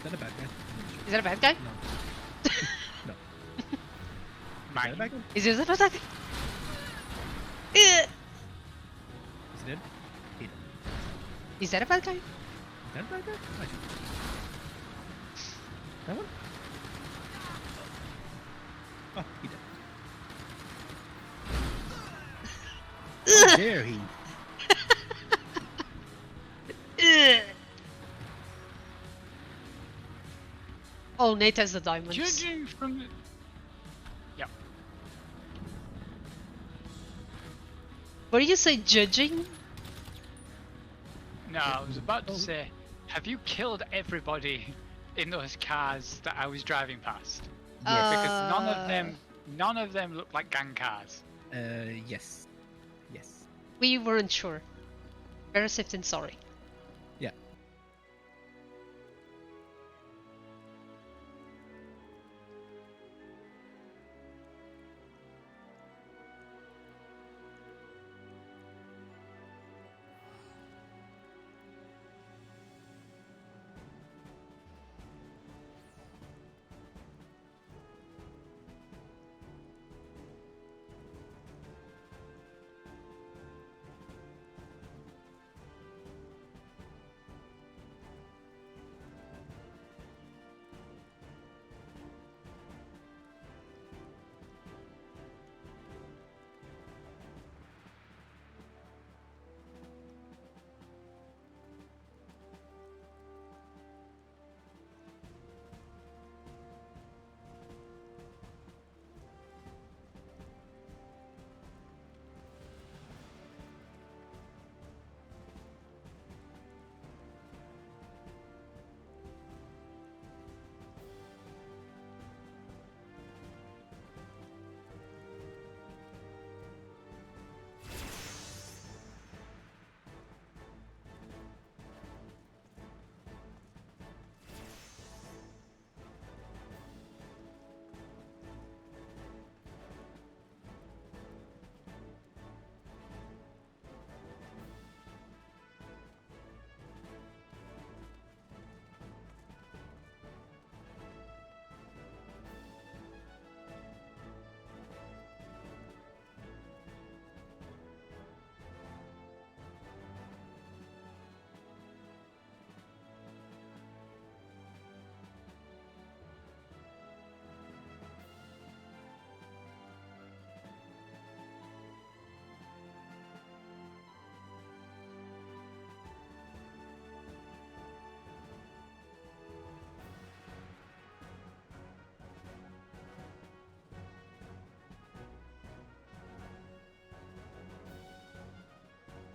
that a bad guy? Is that a bad guy? No. No. Is that a bad guy? Is it a bad guy? Is he dead? He dead. Is that a bad guy? Is that a bad guy? I see. That one? Oh, he dead. How dare he? Oh, Nate has the diamonds. Judging from the... Yeah. What did you say, judging? No, I was about to say, have you killed everybody in those cars that I was driving past? Yes. Because none of them look like gang cars. Yes. Yes. We weren't sure. Very safe and sorry. Yeah.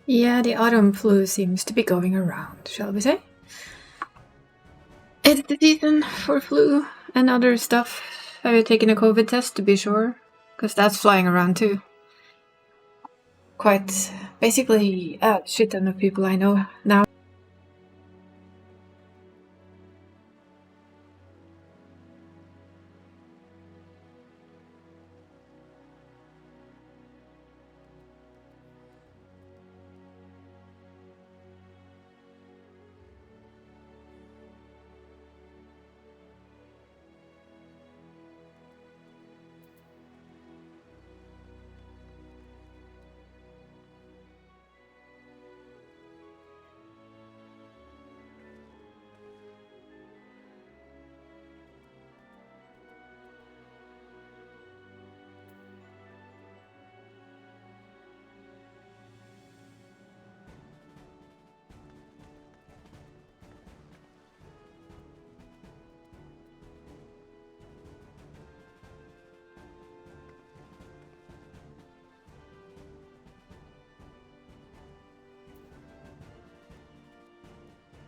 Yeah, the autumn flu seems to be going around, shall we say? It's the season for flu and other stuff. Have you taken a COVID test to be sure? Because that's flying around too. Quite basically a shit ton of people I know now.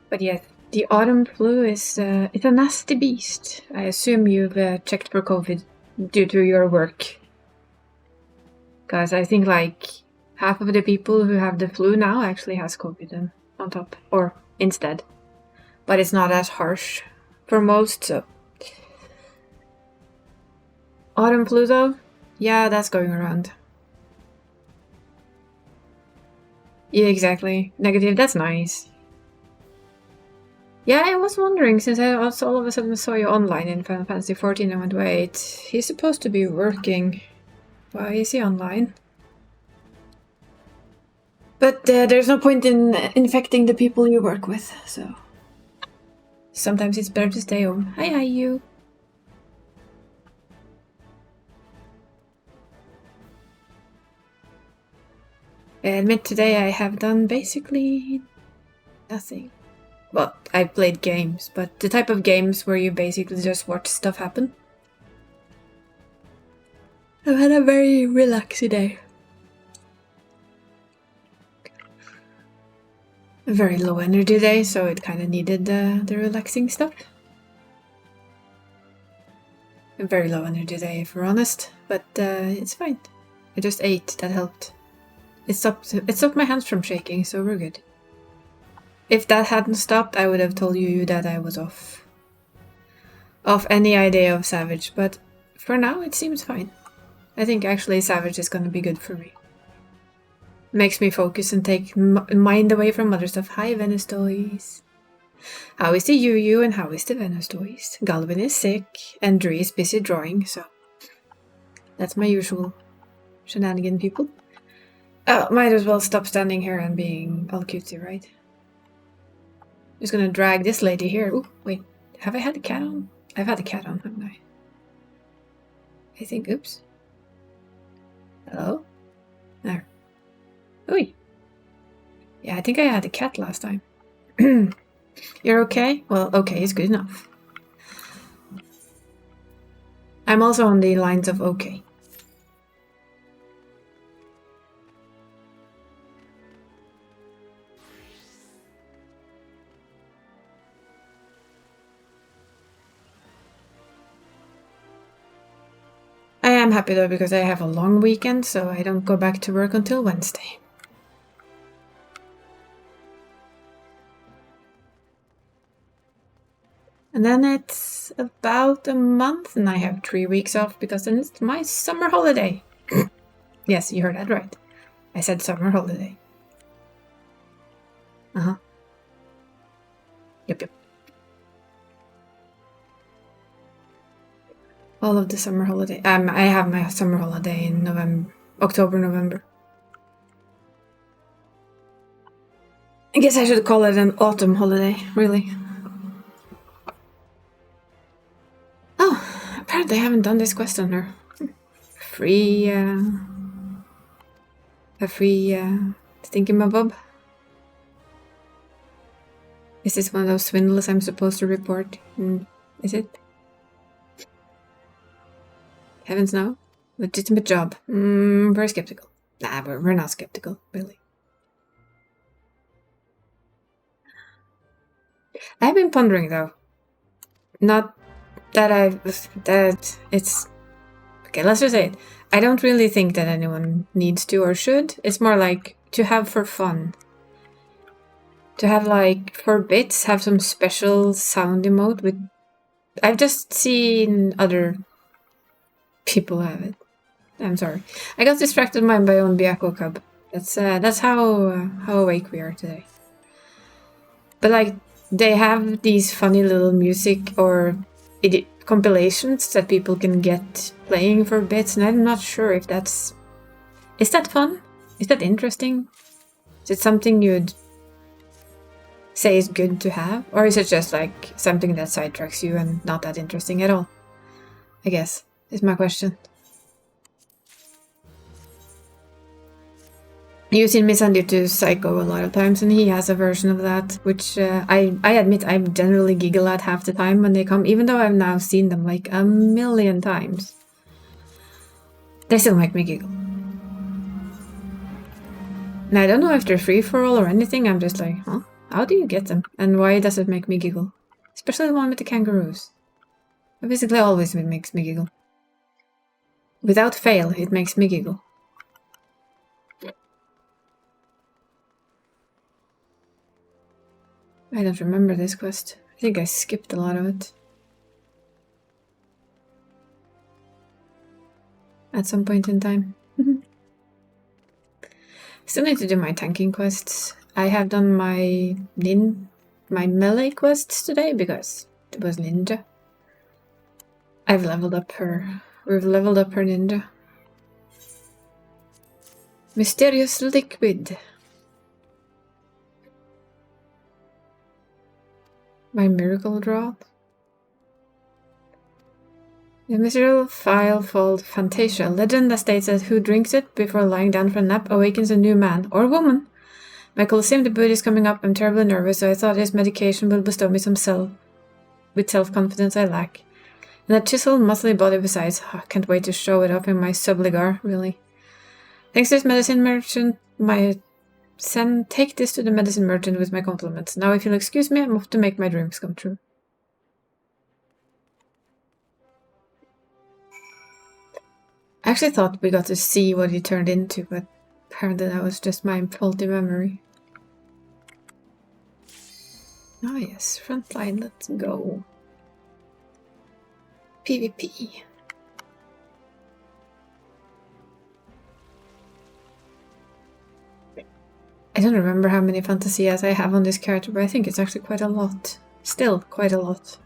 But yes, the autumn flu is it's a nasty beast. I assume you've checked for COVID due to your work. Because I think like half of the people who have the flu now actually has COVID on top, or instead. But it's not as harsh for most, so. Autumn flu though? Yeah, that's going around. Yeah, exactly. Negative, that's nice. Yeah, I was wondering, since I also all of a sudden saw you online in Final Fantasy XIV, I went, wait, he's supposed to be working. Why is he online? But there's no point in infecting the people you work with, so... Sometimes it's better to stay home. Hi, you. I admit today I have done basically nothing. Well, I played games, but the type of games where you basically just watch stuff happen. I've had a very relaxing day. A very low energy day, so it kind of needed the relaxing stuff. A very low energy day, if we're honest, but it's fine. I just ate, that helped. It stopped my hands from shaking, so we're good. If that hadn't stopped, I would have told you that I was off any idea of Savage, but for now it seems fine. I think actually Savage is gonna be good for me. Makes me focus and take mind away from other stuff. Hi, Venustoys. How is the Yu and how is the Venustoys? Galvin is sick, and Dree is busy drawing, so that's my usual shenanigan people. Oh, might as well stop standing here and being all cutesy, right? Just gonna drag this lady here. Ooh, wait, have I had the cat on? I've had the cat on, haven't I? I think, oops. Hello? There. Ooh. Yeah, I think I had the cat last time. You're okay? Well, okay is good enough. I'm also on the lines of okay. I am happy though because I have a long weekend, so I don't go back to work until Wednesday. And then it's about a month and I have 3 weeks off because then it's my summer holiday. Yes, you heard that right. I said summer holiday. Uh-huh. Yep. All of the summer holiday. I have my summer holiday in October, November. I guess I should call it an autumn holiday, really. Oh, apparently I haven't done this quest on her. A free thingy-mabob. Is this one of those swindles I'm supposed to report? Is it? Heavens no. Legitimate job. We're skeptical. Nah, we're not skeptical, really. I've been pondering though. Not that it's... Okay, let's just say it. I don't really think that anyone needs to or should. It's more like to have for fun. To have like, for bits, have some special sound emote with... I've just seen other people have it. I'm sorry. I got distracted by my own Byakko cub. That's how awake we are today. But like, they have these funny little music or compilations that people can get playing for bits, and I'm not sure if that's... Is that fun? Is that interesting? Is it something you'd say is good to have? Or is it just like something that sidetracks you and not that interesting at all? I guess, is my question. You've seen me send you to Psycho a lot of times, and he has a version of that, which I admit I generally giggle at half the time when they come, even though I've now seen them like a million times. They still make me giggle. And I don't know if they're free for all or anything, I'm just like, huh? How do you get them? And why does it make me giggle? Especially the one with the kangaroos. It basically always makes me giggle. Without fail, it makes me giggle. I don't remember this quest. I think I skipped a lot of it. At some point in time. Still need to do my tanking quests. I have done my Nin my melee quests today because it was ninja. We've leveled up her ninja. Mysterious liquid. My miracle drop. The mystical file called Fantasia. Legend that states that who drinks it before lying down for a nap awakens a new man or woman. My Colosseum debut is coming up. I'm terribly nervous, so I thought this medication will bestow me some self-confidence I lack. And that chiseled, muscly body besides. Oh, can't wait to show it off in my subligar, really. Thanks to this medicine merchant, take this to the medicine merchant with my compliments. Now if you'll excuse me, I'm off to make my dreams come true. I actually thought we got to see what he turned into, but apparently that was just my faulty memory. Oh yes, frontline, let's go. PvP. I don't remember how many fantasias I have on this character, but I think it's actually quite a lot. Still, quite a lot.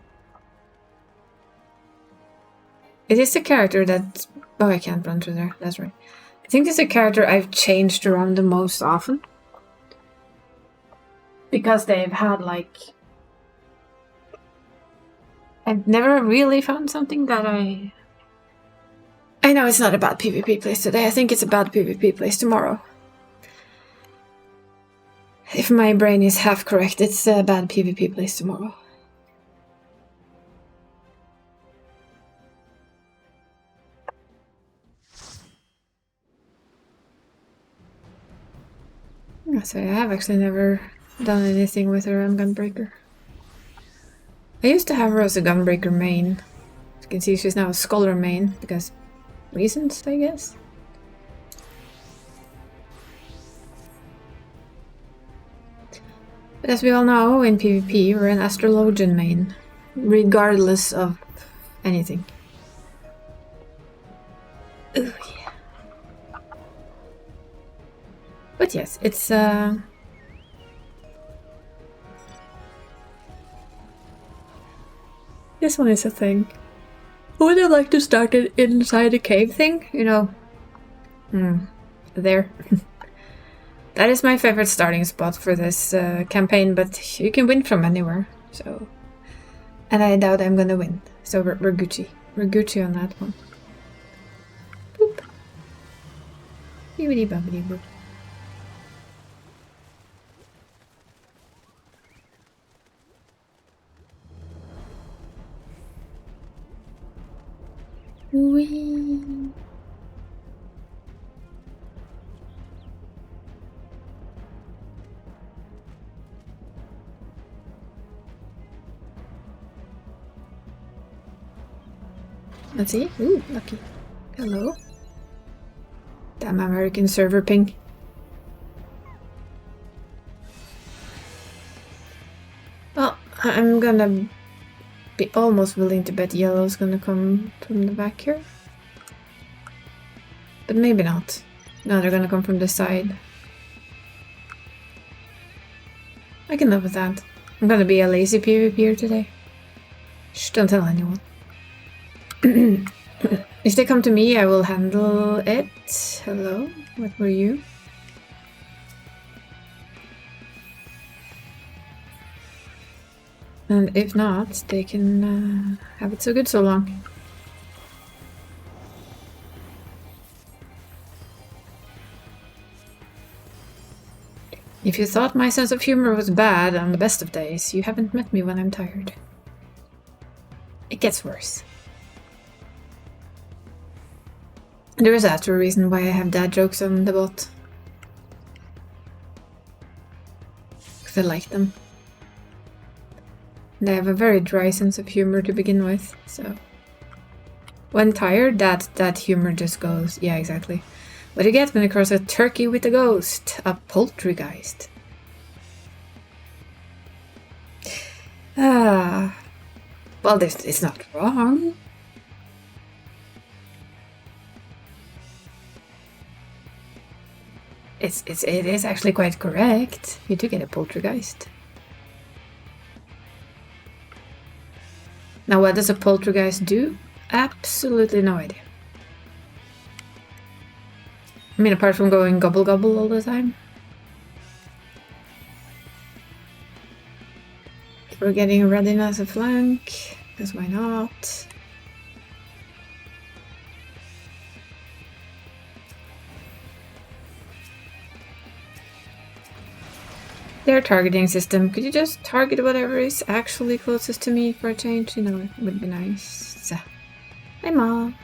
It is the character that... Oh, I can't run through there, that's right. I think it's a character I've changed around the most often. Because they've had, like... I've never really found something that I know it's not a bad PvP place today, I think it's a bad PvP place tomorrow. If my brain is half correct, it's a bad PvP place tomorrow. So I have actually never done anything with her on Gunbreaker. I used to have her as a Gunbreaker main. As you can see, she's now a Scholar main, because reasons, I guess. But as we all know, in PvP, we're an Astrologian main, regardless of anything. Ooh, yeah. But yes, it's this one is a thing. Would I like to start it inside a cave thing? You know, there. That is my favorite starting spot for this campaign, but you can win from anywhere, so... And I doubt I'm gonna win, so we're Gucci. We're Gucci on that one. Boop. Bibbidi bobbidi boop. Whee! Let's see. Ooh, lucky. Hello. Damn American server ping. Well, I'm gonna be almost willing to bet yellow's gonna come from the back here. But maybe not. No, they're gonna come from the side. I can live with that. I'm gonna be a lazy PvPer today. Shh, don't tell anyone. If they come to me, I will handle it. Hello, what were you? And if not, they can have it so good so long. If you thought my sense of humor was bad on the best of days, you haven't met me when I'm tired. It gets worse. There is actually a reason why I have dad jokes on the bot. Because I like them. And I have a very dry sense of humor to begin with, so... When tired, that humor just goes, yeah, exactly. What do you get when you cross a turkey with a ghost? A poltergeist. Ah... Well, it's not wrong. It is actually quite correct. You do get a poltergeist. Now, what does a poltergeist do? Absolutely no idea. I mean, apart from going gobble gobble all the time. We're getting Redding as a flank, because why not? Their targeting system. Could you just target whatever is actually closest to me for a change? You know, it would be nice. Hi, Mom.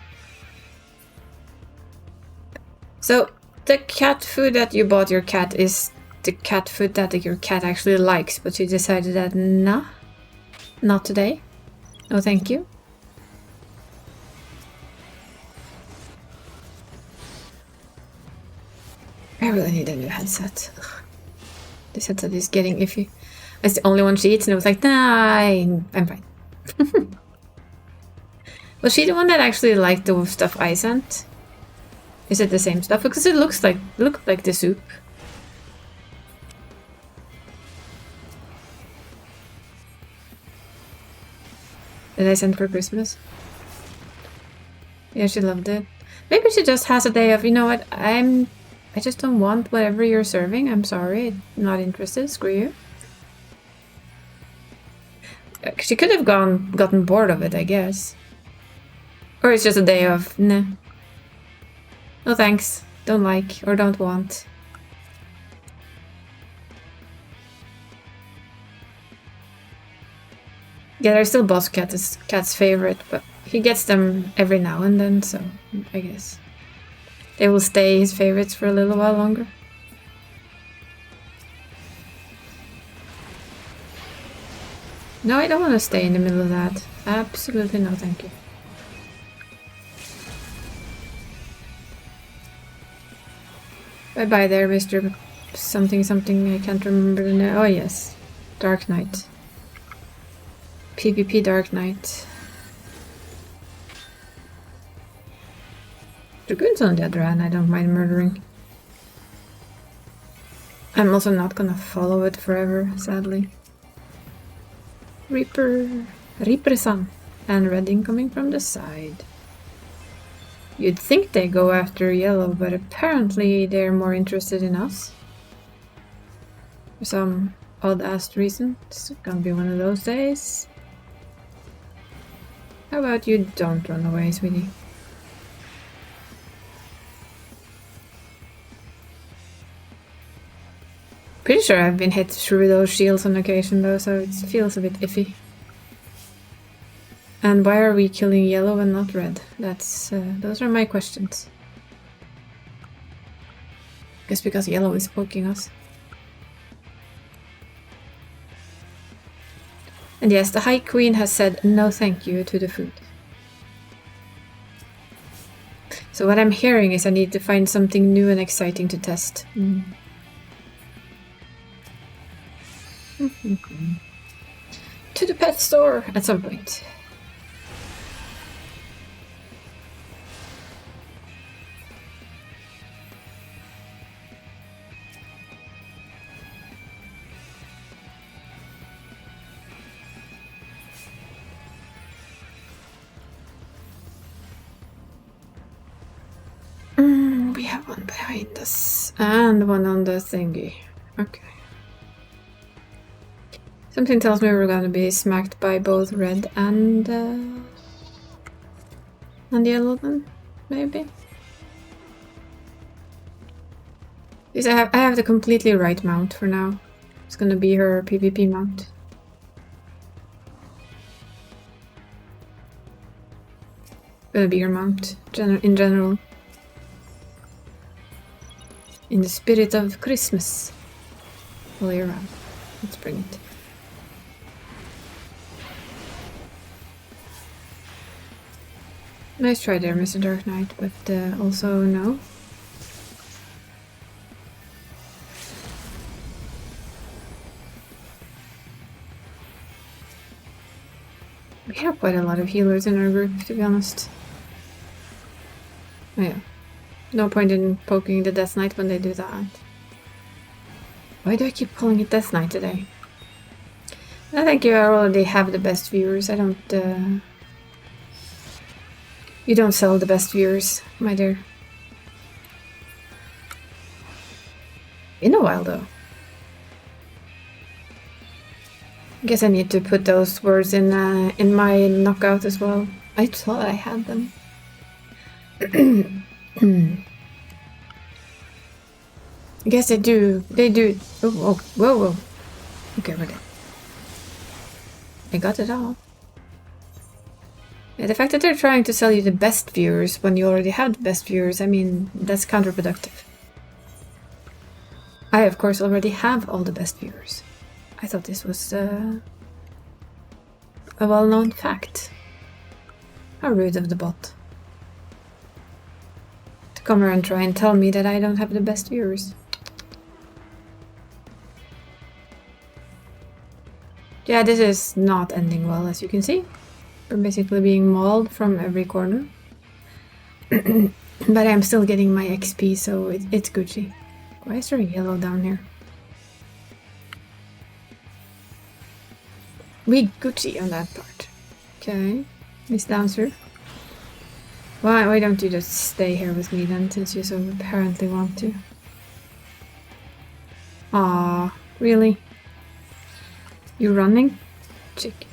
So, the cat food that you bought your cat is the cat food that your cat actually likes, but you decided that nah, not today. No, thank you. I really need a new headset. Ugh. This headset is getting iffy. It's the only one she eats, and it was like, nah, I'm fine. Was she the one that actually liked the stuff I sent? Is it the same stuff? Because it looked like the soup. That I sent for Christmas. Yeah, she loved it. Maybe she just has a day of, you know what, I just don't want whatever you're serving. I'm sorry, I'm not interested. Screw you. She could have gotten bored of it, I guess. Or it's just a day of, nah. No thanks. Don't like or don't want. Yeah, they're still Boss Cat's favorite, but he gets them every now and then, so I guess they will stay his favorites for a little while longer. No, I don't want to stay in the middle of that. Absolutely no, thank you. Bye-bye there, Mr. Something something, I can't remember the name. Oh yes, Dark Knight. PvP Dark Knight. Dragoons on the other hand, I don't mind murdering. I'm also not gonna follow it forever, sadly. Reaper-san, and Redding coming from the side. You'd think they go after yellow, but apparently they're more interested in us. For some odd-ass reason. It's gonna be one of those days. How about you don't run away, sweetie? Pretty sure I've been hit through those shields on occasion though, so it feels a bit iffy. And why are we killing yellow and not red? That's those are my questions. Guess because yellow is poking us. And yes, the High Queen has said no thank you to the food. So what I'm hearing is I need to find something new and exciting to test. To the pet store at some point. We have one behind us and one on the thingy. Okay. Something tells me we're going to be smacked by both red and yellow then, maybe. Because I have the completely right mount for now. It's going to be her PvP mount. Gonna be her mount in general. In the spirit of Christmas. All year round. Let's bring it. Nice try there, Mr. Dark Knight, but also no. We have quite a lot of healers in our group, to be honest. Oh yeah. No point in poking the Death Knight when they do that. Why do I keep calling it Death Knight today? I think you already have the best viewers. I don't... You don't sell the best viewers, my dear. In a while, though. Guess I need to put those words in my knockout as well. I thought I had them. I guess they do. They do. Oh, oh, whoa, whoa. Okay, we're good. I got it all. Yeah, the fact that they're trying to sell you the best viewers when you already have the best viewers, I mean, that's counterproductive. I, of course, already have all the best viewers. I thought this was a well-known fact. How rude of the bot. To come here and try and tell me that I don't have the best viewers. Yeah, this is not ending well, as you can see. We're basically being mauled from every corner. But I'm still getting my XP, so it's Gucci. Why is there a yellow down here? We Gucci on that part. Okay, Miss Dancer. Why don't you just stay here with me then, since you so apparently want to? Ah, really? You running? Chick.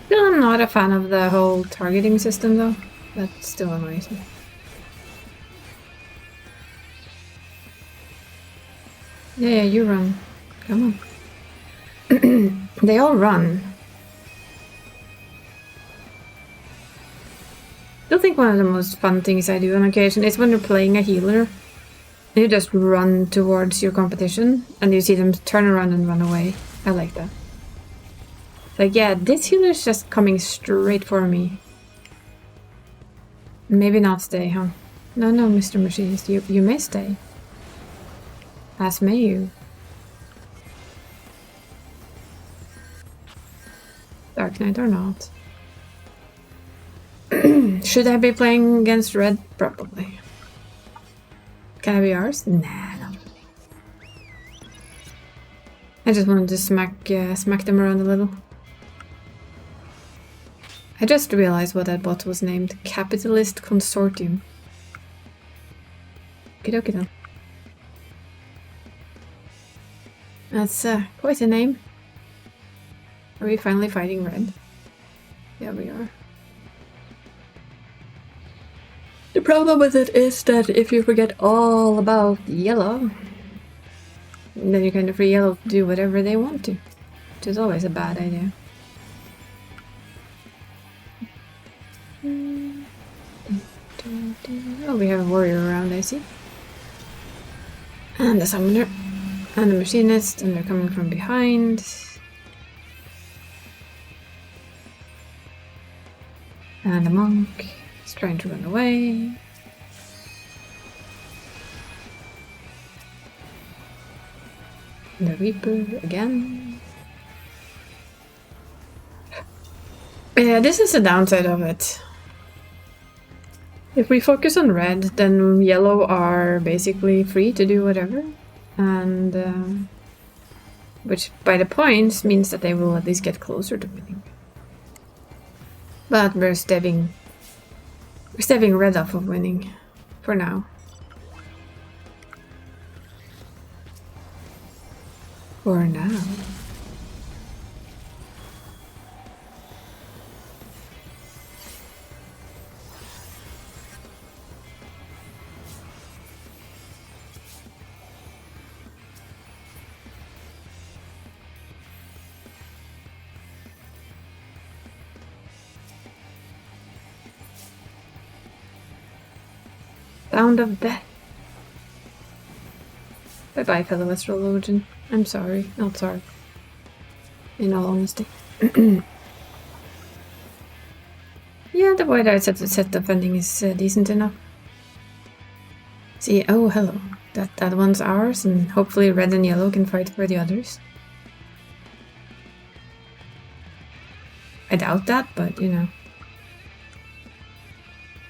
Still, I'm not a fan of the whole targeting system though. That still annoys me. Yeah, you run. Come on. They all run. I think one of the most fun things I do on occasion is when you're playing a healer and you just run towards your competition and you see them turn around and run away. I like that. Like, yeah, this healer is just coming straight for me. Maybe not stay, huh? No, Mr. Machinist, you may stay. As may you. Dark Knight or not. Should I be playing against red? Probably. Can I be ours? Nah, not really. I just wanted to smack them around a little. I just realized what that bot was named. Capitalist Consortium. Okie then. That's quite a name. Are we finally fighting red? Yeah, we are. The problem with it is that if you forget all about yellow, then you're kind of free yellow to do whatever they want to, which is always a bad idea. Oh, we have a warrior around, I see. And a summoner. And a machinist, and they're coming from behind. And a monk is trying to run away. And the Reaper again. Yeah, this is the downside of it. If we focus on red, then yellow are basically free to do whatever. And which by the points means that they will at least get closer to winning. But we're staving red off of winning for now. For now. Sound of death. Bye-bye, fellow astrologian. I'm sorry. Not sorry. In all honesty. Yeah, the way that I set defending is decent enough. See, oh, hello. That one's ours, and hopefully red and yellow can fight for the others. I doubt that, but you know.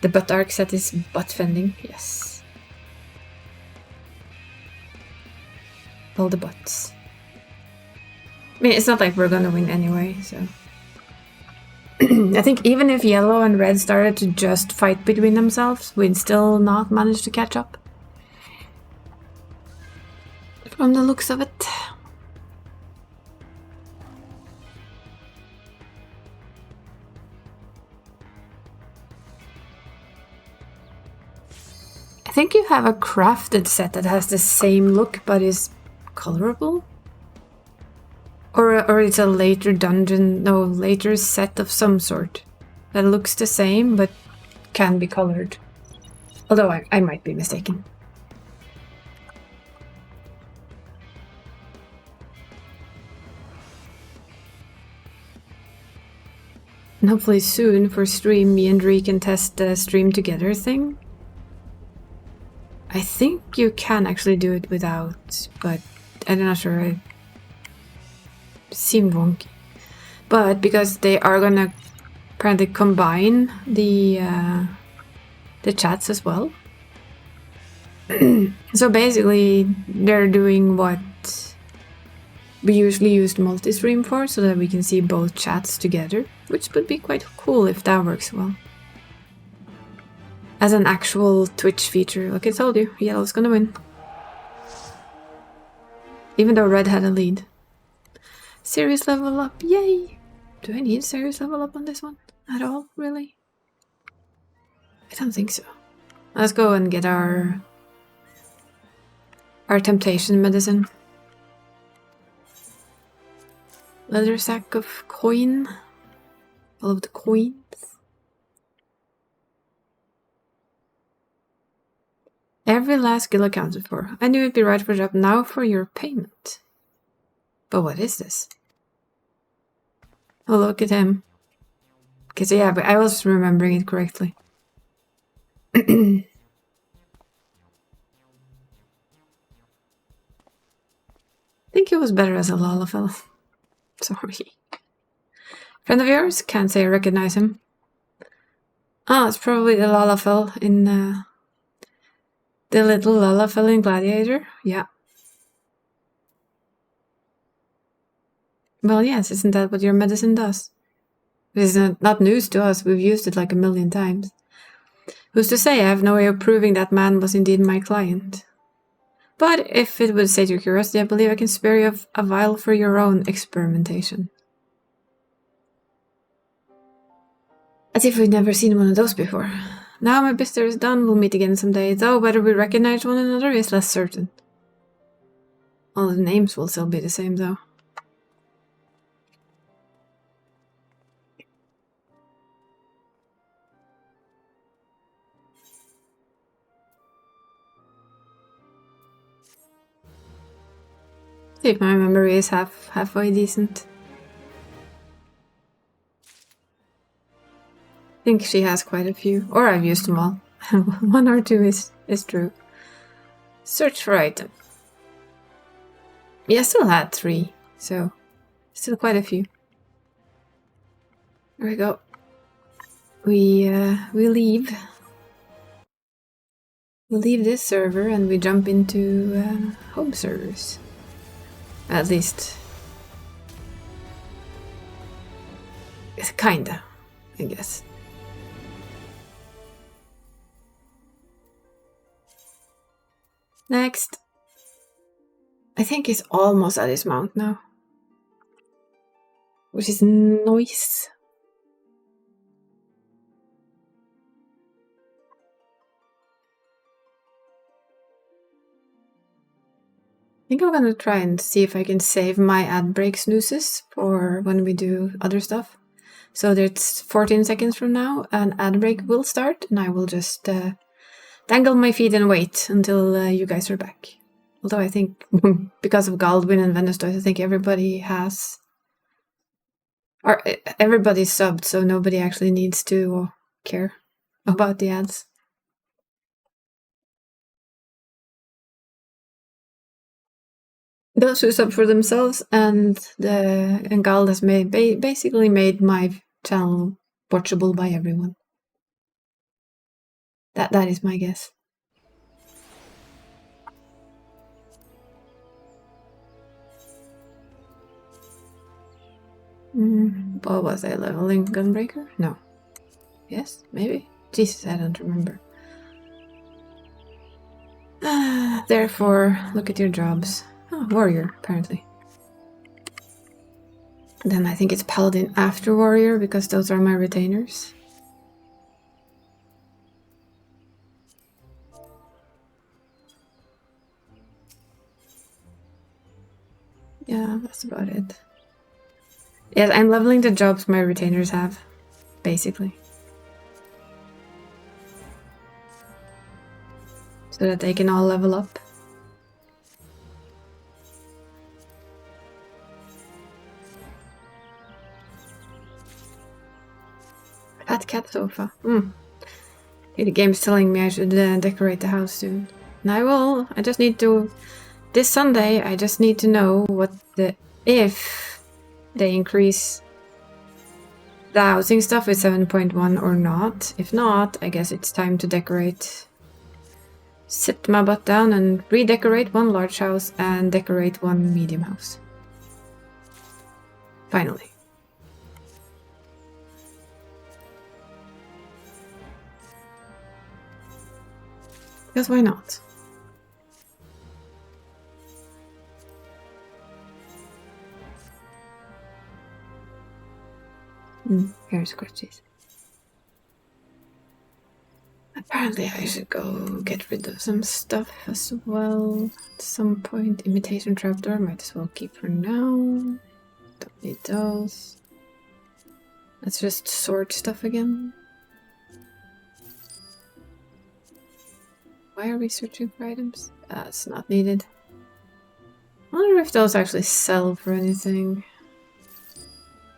The butt arc set is butt fending, yes. all the butts. I mean, it's not like we're gonna win anyway, so... I think even if yellow and red started to just fight between themselves, we'd still not manage to catch up. From the looks of it. I think you have a crafted set that has the same look but is colorable? Or it's a later dungeon, no, later set of some sort that looks the same but can be colored. Although I might be mistaken. And hopefully soon for stream, me and Ree can test the stream together thing. I think you can actually do it without, but I'm not sure. It seemed wonky. But because they are gonna apparently combine the chats as well. So basically they're doing what we usually use multi-stream for, so that we can see both chats together, which would be quite cool if that works well. As an actual Twitch feature. Like I told you, yellow's gonna win. Even though red had a lead. Serious level up, yay! Do I need serious level up on this one? At all, really? I don't think so. Let's go and get our temptation medicine. Leather sack of coin. All of the coins. Every last skill accounted for. I knew it'd be right for a job now for your payment. But what is this? Oh, look at him. Okay, so yeah, but I was remembering it correctly. I think it was better as a Lalafell. Sorry. Friend of yours? Can't say I recognize him. Ah, it's probably the Lalafell in the little Lalafell in Gladiator. Yeah. Well, yes, isn't that what your medicine does? This is not news to us. We've used it like a million times. Who's to say? I have no way of proving that man was indeed my client. But if it would sate your curiosity, I believe I can spare you a vial for your own experimentation. As if we've never seen one of those before. Now my business is done, we'll meet again someday, though whether we recognize one another is less certain. All the names will still be the same, though. See if my memory is halfway decent. I think she has quite a few, or I've used them all. One or two is true. Search for item. Yeah, I still had 3, so still quite a few. There we go. We leave. We leave this server and we jump into home servers. At least, kinda, I guess. Next. I think he's almost at his mount now. Which is nice. I think I'm gonna try and see if I can save my ad break snoozes for when we do other stuff. So there's 14 seconds from now, an ad break will start, and I will just dangle my feet and wait until you guys are back. Although I think, because of Galdwin and Venestois, I think everybody has... Or everybody's subbed, so nobody actually needs to care about the ads. Those who sub for themselves and Gald has basically made my channel watchable by everyone. That is my guess. What was I leveling? Gunbreaker? No. Yes? Maybe? Jesus, I don't remember. Therefore, look at your jobs. Oh, warrior, apparently. Then I think it's paladin after warrior, because those are my retainers. Yeah, that's about it. Yes, I'm leveling the jobs my retainers have, basically. So that they can all level up. Fat cat sofa. The game's telling me I should decorate the house soon. And I will. I just need to... This Sunday, I just need to know what the... If they increase the housing stuff with 7.1 or not. If not, I guess it's time to decorate. Sit my butt down and redecorate one large house and decorate one medium house. Finally. Because why not? Here's scratches. Apparently I should go get rid of some stuff as well at some point. Imitation trapdoor, might as well keep for now. Don't need those. Let's just sort stuff again. Why are we searching for items? It's not needed. I wonder if those actually sell for anything.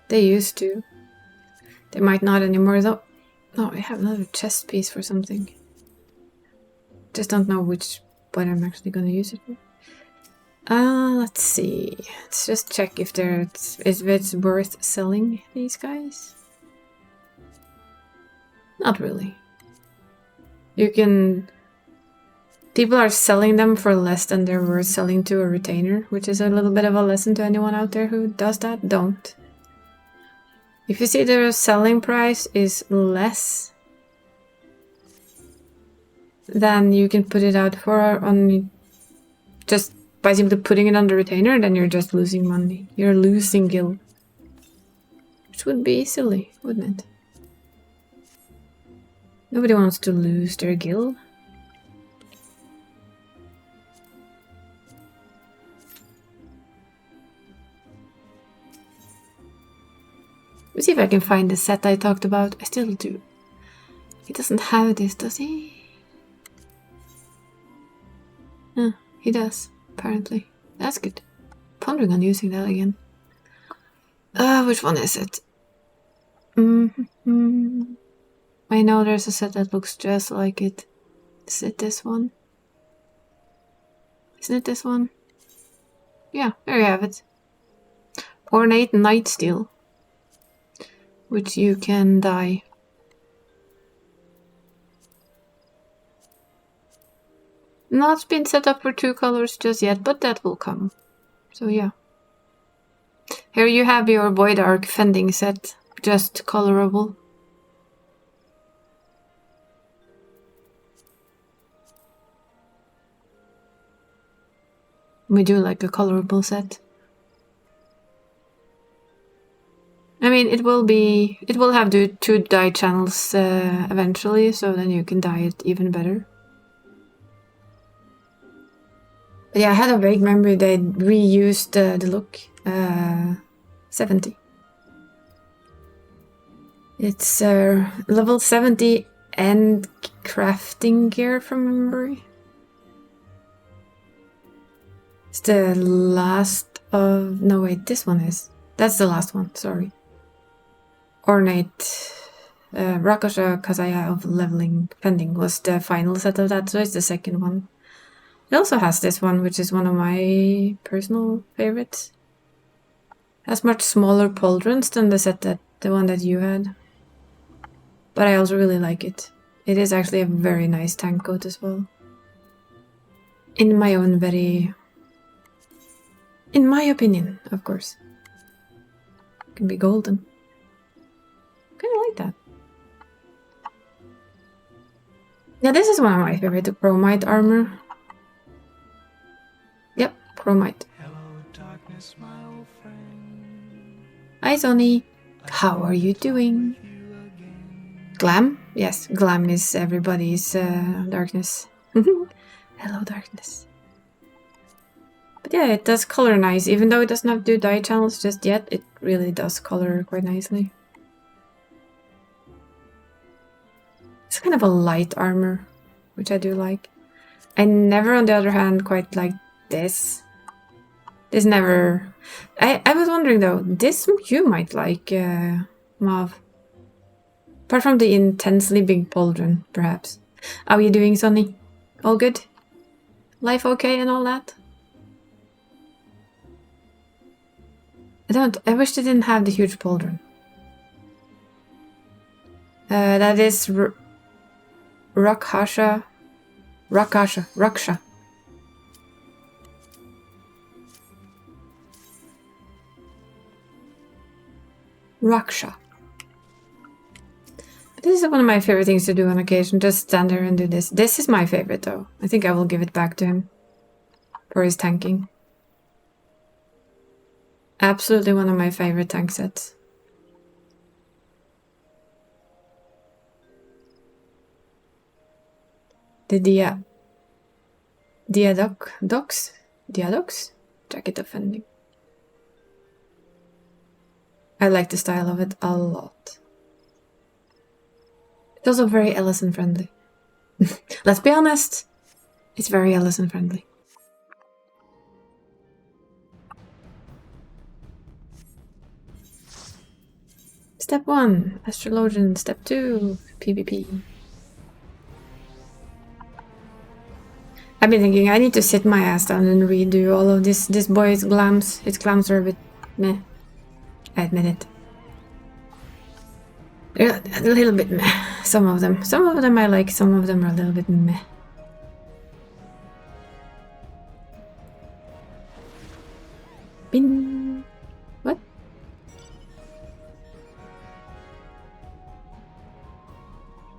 They used to. They might not anymore though. No, I have another chest piece for something. Just don't know what I'm actually gonna use it for. Let's see. Let's just check if it's worth selling these guys. Not really. You can... People are selling them for less than they're worth selling to a retainer, which is a little bit of a lesson to anyone out there who does that. Don't. If you see the selling price is less than you can put it out for on just by simply putting it on the retainer, then you're just losing money. You're losing gil. Which would be silly, wouldn't it? Nobody wants to lose their gil. Let me see if I can find the set I talked about. I still do. He doesn't have this, does he? He does, apparently. That's good. Pondering on using that again. Which one is it? I know there's a set that looks just like it. Is it this one? Isn't it this one? Yeah, there you have it. Ornate Night Steel. Which you can dye. Not been set up for 2 colors just yet, but that will come. So yeah. Here you have your Void Arc Fending set, just colorable. We do like a colorable set. I mean, it will have the 2 dye channels eventually, so then you can dye it even better. But yeah, I had a vague memory they reused the look. 70. It's level 70 and crafting gear from memory. It's the last of... No, wait, this one is. That's the last one, sorry. Ornate Rakasha Kazaya of Leveling Pending was the final set of that, so it's the second one. It also has this one, which is one of my personal favorites. It has much smaller pauldrons than the one that you had. But I also really like it. It is actually a very nice tank coat as well. In my opinion, of course. Can be golden. Kind of like that. Yeah, this is one of my favorite chromite armor. Yep, chromite. Hi, Sonny. How are you doing? Glam? Yes, glam is everybody's darkness. Hello, darkness. But yeah, it does color nice. Even though it does not do dye channels just yet, it really does color quite nicely. It's kind of a light armor, which I do like. I never, on the other hand, quite like this. This never... I was wondering though, this you might like, Mav. Apart from the intensely big pauldron, perhaps. How are you doing, Sonny? All good? Life okay and all that? I wish they didn't have the huge pauldron. That is Raksha. This is one of my favorite things to do on occasion, just stand there and do this. This is my favorite though. I think I will give it back to him for his tanking. Absolutely one of my favorite tank sets. The Diadox? Jacket offending. I like the style of it a lot. It's also very Ellison friendly. Let's be honest, it's very Ellison friendly. Step 1, Astrologian. Step 2, PvP. I've been thinking I need to sit my ass down and redo all of this boy's glams. His glams are a bit meh. I admit it. They're a little bit meh. Some of them. Some of them I like, some of them are a little bit meh. Bin. What?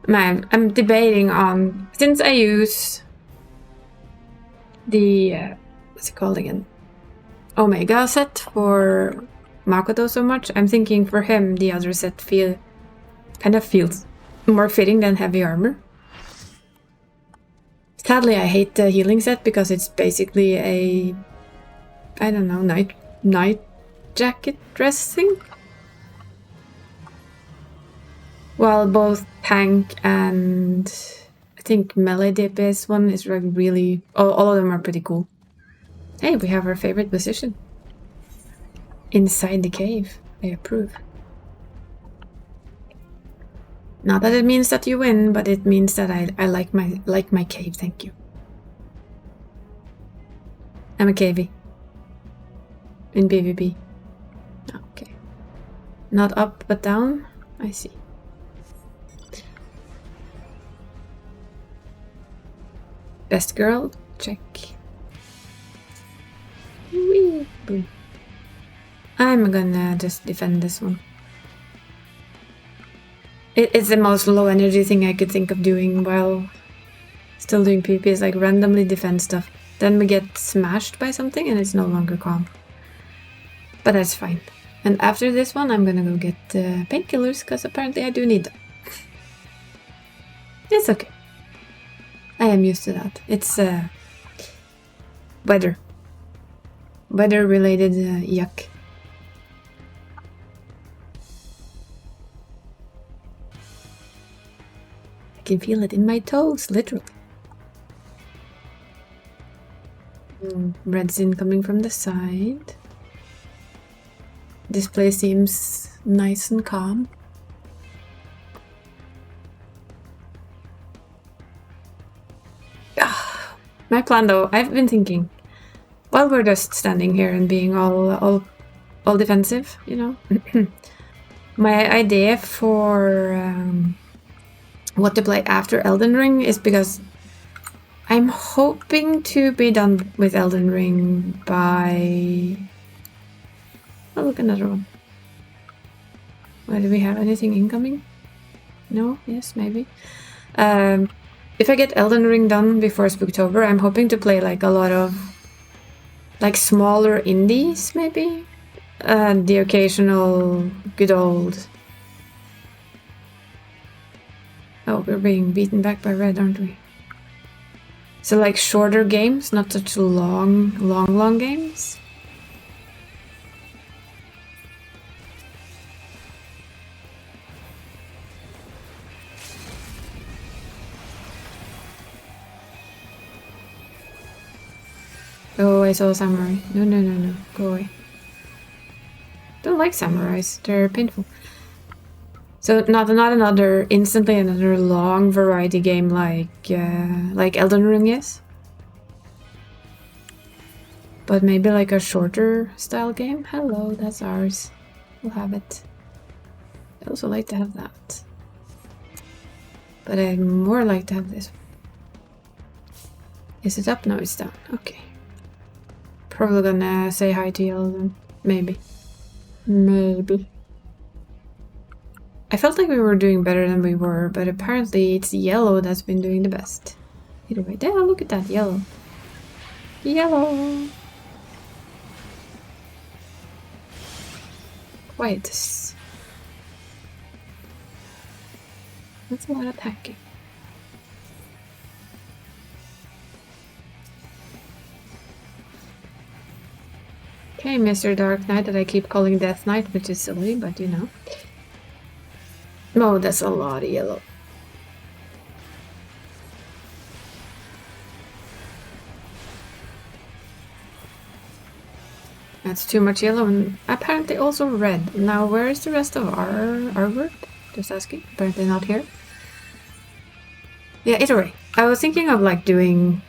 Man, I'm debating on... Since I use the... what's it called again? Omega set for Makoto so much, I'm thinking for him the other set kind of feels more fitting than heavy armor. Sadly, I hate the healing set because it's basically a... I don't know, night jacket dress thing? While both tank and I think melee DPS one is really... all of them are pretty cool. Hey, we have our favorite position. Inside the cave. I approve. Not that it means that you win, but it means that I like my cave, thank you. I'm a cavey. In PvP. Okay. Not up, but down? I see. Best girl? Check. Whee! Boom. I'm gonna just defend this one. It's the most low energy thing I could think of doing while still doing PvP, is like randomly defend stuff. Then we get smashed by something and it's no longer calm. But that's fine. And after this one I'm gonna go get painkillers, because apparently I do need them. It's okay. I am used to that. It's weather related yuck. I can feel it in my toes, literally. Red Zin coming from the side. This place seems nice and calm. My plan though, I've been thinking, while we're just standing here and being all defensive, you know, my idea for what to play after Elden Ring is because I'm hoping to be done with Elden Ring by... Oh, look, another one. Well, do we have anything incoming? No? Yes, maybe. If I get Elden Ring done before Spooktober, I'm hoping to play like a lot of like smaller indies, maybe? The occasional good old... Oh, we're being beaten back by red, aren't we? So like shorter games, not such long games? Oh, I saw a samurai. No. Go away. Don't like samurais. They're painful. So not instantly another long variety game like Elden Ring is. But maybe like a shorter style game. Hello, that's ours. We'll have it. I also like to have that. But I'd more like to have this one. Is it up? No, it's down. Okay. Probably gonna say hi to Yellow then. Maybe. Maybe. I felt like we were doing better than we were, but apparently it's Yellow that's been doing the best. Either way, there, look at that, Yellow. Yellow! Quiet. That's a lot of attacking. Okay, Mr. Dark Knight that I keep calling Death Knight, which is silly, but you know. No, that's a lot of yellow. That's too much yellow and apparently also red. Now, where is the rest of our group? Just asking. Apparently not here. Yeah, either way. I was thinking of like doing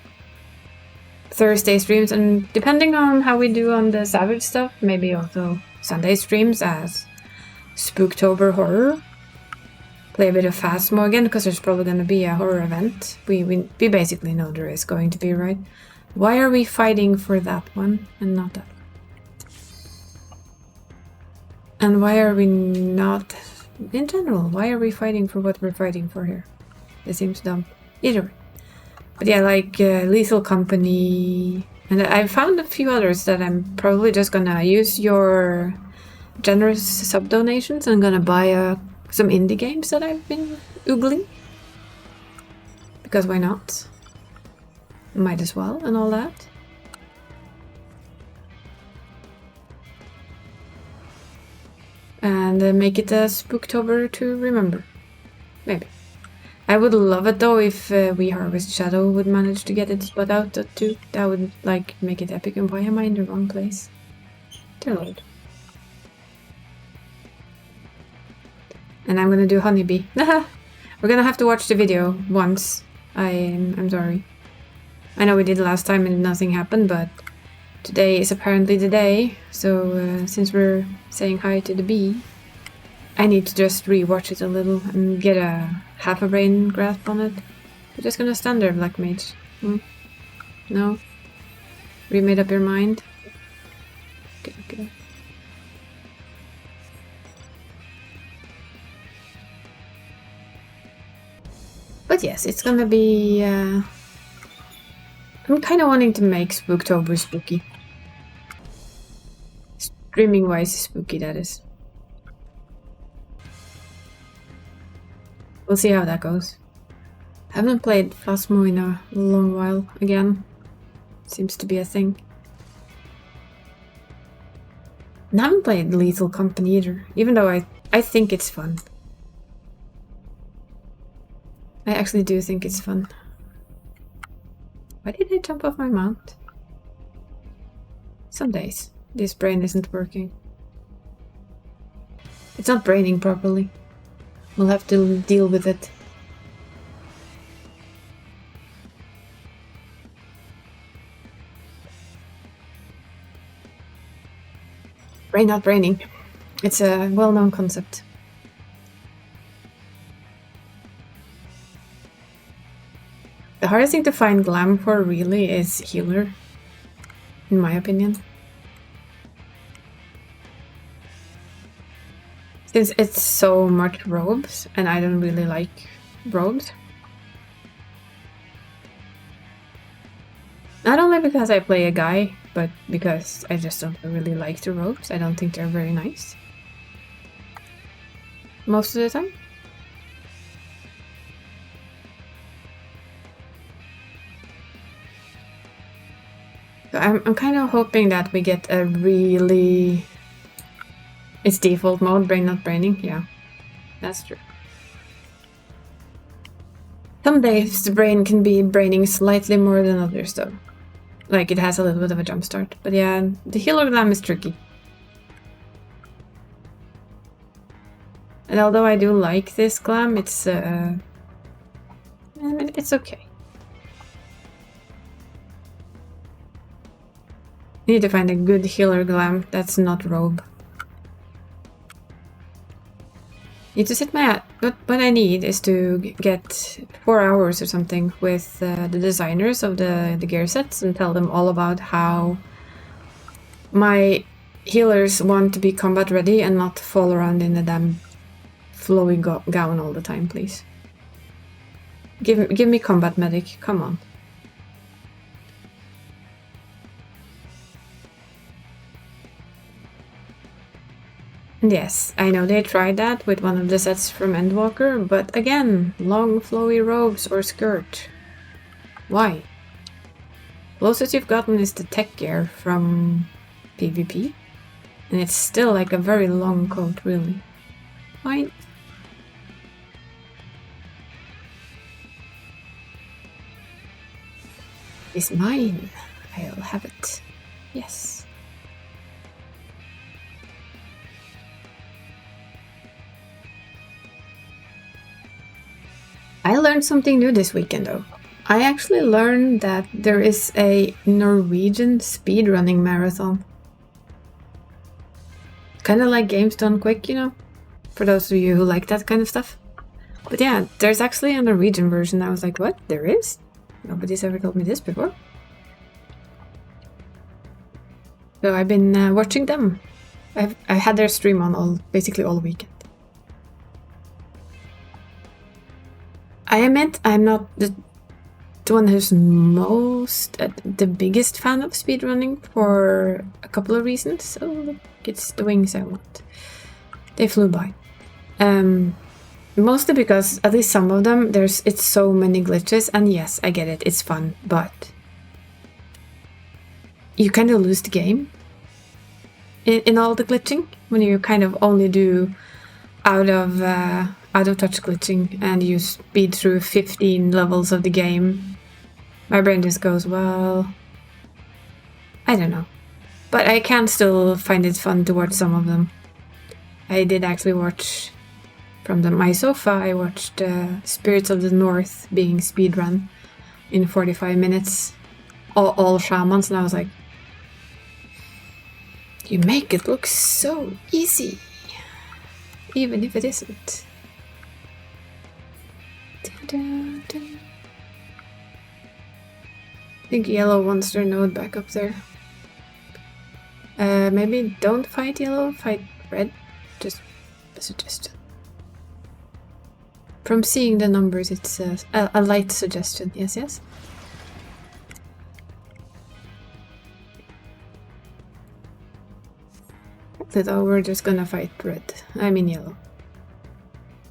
Thursday streams, and depending on how we do on the Savage stuff, maybe also Sunday streams as Spooktober horror. Play a bit of Phasmo again, because there's probably going to be a horror event. We basically know there is going to be, right? Why are we fighting for that one and not that one? And why are we not... In general, why are we fighting for what we're fighting for here? It seems dumb. Either way. But yeah, like Lethal Company... And I found a few others that I'm probably just gonna use your generous sub-donations and gonna buy some indie games that I've been oogling. Because why not? Might as well and all that. And make it a Spooktober to remember. Maybe. I would love it though if We Harvest Shadow would manage to get its butt out too. That would like make it epic. And why am I in the wrong place? Dear Lord. And I'm gonna do Honeybee. We're gonna have to watch the video once. I'm sorry. I know we did last time and nothing happened, but today is apparently the day. So since we're saying hi to the bee, I need to just rewatch it a little and get a half a brain grasp on it. We're just gonna stand there, Black Mage. No? Remade up your mind? Okay. But yes, it's gonna be... I'm kind of wanting to make Spooktober spooky. Streaming-wise spooky, that is. We'll see how that goes. Haven't played Phasmo in a long while again. Seems to be a thing. And I haven't played Lethal Company either, even though I think it's fun. I actually do think it's fun. Why did I jump off my mount? Some days this brain isn't working. It's not braining properly. We'll have to deal with it. Brain not braining. It's a well-known concept. The hardest thing to find glam for really is healer, in my opinion. Since it's so much robes, and I don't really like robes. Not only because I play a guy, but because I just don't really like the robes. I don't think they're very nice. Most of the time. So I'm kind of hoping that we get a really... It's default mode, brain not braining. Yeah, that's true. Some days the brain can be braining slightly more than others though. Like it has a little bit of a jump start. But yeah, the healer glam is tricky. And although I do like this glam, it's okay. I need to find a good healer glam that's not robe. Need to sit my ass. But what I need is to get 4 hours or something with the designers of the gear sets and tell them all about how my healers want to be combat ready and not fall around in a damn flowy gown all the time, please. Give me combat medic, come on. And yes, I know they tried that with one of the sets from Endwalker, but again, long flowy robes or skirt. Why? Closest you've gotten is the tech gear from PvP, and it's still like a very long coat, really. Why? It's mine. I'll have it. Yes. I learned something new this weekend though. I actually learned that there is a Norwegian speedrunning marathon. Kind of like games done quick, you know? For those of you who like that kind of stuff. But yeah, there's actually a Norwegian version. I was like, what? There is? Nobody's ever told me this before. So I've been watching them. I had their stream on basically all weekend. I admit I'm not the one who's the biggest fan of speedrunning for a couple of reasons. So look, it's the wings I want. They flew by. Mostly because at least some of them, it's so many glitches, and yes, I get it, it's fun, but you kind of lose the game in all the glitching when you kind of only do out of touch glitching and you speed through 15 levels of the game. My brain just goes, well, I don't know. But I can still find it fun to watch some of them. I did actually watch from my sofa, I watched Spirits of the North being speedrun in 45 minutes. All shamans, and I was like, you make it look so easy. Even if it isn't. I think yellow wants their node back up there. Maybe don't fight yellow, fight red. Just a suggestion. From seeing the numbers, it's a light suggestion. Yes, yes. Though we're just gonna fight red. I mean yellow.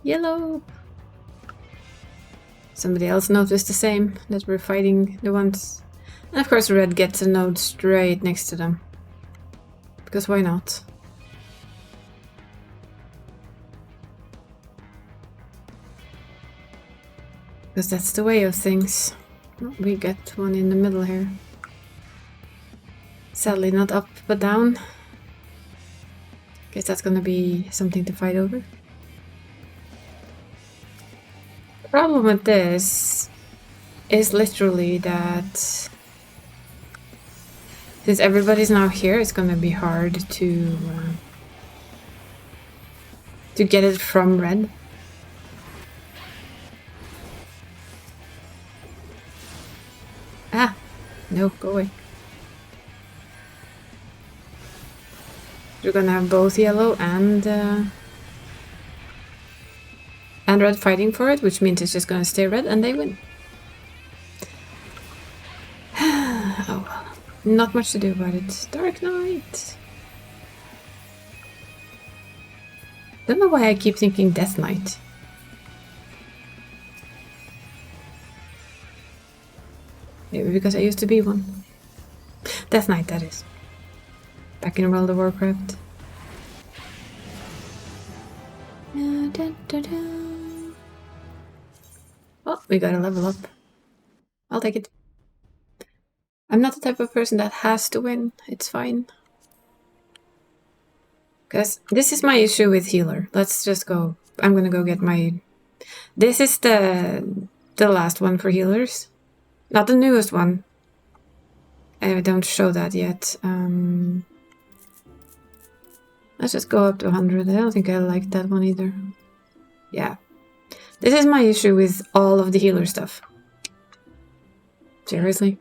Yellow! Somebody else noticed the same, that we're fighting the ones. And of course red gets a node straight next to them. Because why not? Because that's the way of things. Oh, we get one in the middle here. Sadly not up but down. Guess that's gonna be something to fight over. The problem with this is literally that since everybody's now here, it's gonna be hard to get it from red. Ah! No, go away. You're gonna have both yellow and and red fighting for it, which means it's just gonna stay red and they win. Oh well. Not much to do about it. Dark Knight. Don't know why I keep thinking Death Knight. Maybe because I used to be one. Death Knight, that is. Back in World of Warcraft. Oh, we got a level up. I'll take it. I'm not the type of person that has to win. It's fine. Because this is my issue with healer. Let's just go. I'm gonna go get my... This is the last one for healers. Not the newest one. I don't show that yet. Let's just go up to 100. I don't think I like that one either. Yeah. This is my issue with all of the healer stuff. Seriously.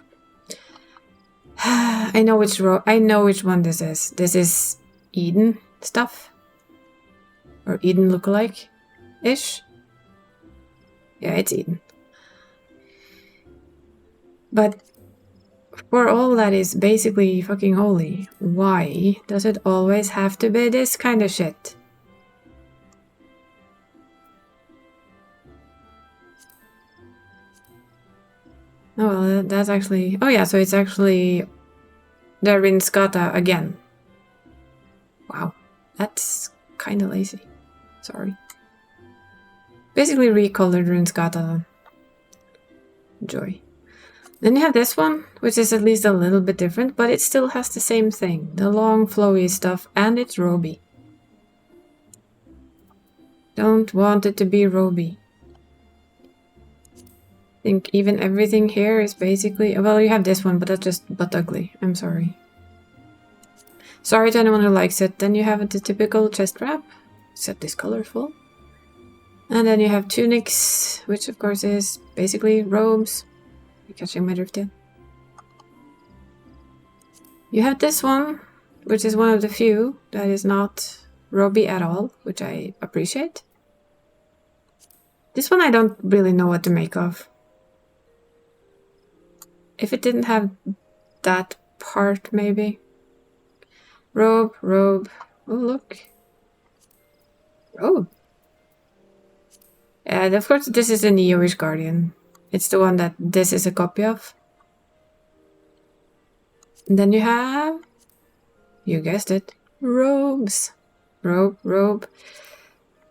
I know which one this is. This is Eden stuff. Or Eden lookalike-ish. Yeah, it's Eden. But for all that is basically fucking holy, why does it always have to be this kind of shit? Oh well, that's actually... Oh yeah, so it's actually the Rinskata again. Wow, that's kind of lazy. Sorry. Basically recolored Rinskata. Joy. Then you have this one, which is at least a little bit different, but it still has the same thing. The long flowy stuff, and it's roby. Don't want it to be roby. I think even everything here is basically... Well, you have this one, but that's just butt ugly. I'm sorry. Sorry to anyone who likes it. Then you have the typical chest wrap. Except this colorful. And then you have tunics, which of course is basically robes. You're catching my drift yet? You have this one, which is one of the few that is not roby at all, which I appreciate. This one I don't really know what to make of. If it didn't have that part, maybe. Robe. Oh, look. Robe. And of course, this is a Neo-ish Guardian. It's the one that this is a copy of. And then you have... You guessed it. Robes. Robe.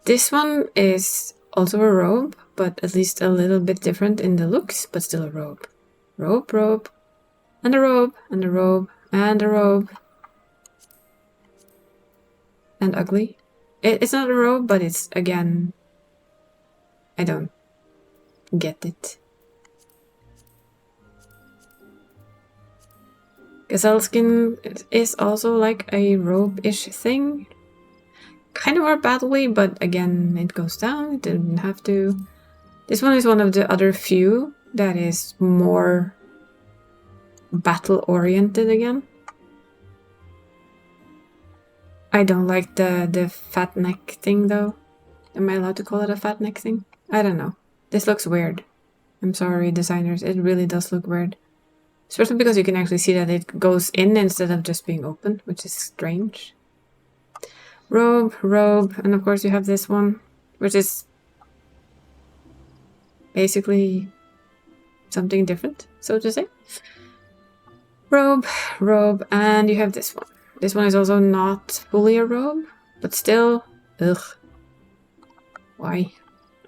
This one is also a robe, but at least a little bit different in the looks, but still a robe. Robe. And a robe. And a robe. And a robe. And ugly. It's not a robe, but it's, again... I don't get it. Gazelle skin is also like a robe-ish thing. Kind of more battle-y, but again, it goes down. It didn't have to. This one is one of the other few that is more battle-oriented again. I don't like the fat neck thing, though. Am I allowed to call it a fat neck thing? I don't know. This looks weird. I'm sorry, designers. It really does look weird. Especially because you can actually see that it goes in instead of just being open, which is strange. Robe, and of course you have this one, which is basically something different, so to say. Robe, and you have this one. This one is also not fully a robe, but still, ugh. Why?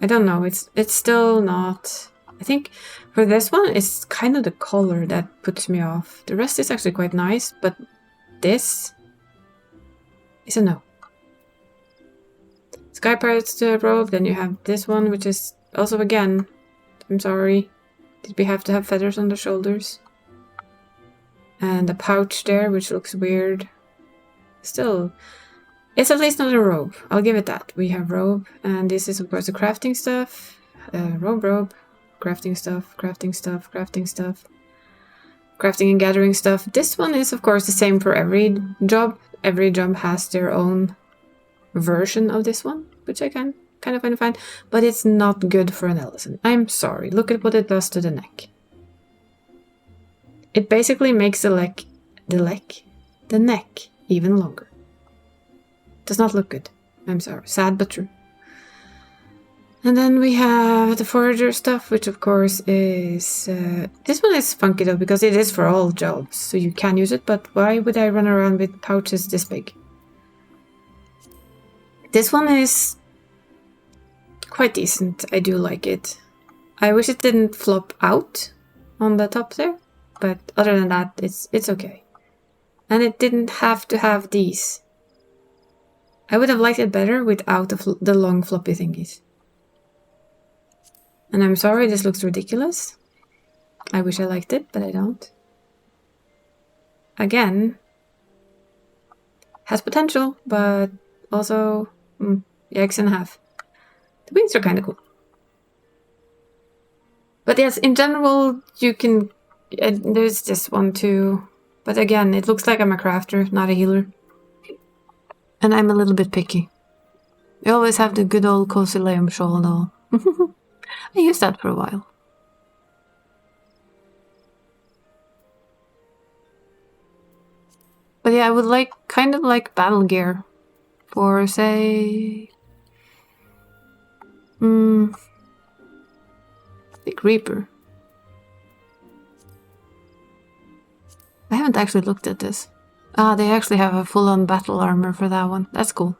I don't know, it's still not... I think for this one, it's kind of the color that puts me off. The rest is actually quite nice, but this is a no. Sky Pirate's robe, then you have this one, which is also, again, I'm sorry, did we have to have feathers on the shoulders? And a pouch there, which looks weird. Still, it's at least not a robe, I'll give it that. We have robe, and this is of course the crafting stuff. Robe. Crafting stuff. Crafting and gathering stuff. This one is of course the same for every job. Every job has their own version of this one, which I kind kind of fine, but it's not good for an Ellison. I'm sorry. Look at what it does to the neck. It basically makes the neck even longer. Does not look good. I'm sorry. Sad but true. And then we have the forager stuff, which of course is... this one is funky though, because it is for all jobs, so you can use it, but why would I run around with pouches this big? This one is quite decent. I do like it. I wish it didn't flop out on the top there, but other than that, it's okay. And it didn't have to have these. I would have liked it better without the long floppy thingies. And I'm sorry, this looks ridiculous. I wish I liked it, but I don't. Again, has potential, but also yikes and a half. The wings are kind of cool. But yes, in general, you can... there's this one too. But again, it looks like I'm a crafter, not a healer. And I'm a little bit picky. I always have the good old cozy lamb shawl and all. I used that for a while. But yeah, I would like, kind of like battle gear for, say... the Reaper. I haven't actually looked at this. Ah, they actually have a full-on battle armor for that one. That's cool.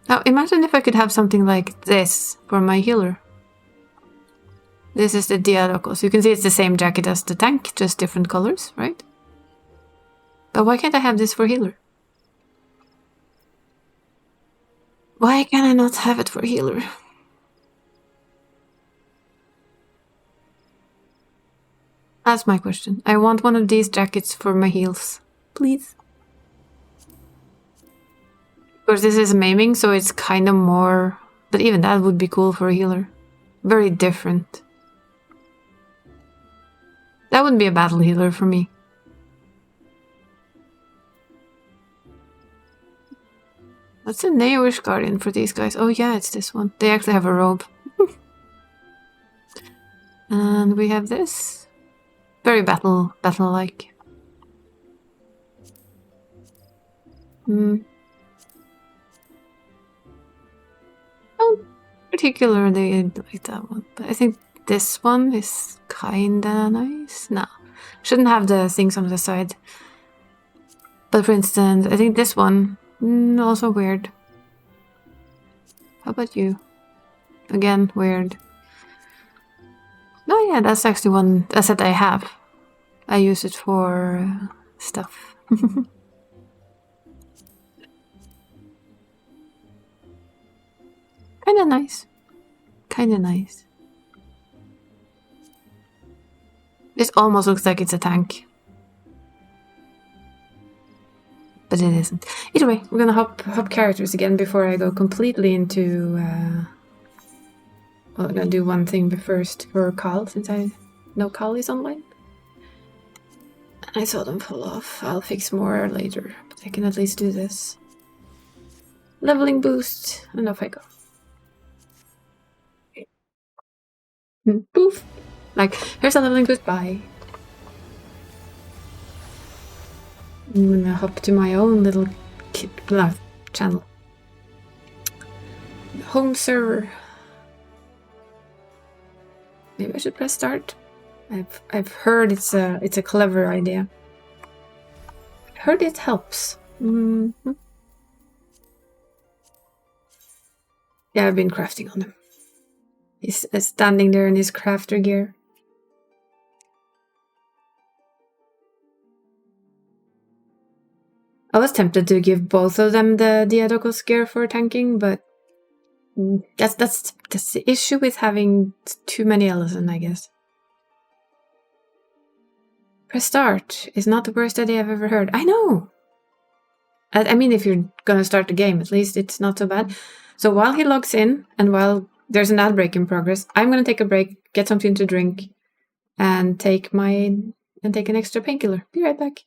Now, imagine if I could have something like this for my healer. This is the Diadocos. You can see it's the same jacket as the tank, just different colors, right? But why can't I have this for healer? Why can I not have it for healer? That's my question. I want one of these jackets for my heals. Please. Of course, this is maiming, so it's kind of more... But even that would be cool for a healer. Very different. That wouldn't be a battle healer for me. What's the Neo-ish Guardian for these guys? Oh yeah, it's this one. They actually have a robe. And we have this. Very battle-like. Don't particularly like that one, but I think this one is kinda nice. No, shouldn't have the things on the side. But for instance, I think this one, also weird. How about you? Again, weird. Oh yeah, that's actually one asset I have. I use it for stuff. Kinda nice. Kinda nice. This almost looks like it's a tank. But it isn't. Either way, we're gonna hop characters again before I go completely into... well, I'm gonna do one thing first for Carl, since I know Carl is online. I saw them fall off. I'll fix more later, but I can at least do this. Leveling boost, and off I go. Poof! Like, here's a leveling boost, bye. I'm gonna hop to my own little channel. Home server. Maybe I should press start. I've heard it's a clever idea. I've heard it helps. Yeah, I've been crafting on him. He's standing there in his crafter gear. I was tempted to give both of them the Diadocos gear for tanking, but that's the issue with having too many Ellison, I guess. Press start is not the worst idea I've ever heard. I know! I mean, if you're gonna start the game, at least it's not so bad. So while he logs in, and while there's an ad break in progress, I'm gonna take a break, get something to drink, and take an extra painkiller. Be right back.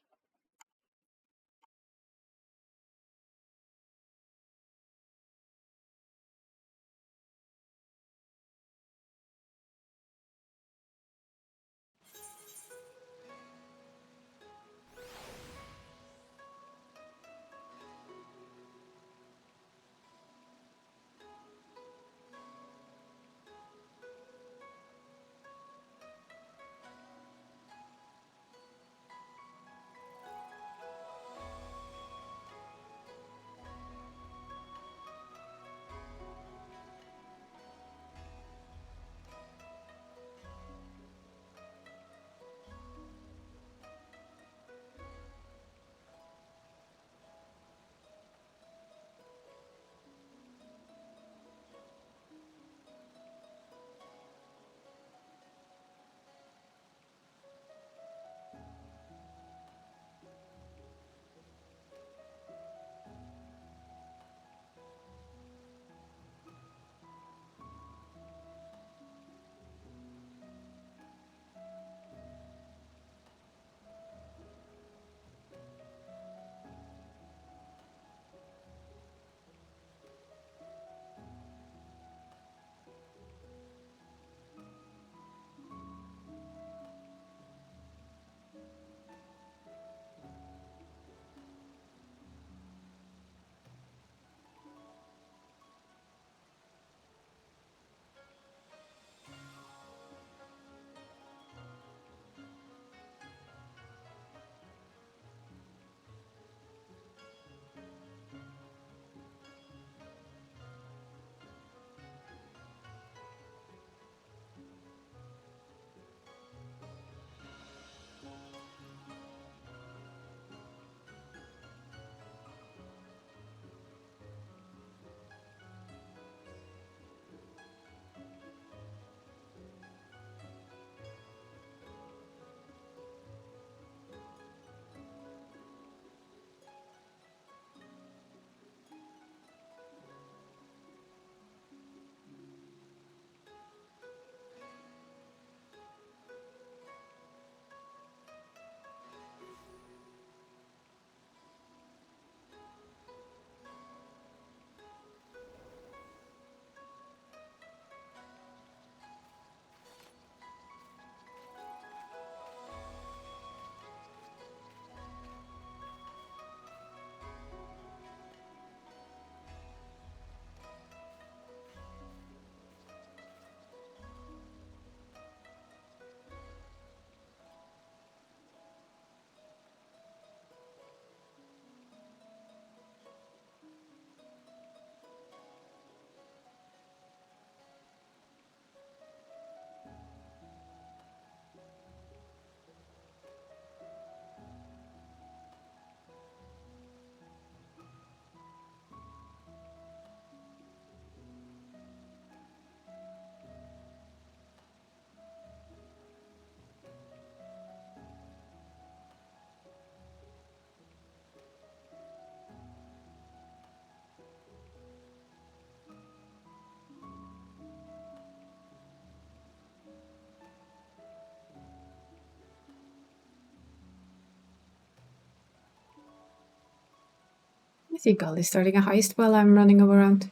I think Gull is starting a heist while I'm running around.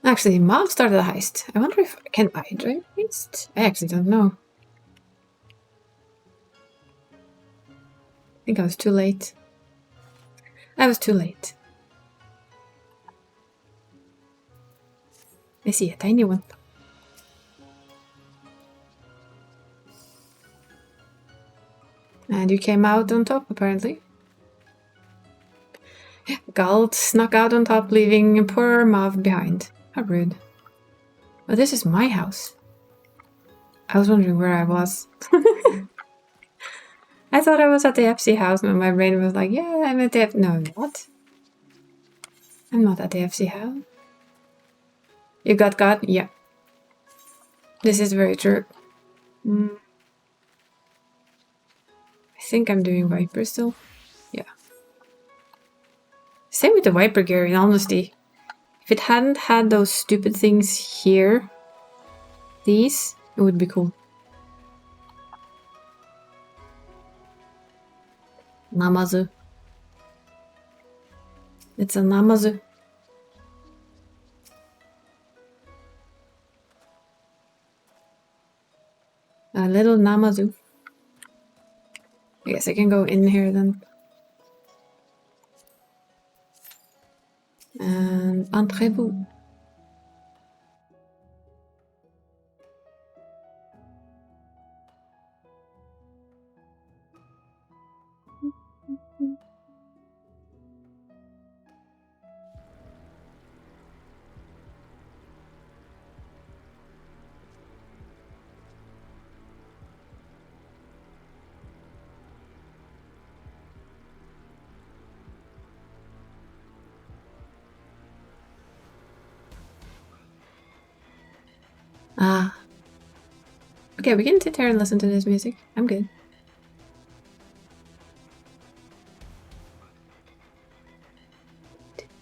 Actually, Mom started a heist. I wonder if... Can I join a heist? I actually don't know. I think I was too late. I was too late. I see a tiny one. And you came out on top, apparently. Galt snuck out on top, leaving poor Mav behind. How rude. Oh, this is my house. I was wondering where I was. I thought I was at the FC house, and my brain was like, yeah, I'm at the FC... No, I'm not. I'm not at the FC house. You got God? Yeah. This is very true. I think I'm doing Viper still. Yeah. Same with the Viper gear, in honesty. If it hadn't had those stupid things here, these, it would be cool. Namazu. It's a Namazu. A little Namazu. I guess I can go in here then. And entrez-vous. Ah. Okay, we can sit here and listen to this music. I'm good.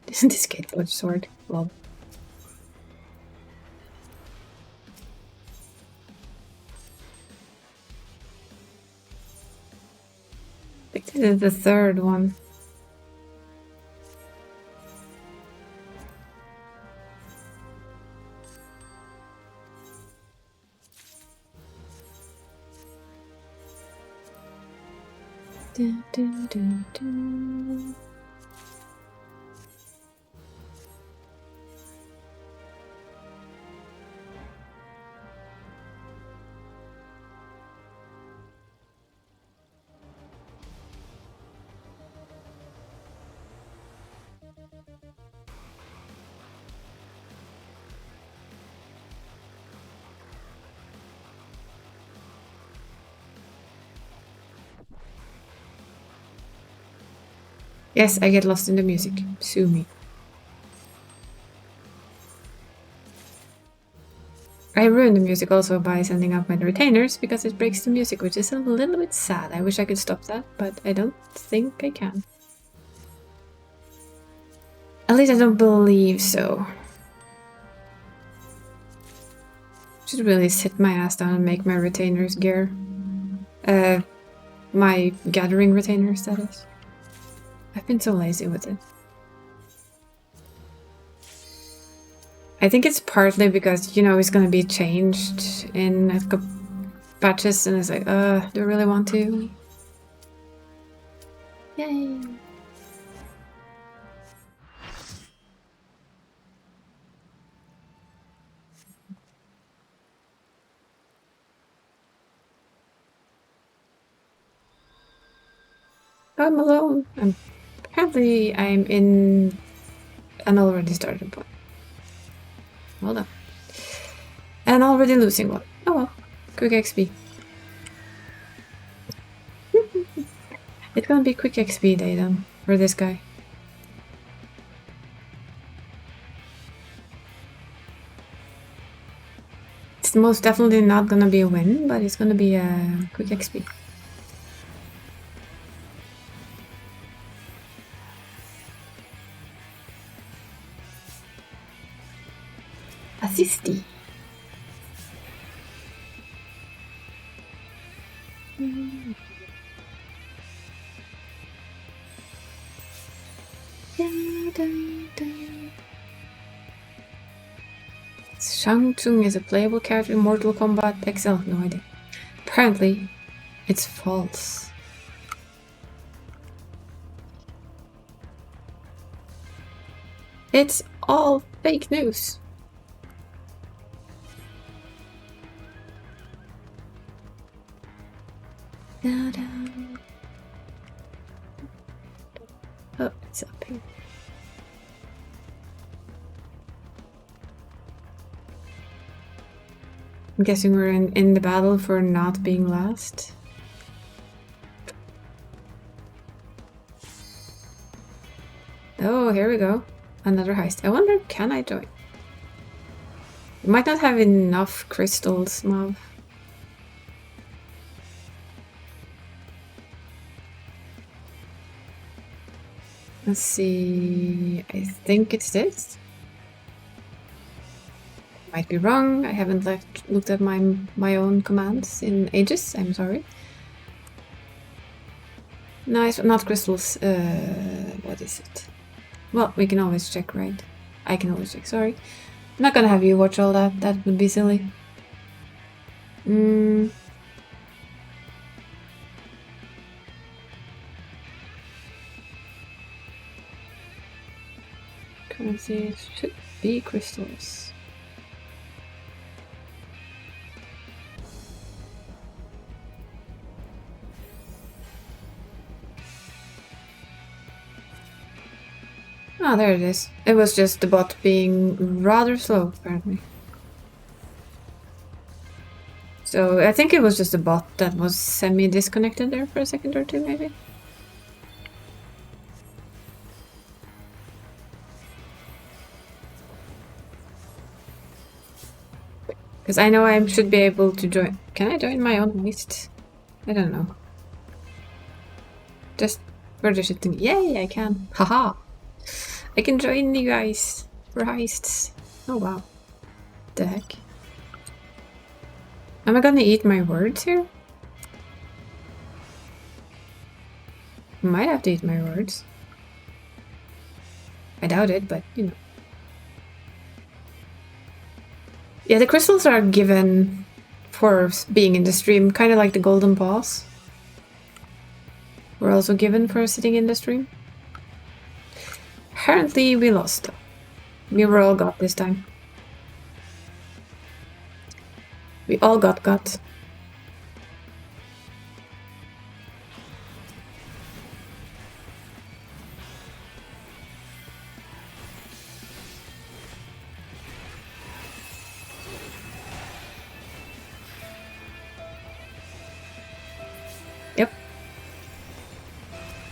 Isn't this skateboard sword? Lol. I think this is the third one. Dun, dun, dun, dun. Yes, I get lost in the music. Sue me. I ruined the music also by sending out my retainers because it breaks the music, which is a little bit sad. I wish I could stop that, but I don't think I can. At least I don't believe so. Should really sit my ass down and make my retainers gear. My gathering retainers, that is. I've been so lazy with it. I think it's partly because, you know, it's gonna be changed in a couple patches and it's like, do I really want to? Yay! I'm alone. Apparently I'm in an already started point. Hold on. And already losing one. Oh well. Quick XP. It's gonna be quick XP day then, for this guy. It's most definitely not gonna be a win, but it's gonna be a quick XP. Assisty. Shang Tsung is a playable character in Mortal Kombat XL. No idea. Apparently, it's false. It's all fake news. Da-da. Oh, it's up here. I'm guessing we're in the battle for not being last. Oh, here we go. Another heist. I wonder, can I join? You might not have enough crystals, Mav. Let's see. I think it's this. Might be wrong. I haven't looked at my own commands in ages. I'm sorry. No, it's not crystals. What is it? Well, we can always check, right? I can always check. Sorry, I'm not gonna have you watch all that. That would be silly. Currency should be crystals. Ah, there it is. It was just the bot being rather slow, apparently. So I think it was just a bot that was semi-disconnected there for a second or two, maybe. Because I know I should be able to join. Can I join my own heist? I don't know. Just for the shit thing. Yay, I can. Haha! I can join you guys for heists. Oh wow. The heck? Am I gonna eat my words here? Might have to eat my words. I doubt it, but you know. Yeah, the crystals are given for being in the stream, kind of like the golden balls. Were also given for sitting in the stream. Apparently we lost though. We were all got this time. We all got. Yep.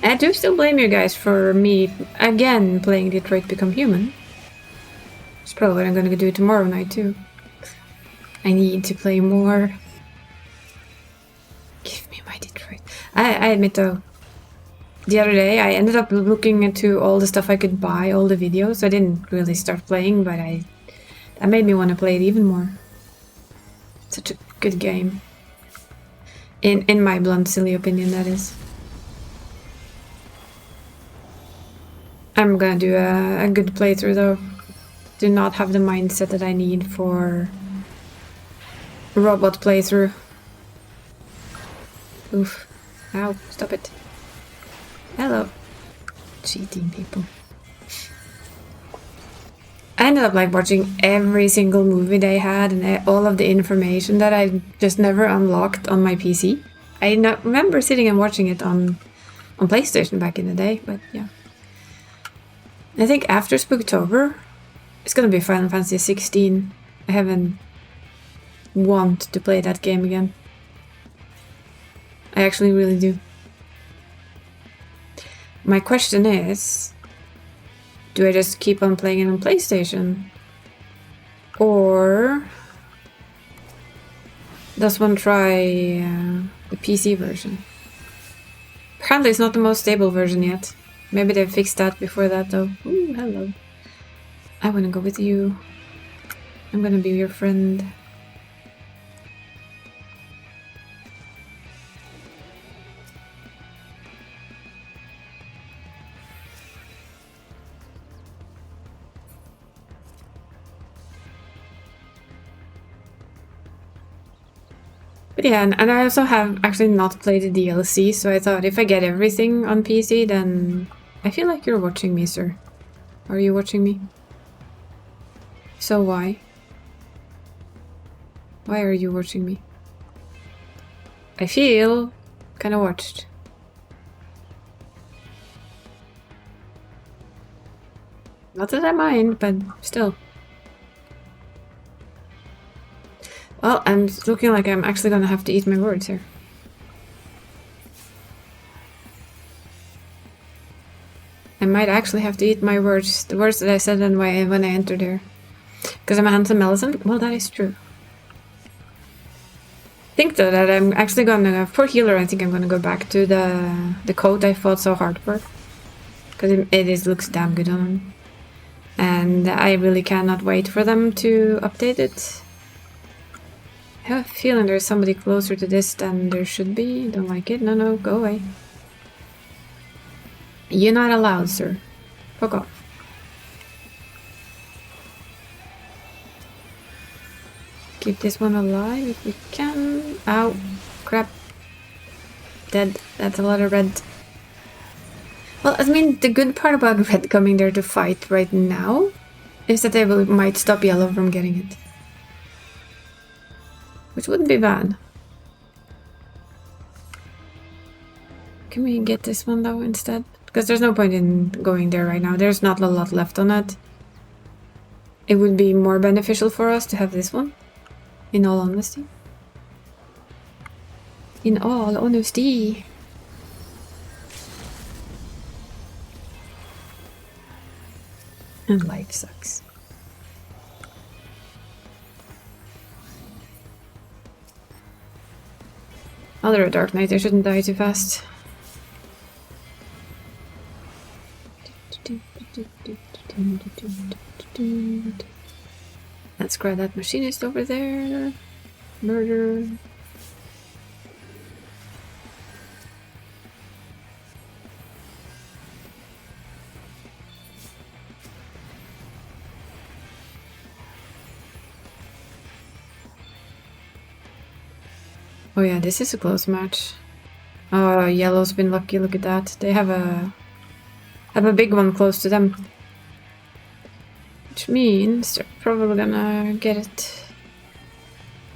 I do still blame you guys for me again playing Detroit Become Human. It's probably what I'm gonna do tomorrow night too. I need to play more. Give me my Detroit. I admit though, the other day I ended up looking into all the stuff I could buy, all the videos. I didn't really start playing, but that made me want to play it even more. Such a good game. In my blunt, silly opinion, that is. I'm gonna do a good playthrough though. Do not have the mindset that I need for robot playthrough. Oof. Ow, stop it. Hello. Cheating people. I ended up like watching every single movie they had and all of the information that I just never unlocked on my PC. I remember sitting and watching it on PlayStation back in the day, but yeah. I think after Spooktober, it's gonna be Final Fantasy 16. I haven't want to play that game again. I actually really do. My question is, do I just keep on playing it on PlayStation? Or does one try the PC version? Apparently it's not the most stable version yet. Maybe they fixed that before that though. Ooh, hello. I wanna go with you. I'm gonna be your friend. But yeah, and I also have actually not played the DLC, so I thought if I get everything on PC, then I feel like you're watching me, sir. Are you watching me? So why? Why are you watching me? I feel kind of watched. Not that I mind, but still. Well, I'm looking like I'm actually gonna have to eat my words here. I might actually have to eat my words, the words that I said when I entered here. Because I'm a handsome elephant? Well, that is true. I think though that I'm actually gonna, for healer, I think I'm gonna go back to the coat I fought so hard for. Because it looks damn good on him. And I really cannot wait for them to update it. I have a feeling there's somebody closer to this than there should be. Don't like it. No, no, go away. You're not allowed, sir. Fuck off. Keep this one alive if we can. Ow. Crap. Dead. That's a lot of red. Well, I mean, the good part about red coming there to fight right now is that they might stop yellow from getting it. Which wouldn't be bad. Can we get this one though instead? Because there's no point in going there right now. There's not a lot left on it. It would be more beneficial for us to have this one. In all honesty. In all honesty. And life sucks. Oh, they're a Dark Knight. I shouldn't die too fast. Let's grab that machinist over there. Murder. Oh yeah, this is a close match. Oh, yellow's been lucky. Look at that. They have a big one close to them. Which means they're probably gonna get it.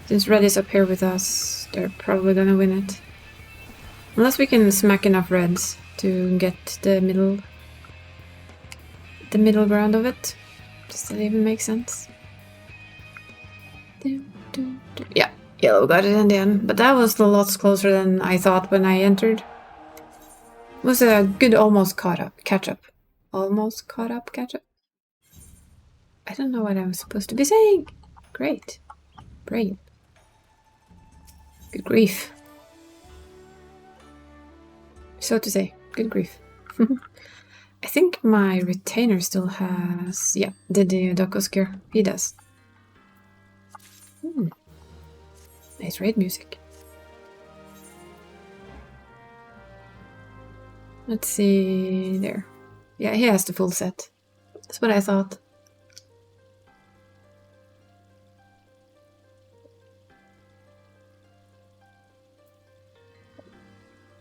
Since red is up here with us, they're probably gonna win it. Unless we can smack enough reds to get the middle ground of it. Does that even make sense? Yeah, yellow got it in the end, but that was a lot closer than I thought when I entered. It was a good almost catch up. Almost caught up catch up. I don't know what I'm supposed to be saying. Great. Brilliant. Good grief. So to say, good grief. I think my retainer still has... Yeah, the Doko's gear. He does. Nice raid music. Let's see... There. Yeah, he has the full set. That's what I thought.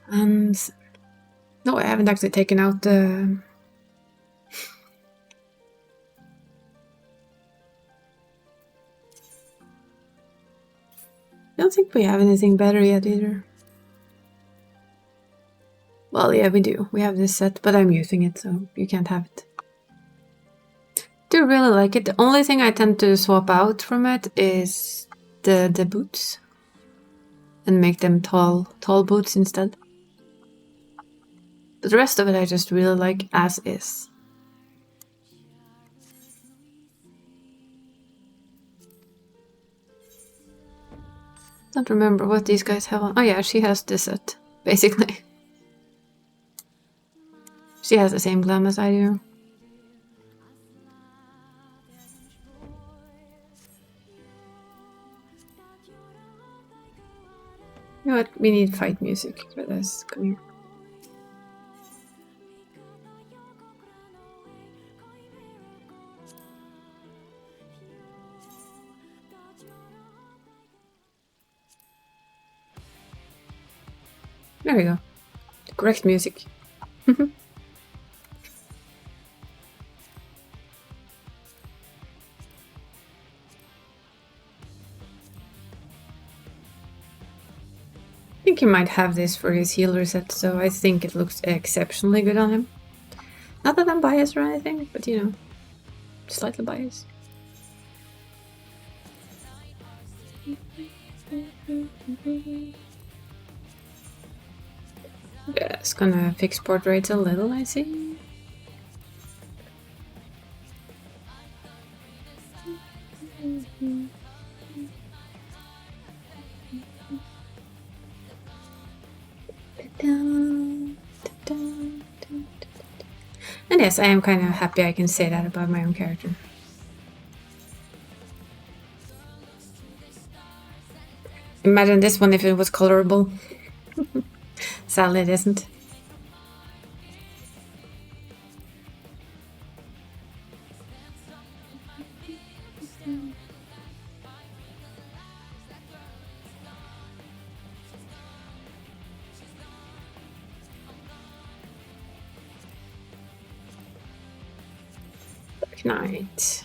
And... No, I haven't actually taken out the... I don't think we have anything better yet either. Well, yeah, we do. We have this set, but I'm using it, so you can't have it. Do really like it. The only thing I tend to swap out from it is the boots. And make them tall boots instead. But the rest of it I just really like as is. Don't remember what these guys have on. Oh yeah, she has this set, basically. She has the same glam as I do. You know what? We need fight music for this. Come here. There we go. Correct music. I think he might have this for his healer set, so I think it looks exceptionally good on him. Not that I'm biased or anything, but you know, slightly biased. Yeah, it's gonna fix portraits a little, I see. And yes, I am kind of happy I can say that about my own character. Imagine this one if it was colorable. Sadly it isn't. Dark Knight.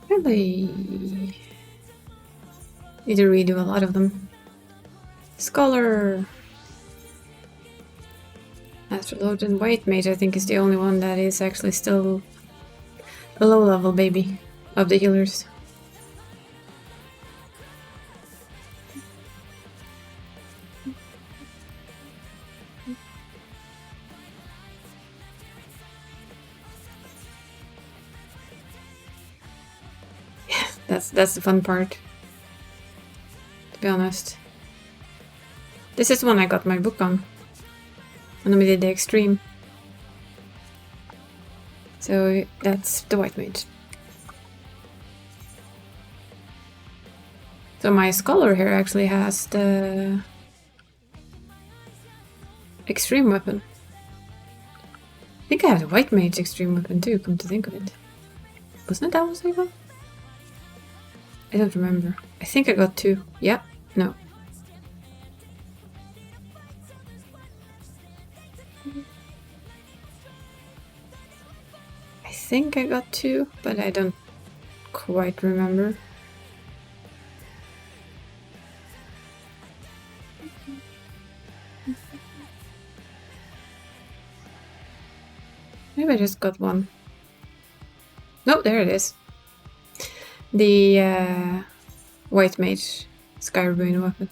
Really need to redo a lot of them. Scholar. Astrolord and White Mage, I think, is the only one that is actually still a low level baby of the healers. That's the fun part, to be honest. This is the one I got my book on when we did the extreme. So that's the White Mage. So my scholar here actually has the extreme weapon. I think I have the White Mage extreme weapon too, come to think of it. Wasn't it that one I got? I don't remember. I think I got 2. Yeah, no. I think I got 2, but I don't quite remember. Maybe I just got 1. No, there it is. The White Mage Sky Ruin weapon.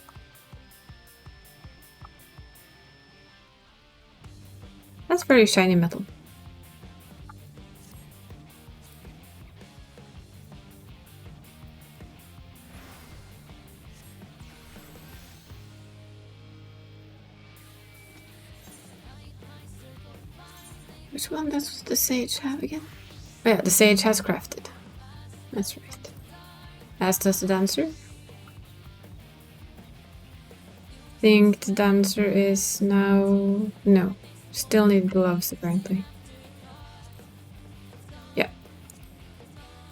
That's very shiny metal. Which one does the Sage have again? Oh yeah, the Sage has crafted. That's right. As does the Dancer. I think the Dancer is now... No. Still need gloves, apparently. Yeah.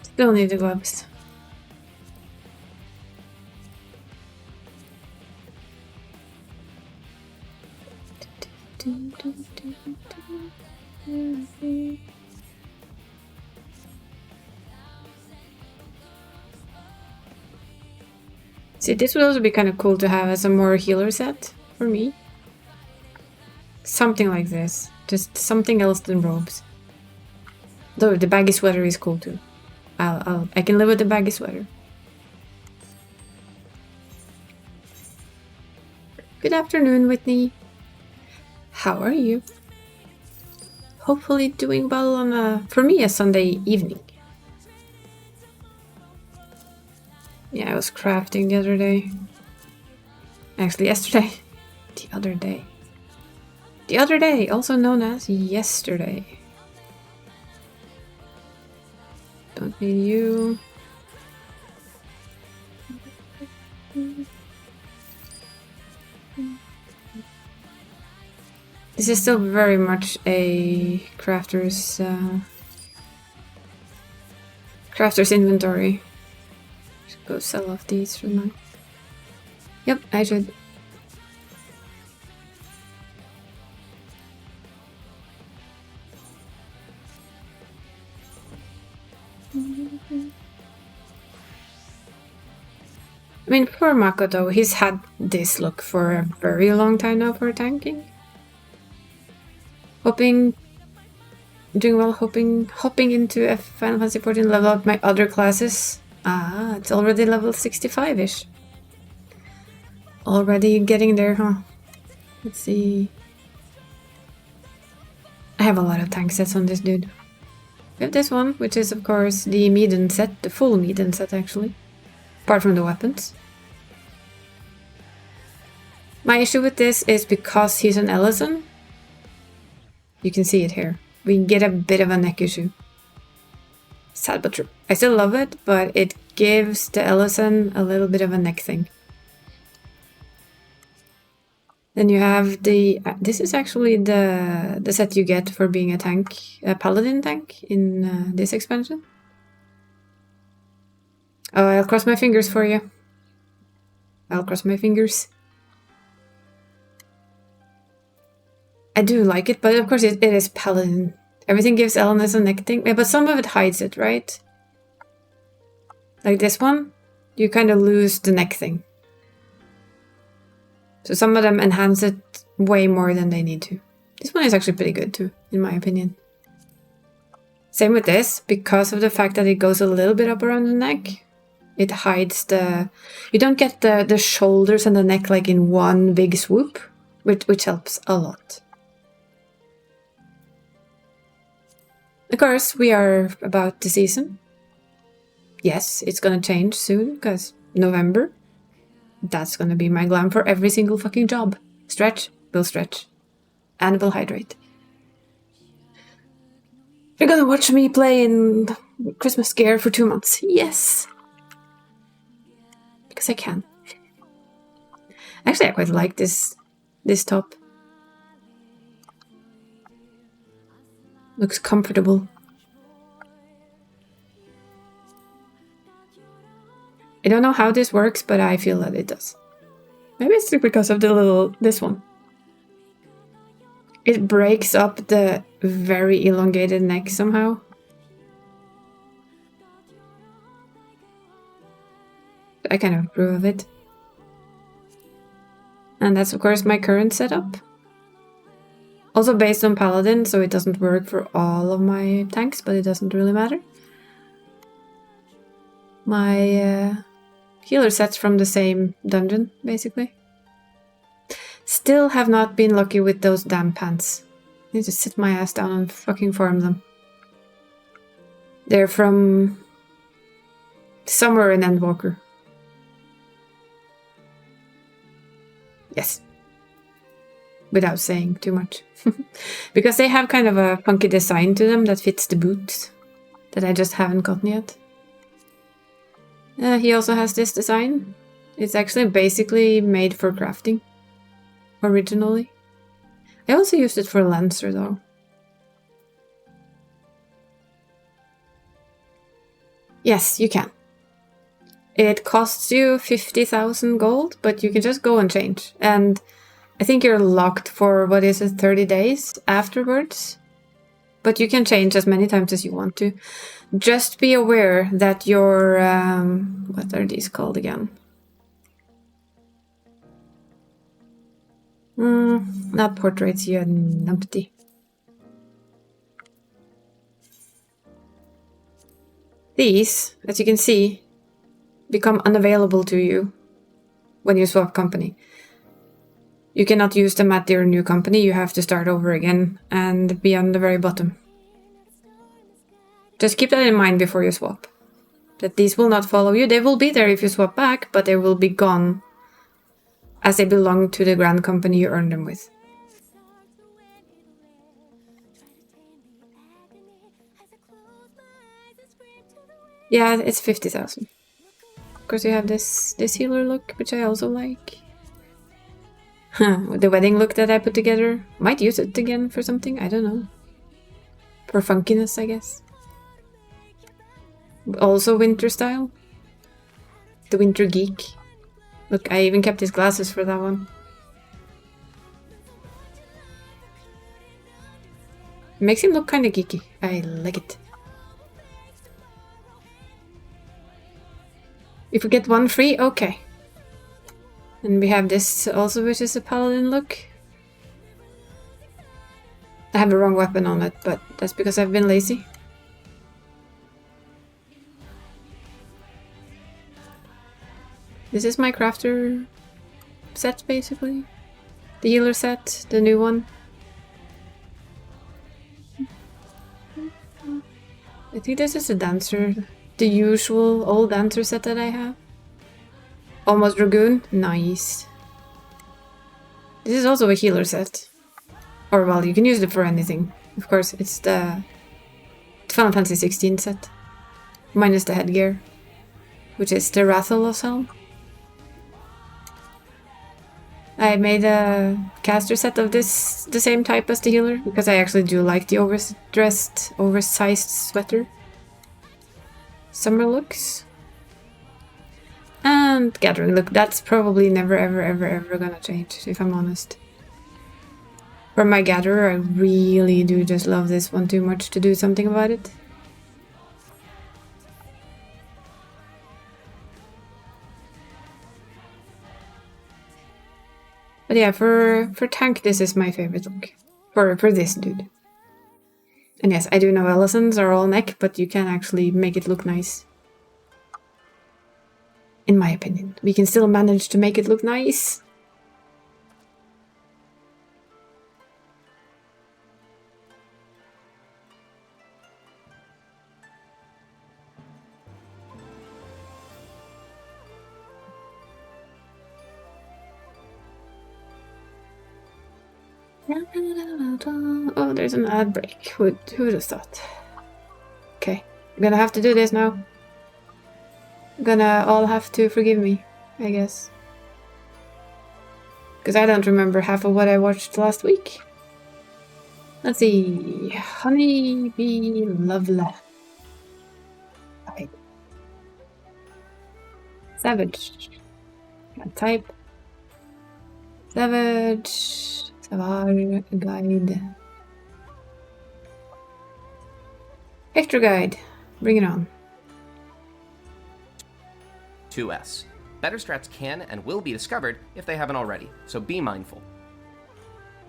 Still need the gloves. See, this would also be kind of cool to have as a more healer set for me. Something like this. Just something else than robes. Though the baggy sweater is cool too. I can live with the baggy sweater. Good afternoon, Whitney. How are you? Hopefully doing well on for me, a Sunday evening. Yeah, I was crafting the other day. Actually, yesterday. The other day. The other day, also known as yesterday. Don't need you. This is still very much a crafter's inventory. Should go sell off these, shouldn't I? Yep, I should. I mean, poor Makoto, he's had this look for a very long time now for tanking. Doing well, hopping into a Final Fantasy XIV, level up my other classes. Ah, it's already level 65-ish. Already getting there, huh? Let's see. I have a lot of tank sets on this dude. We have this one, which is of course the Medan set, the full Medan set actually. Apart from the weapons. My issue with this is because he's an Ellison. You can see it here. We get a bit of a neck issue. Sad but true. I still love it, but it gives the Ellison a little bit of a neck thing. Then you have the... this is actually the set you get for being a tank, a paladin tank in this expansion. Oh, I'll cross my fingers for you. I'll cross my fingers. I do like it, but of course it is paladin. Everything gives Elenis a neck thing, but some of it hides it, right? Like this one, you kind of lose the neck thing. So some of them enhance it way more than they need to. This one is actually pretty good too, in my opinion. Same with this, because of the fact that it goes a little bit up around the neck. It hides the... You don't get the shoulders and the neck like in one big swoop, which helps a lot. Of course, we are about the season. Yes, it's gonna change soon, because November. That's gonna be my glam for every single fucking job. Stretch, will stretch. And will hydrate. You're gonna watch me play in Christmas Gear for 2 months. Yes! Because I can. Actually, I quite like this top. Looks comfortable. I don't know how this works, but I feel that it does. Maybe it's because of this one. It breaks up the very elongated neck somehow. I kind of approve of it. And that's of course my current setup. Also based on Paladin, so it doesn't work for all of my tanks, but it doesn't really matter. My healer sets from the same dungeon, basically. Still have not been lucky with those damn pants. I need to sit my ass down and fucking farm them. They're from somewhere in Endwalker. Yes. Without saying too much. Because they have kind of a funky design to them that fits the boots that I just haven't gotten yet. He also has this design. It's actually basically made for crafting. Originally. I also used it for Lancer though. Yes, you can. It costs you 50,000 gold, but you can just go and change. And I think you're locked for, what is it, 30 days afterwards? But you can change as many times as you want to. Just be aware that your... what are these called again? Not portraits, you numpty. These, as you can see, become unavailable to you when you swap company. You cannot use them at your new company, you have to start over again and be on the very bottom. Just keep that in mind before you swap. That these will not follow you. They will be there if you swap back, but they will be gone as they belong to the grand company you earned them with. Yeah, it's 50,000. Of course you have this healer look, which I also like. The wedding look that I put together. Might use it again for something, I don't know. For funkiness, I guess. Also winter style. The Winter Geek. Look, I even kept his glasses for that one. Makes him look kind of geeky. I like it. If we get one free, okay. And we have this also, which is a paladin look. I have the wrong weapon on it, but that's because I've been lazy. This is my crafter set, basically. The healer set, the new one. I think this is a dancer. The usual old dancer set that I have. Almost Dragoon. Nice. This is also a healer set. Or, well, you can use it for anything. Of course, it's the Final Fantasy 16 set. Minus the headgear. Which is the Rathalos helm. I made a caster set of this, the same type as the healer, because I actually do like the overdressed, oversized sweater. Summer looks. And gathering look, that's probably never ever gonna change, if I'm honest. For my gatherer, I really do just love this one too much to do something about it. But yeah, for tank, this is my favorite look. For this dude. And yes, I do know Ellisons are all neck, but you can actually make it look nice. In my opinion. We can still manage to make it look nice. Oh, there's an ad break. Who would have thought? Okay, I'm gonna have to do this now. I'm gonna all have to forgive me, I guess. Because I don't remember half of what I watched last week. Let's see. Honeybee Lovely. Savage. Type. Savage. Savage guide. Extra guide. Bring it on. 2S. Better strats can and will be discovered if they haven't already, so be mindful.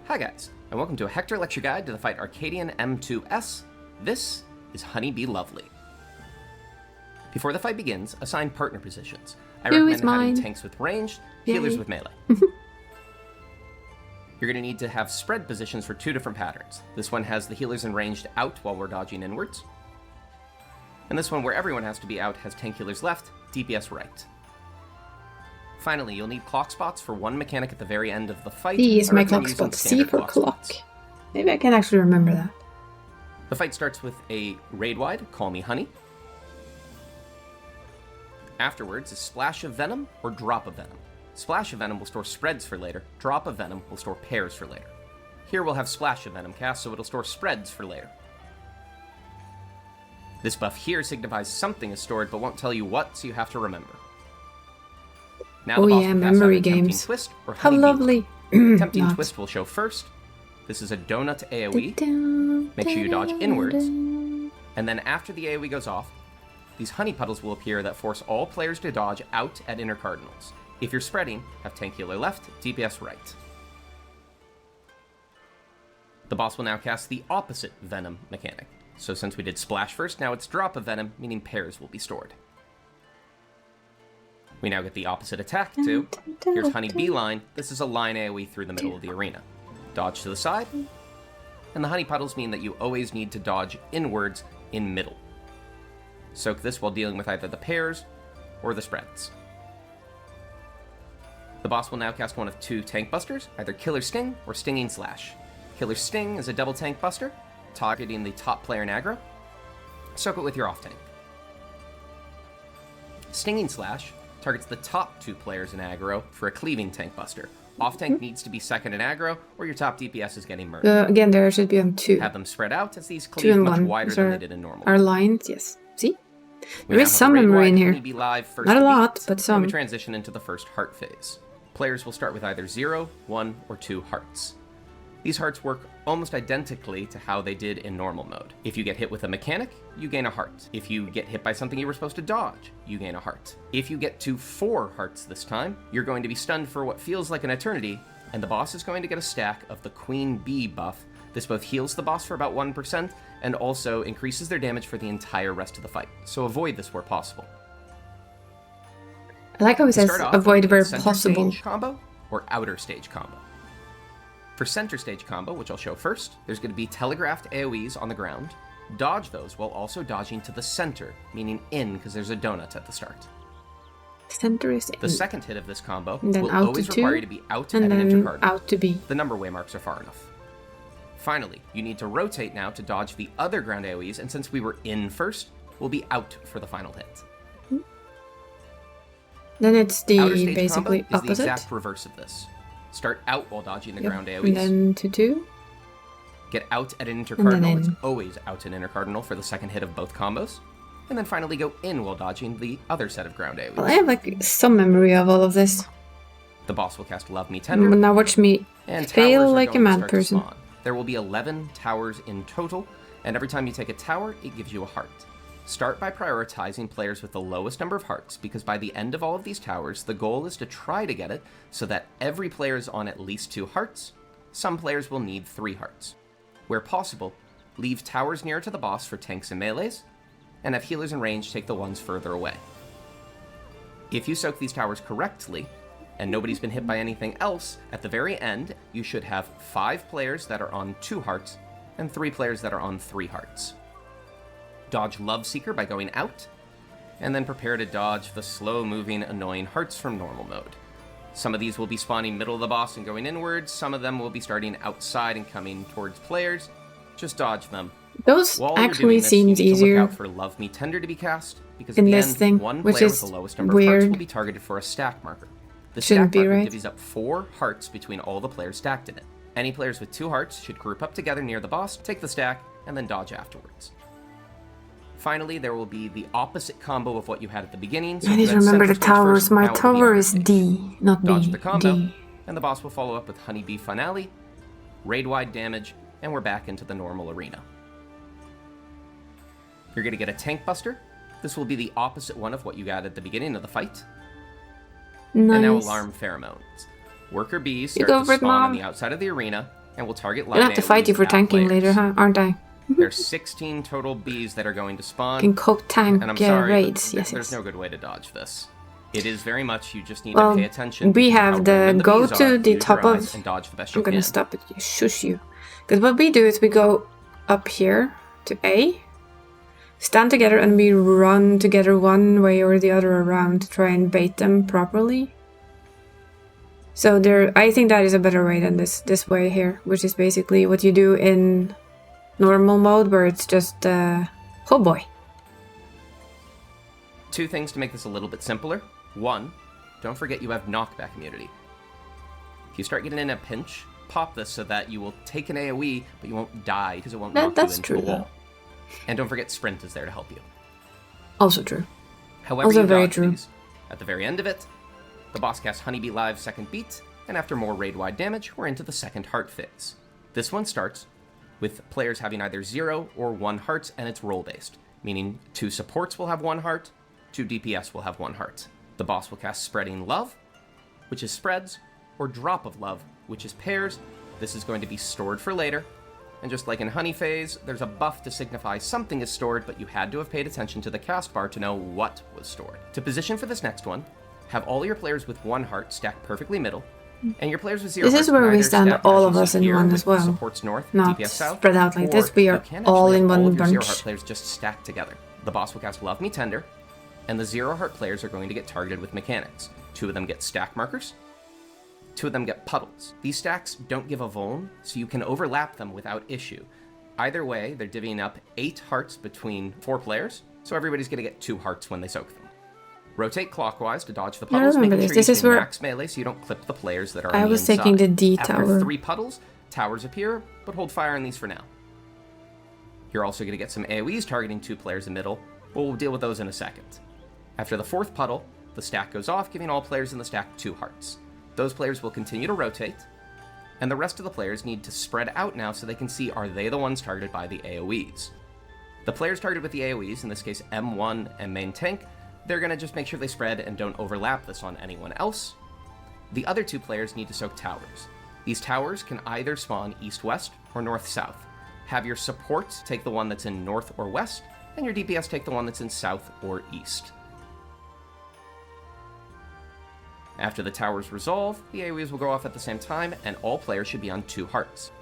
Hi guys, and welcome to a Hector lecture guide to the fight Arcadian M2S. This is Honeybee Lovely. Before the fight begins, assign partner positions. I recommend having tanks with ranged, healers with melee. You're going to need to have spread positions for two different patterns. This one has the healers in ranged out while we're dodging inwards. And this one, where everyone has to be out, has tank healers left, DPS right. Finally, you'll need clock spots for one mechanic at the very end of the fight. C is my clock spot. C for clock. Maybe I can actually remember that. The fight starts with a raid wide, Call Me Honey. Afterwards, a splash of venom or drop of venom. Splash of Venom will store spreads for later. Drop of Venom will store pairs for later. Here we'll have Splash of Venom cast, so it'll store spreads for later. This buff here signifies something is stored, but won't tell you what, so you have to remember. Now the boss will pass memory out games. Twist or How lovely. Tempting Twist will show first. This is a donut AoE. Make sure you dodge inwards. And then after the AoE goes off, these honey puddles will appear that force all players to dodge out at inner cardinals. If you're spreading, have tank healer left, DPS right. The boss will now cast the opposite Venom mechanic. So since we did Splash first, now it's Drop of Venom, meaning pairs will be stored. We now get the opposite attack too. Here's Honey Beeline. This is a line AoE through the middle of the arena. Dodge to the side. And the honey puddles mean that you always need to dodge inwards in middle. Soak this while dealing with either the pairs or the spreads. The boss will now cast one of two tank busters, either Killer Sting or Stinging Slash. Killer Sting is a double tank buster, targeting the top player in aggro. Soak it with your off tank. Stinging Slash targets the top two players in aggro for a cleaving tank buster. Off tank needs to be second in aggro, or your top DPS is getting murdered. Again, there should be on two. Have them spread out as these cleave much wider than they did in normal. Our lines, yes. See? We There now is have some raid memory wide in here. Honeybee Live first Not a to lot, beat, but and some. we transition into the first heart phase. Players will start with either 0, 1, or 2 hearts. These hearts work almost identically to how they did in normal mode. If you get hit with a mechanic, you gain a heart. If you get hit by something you were supposed to dodge, you gain a heart. If you get to 4 hearts this time, you're going to be stunned for what feels like an eternity, and the boss is going to get a stack of the Queen Bee buff. This both heals the boss for about 1% and also increases their damage for the entire rest of the fight, so avoid this where possible. I like how it To says start off, avoid we where can center possible. stage combo or outer stage combo. For center stage combo, which I'll show first, there's going to be telegraphed AoEs on the ground. Dodge those while also dodging to the center, meaning in because there's a donut at the start. Center is The in. second hit of this combo And then will out always to require 2, you to be out and at an then intercardinal. out to B. The number waymarks are far enough. Finally, you need to rotate now to dodge the other ground AoEs, and since we were in first, we'll be out for the final hit. Then it's Outer the stage basically combo is the opposite. exact reverse of this. Start out while dodging the Yep. ground And AoEs. then to 2. Get out at an then intercardinal. It's in. always out an intercardinal for the second hit of both combos. And then finally go in while dodging the other set of ground AoEs. Well, I have like some memory of all of this. The boss will cast Love Me Tender. Now watch me And fail towers are like a going to mad start to person. spawn. There will be 11 towers in total, and every time you take a tower, it gives you a heart. Start by prioritizing players with the lowest number of hearts, because by the end of all of these towers, the goal is to try to get it so that every player is on at least 2 hearts. Some players will need 3 hearts. Where possible, leave towers near to the boss for tanks and melees, and have healers in range take the ones further away. If you soak these towers correctly, and nobody's been hit by anything else, at the very end, you should have 5 players that are on 2 hearts, and 3 players that are on 3 hearts. Dodge Love Seeker by going out, and then prepare to dodge the slow-moving, annoying hearts from normal mode. Some of these will be spawning middle of the boss and going inwards, some of them will be starting outside and coming towards players. Just dodge them. Those While you're actually doing this, you seems need to easier look out for Love Me Tender to be cast, because in at the this end, thing, one which player is with the lowest number of hearts weird. will be targeted for a stack marker. The Shouldn't stack be marker right. divvies up 4 hearts between all the players stacked in it. Any players with 2 hearts should group up together near the boss, take the stack, and then dodge afterwards. Finally, there will be the opposite combo of what you had at the beginning. So I if need you to had remember center the stage towers. first, My now it will be tower outer is stage. D, not Dodge B. the combo, D. and the boss will follow up with Honeybee Finale, raid-wide damage, and we're back into the normal arena. You're going to get a Tank Buster. This will be the opposite one of what you got at the beginning of the fight. Nice. And now Alarm Pheromones. Worker bees You start go to for it, spawn on Mom. the outside of the arena, and will target I'll line have to fight AoEs you for at tanking players. later, huh? Aren't I? There's 16 total bees that are going to spawn. Can cope tank And I'm sorry, raids. but Yes, there's yes. no good way to dodge this. It is very much you just need Well, to pay attention. we because of have how the random go bees to are. the Use top your of- eyes and dodge the best I'm you gonna can. stop it. Shush you. Because what we do is we go up here to A, stand together, and we run together one way or the other around to try and bait them properly. So I think that is a better way than this way here, which is basically what you do in normal mode, where it's just oh boy. 2 things to make this a little bit simpler. 1, don't forget you have knockback immunity. If you start getting in a pinch, pop this so that you will take an AoE, but you won't die because it won't knock you That's into true, the wall. And don't forget Sprint is there to help you. Also true. However Also you very dodge true. these, at the very end of it, the boss casts Honeybee Live second beat, and after more raid-wide damage, we're into the second heart phase. This one starts with players having either 0 or 1 hearts, and it's role-based, meaning 2 supports will have 1 heart, 2 DPS will have 1 heart. The boss will cast Spreading Love, which is spreads, or Drop of Love, which is pairs. This is going to be stored for later. And just like in Honey Phase, there's a buff to signify something is stored, but you had to have paid attention to the cast bar to know what was stored. To position for this next one, have all your players with 1 heart stacked perfectly middle, and your players with 0 This hearts is where can we either stand, stack all as of you us see in here one with as well. Supports north, Not DPS south, spread out like this, or we are you can all actually in have one all of your 0 bunch. heart players just stacked together. The boss will cast Love Me Tender, and the 0 heart players are going to get targeted with mechanics. 2 of them get stack markers, 2 of them get puddles. These stacks don't give a vuln, so you can overlap them without issue. Either way, they're divvying up 8 hearts between 4 players, so everybody's going to get 2 hearts when they soak them. Rotate clockwise to dodge the I puddles, remember making this. sure This you is stay where max melee so you don't clip the players that are I on the was inside. taking the D After tower. 3 puddles, towers appear, but hold fire on these for now. You're also going to get some AoEs targeting 2 players in middle, But we'll deal with those in a second. After the fourth puddle, the stack goes off, giving all players in the stack 2 hearts. Those players will continue to rotate, and the rest of the players need to spread out now so they can see are they the ones targeted by the AoEs. The players targeted with the AoEs, in this case M1 and main tank, they're going to just make sure they spread and don't overlap this on anyone else. The other 2 players need to soak towers. These towers can either spawn east-west or north-south. Have your support take the one that's in north or west, and your DPS take the one that's in south or east. After the towers resolve, the AoEs will go off at the same time, and all players should be on 2 hearts.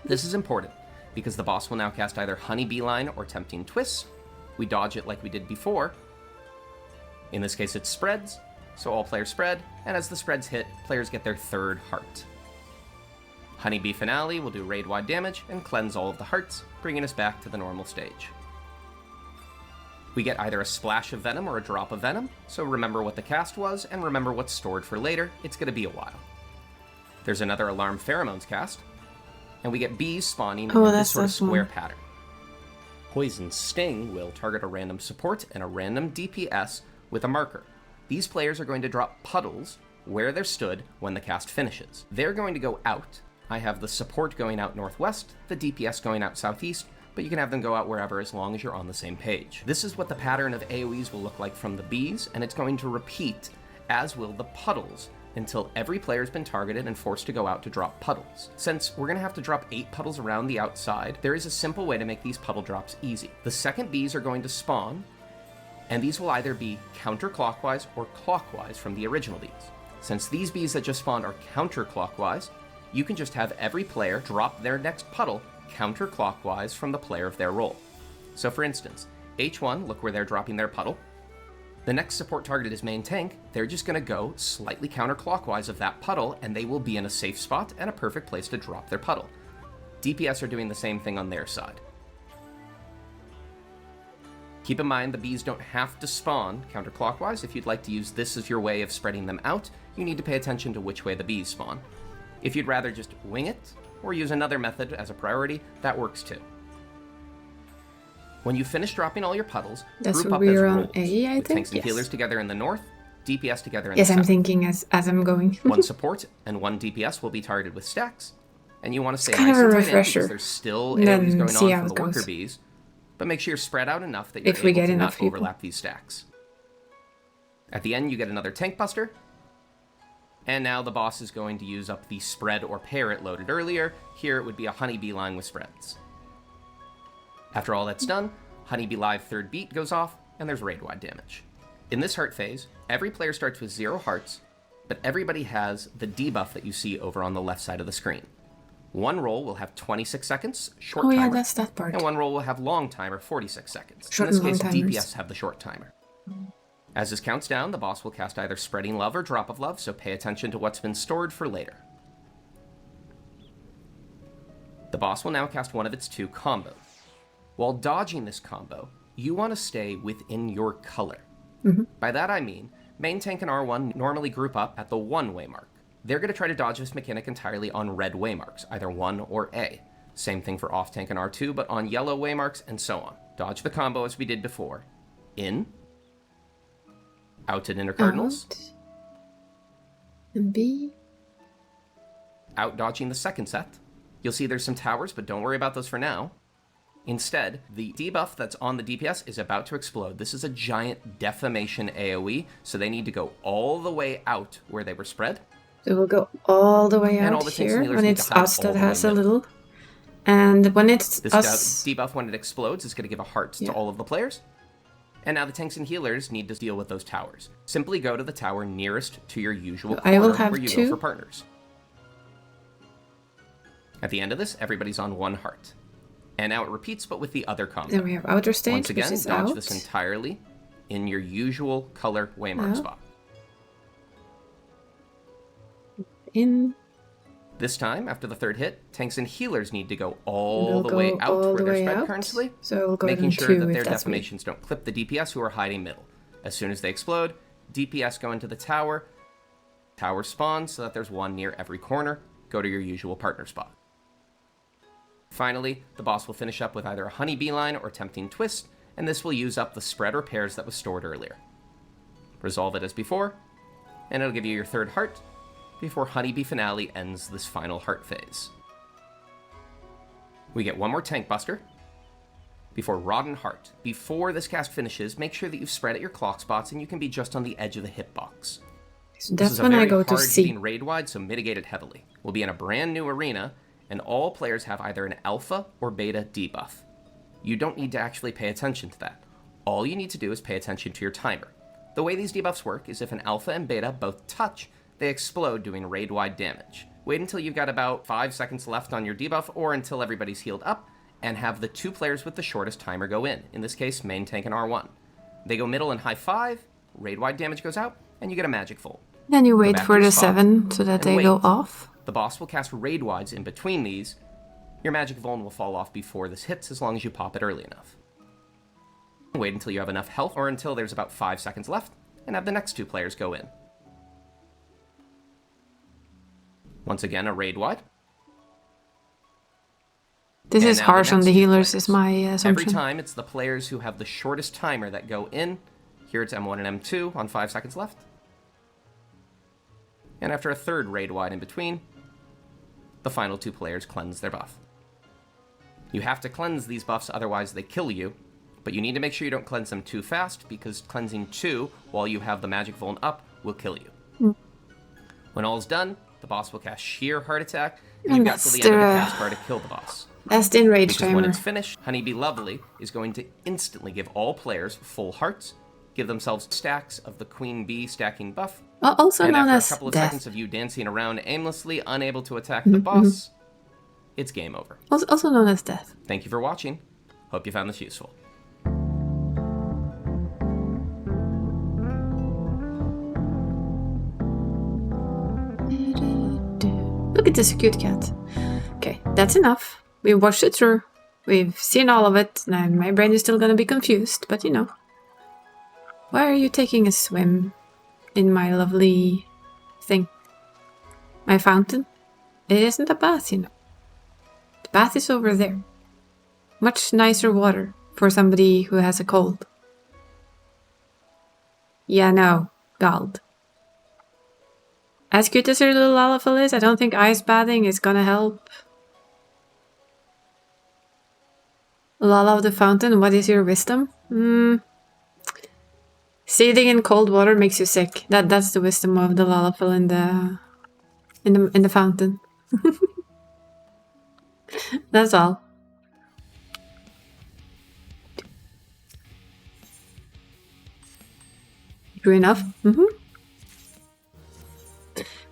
This is important, because the boss will now cast either Honey Beeline or Tempting Twist. We dodge it like we did before. In this case, it spreads, so all players spread, and as the spreads hit, players get their 3rd heart. Honeybee Finale will do raid-wide damage and cleanse all of the hearts, bringing us back to the normal stage. We get either a splash of venom or a drop of venom, so remember what the cast was and remember what's stored for later. It's going to be a while. There's another Alarm Pheromones cast, and we get bees spawning in this sort of square pattern. Poison Sting will target a random support and a random DPS with a marker. These players are going to drop puddles where they're stood when the cast finishes. They're going to go out. I have the support going out northwest, the DPS going out southeast, but you can have them go out wherever as long as you're on the same page. This is what the pattern of AoEs will look like from the bees, and it's going to repeat, as will the puddles, until every player's been targeted and forced to go out to drop puddles. Since we're going to have to drop 8 puddles around the outside, there is a simple way to make these puddle drops easy. The second bees are going to spawn, and these will either be counterclockwise or clockwise from the original bees. Since these bees that just spawned are counterclockwise, you can just have every player drop their next puddle counterclockwise from the player of their role. So for instance, H1, look where they're dropping their puddle. The next support targeted is main tank. They're just going to go slightly counterclockwise of that puddle, and they will be in a safe spot and a perfect place to drop their puddle. DPS are doing the same thing on their side. Keep in mind the bees don't have to spawn counterclockwise. If you'd like to use this as your way of spreading them out, you need to pay attention to which way the bees spawn. If you'd rather just wing it, or use another method as a priority, that works too. When you finish dropping all your puddles, group up as roles, with tanks and healers together in the north, DPS together in the south. Yes, I'm thinking as I'm going. One support and one DPS will be targeted with stacks, and you want to stay kind nice of a and tight in refresher. because there's still AoEs going See on how from it the worker goes. bees, but make sure you're spread out enough that you're If we able get to enough not people. overlap these stacks. At the end, you get another tank buster, and now the boss is going to use up the spread or pair it loaded earlier. Here it would be a honeybee line with spreads. After all that's done, Honeybee Live 3rd beat goes off, and there's raid-wide damage. In this heart phase, every player starts with 0 hearts, but everybody has the debuff that you see over on the left side of the screen. One roll will have 26 seconds, short timer. Oh yeah, that's that part. And one roll will have long timer, 46 seconds. Short In this and case, long timers. DPS have the short timer. As this counts down, the boss will cast either Spreading Love or Drop of Love, so pay attention to what's been stored for later. The boss will now cast one of its 2 combos. While dodging this combo, you want to stay within your color. By that I mean, main tank and R1 normally group up at the 1 waymark. They're going to try to dodge this mechanic entirely on red waymarks, either 1 or A. Same thing for off tank and R2, but on yellow waymarks and so on. Dodge the combo as we did before. In. Out at inner cardinals. Out. And B. Out dodging the second set. You'll see there's some towers, but don't worry about those for now. Instead, the debuff that's on the DPS is about to explode. This is a giant defamation AoE, so they need to go all the way out where they were spread. So we'll go all the way And all out the tanks here and healers when need it's to hide us all that the has way a middle. little. And when it's This us... debuff, when it explodes, is going to give a heart to all of the players. And now the tanks and healers need to deal with those towers. Simply go to the tower nearest to your usual I will corner have where you 2. go for partners. At the end of this, everybody's on 1 heart. And now it repeats, but with the other combo. Then we have outer stage, Once again, which is dodge out. this entirely in your usual color waymark Yeah. spot. In. This time, after the 3rd hit, tanks and healers need to go all We'll the go way out all where the they're way spread out. currently, So we'll go making in sure 2 that if their that's me. defamations don't clip the DPS who are hiding middle. As soon as they explode, DPS go into the tower. Tower spawns so that there's 1 near every corner. Go to your usual partner spot. Finally, the boss will finish up with either a Honeybee line or Tempting Twist, and this will use up the spread or pairs that was stored earlier. Resolve it as before, and it'll give you your third heart before Honeybee Finale ends this final heart phase. We get one more Tank Buster before Rodden Heart. Before this cast finishes, make sure that you've spread at your clock spots and you can be just on the edge of the hitbox. So This that's is a when I very go to hard C. hitting raid wide, so mitigate it heavily. We'll be in a brand new arena, and all players have either an alpha or beta debuff. You don't need to actually pay attention to that. All you need to do is pay attention to your timer. The way these debuffs work is if an alpha and beta both touch, they explode doing raid-wide damage. Wait until you've got about 5 seconds left on your debuff, or until everybody's healed up, and have the 2 players with the shortest timer go in this case, main tank and R1. They go middle and high 5, raid-wide damage goes out, and you get a magic volt. Then you wait back for to your the spot 7 so that and they wait. go off. The boss will cast raid-wides in between these. Your magic volt will fall off before this hits as long as you pop it early enough. Wait until you have enough health, or until there's about 5 seconds left, and have the next 2 players go in. Once again, a raid-wide. This And is now harsh on next the 2 healers, players. is my Every assumption. time, it's the players who have the shortest timer that go in. Here it's M1 and M2 on 5 seconds left. And after a third raid-wide in between, the final 2 players cleanse their buff. You have to cleanse these buffs, otherwise they kill you, but you need to make sure you don't cleanse them too fast, because cleansing 2 while you have the magic Vuln up will kill you. When all is done, the boss will cast Sheer Heart Attack, and you've got till the end of the cast bar to kill the boss. That's the enrage Because when timer. it's finished, Honeybee Lovely is going to instantly give all players full hearts, give themselves stacks of the Queen Bee stacking buff, Also and known after as a couple of death. seconds of you dancing around aimlessly, unable to attack the boss, it's game over. Also known as death. Thank you for watching. Hope you found this useful. Look at this cute cat. Okay, that's enough. We watched it through. We've seen all of it. Now my brain is still gonna be confused, but you know. Why are you taking a swim in my lovely thing? My fountain? It isn't a bath, you know. The bath is over there. Much nicer water for somebody who has a cold. Yeah, no, Gald. As cute as your little Lalafell is, I don't think ice bathing is gonna help. Lala of the fountain, what is your wisdom? Seething in cold water makes you sick. That's the wisdom of the Lalafell in the fountain. That's all. True enough.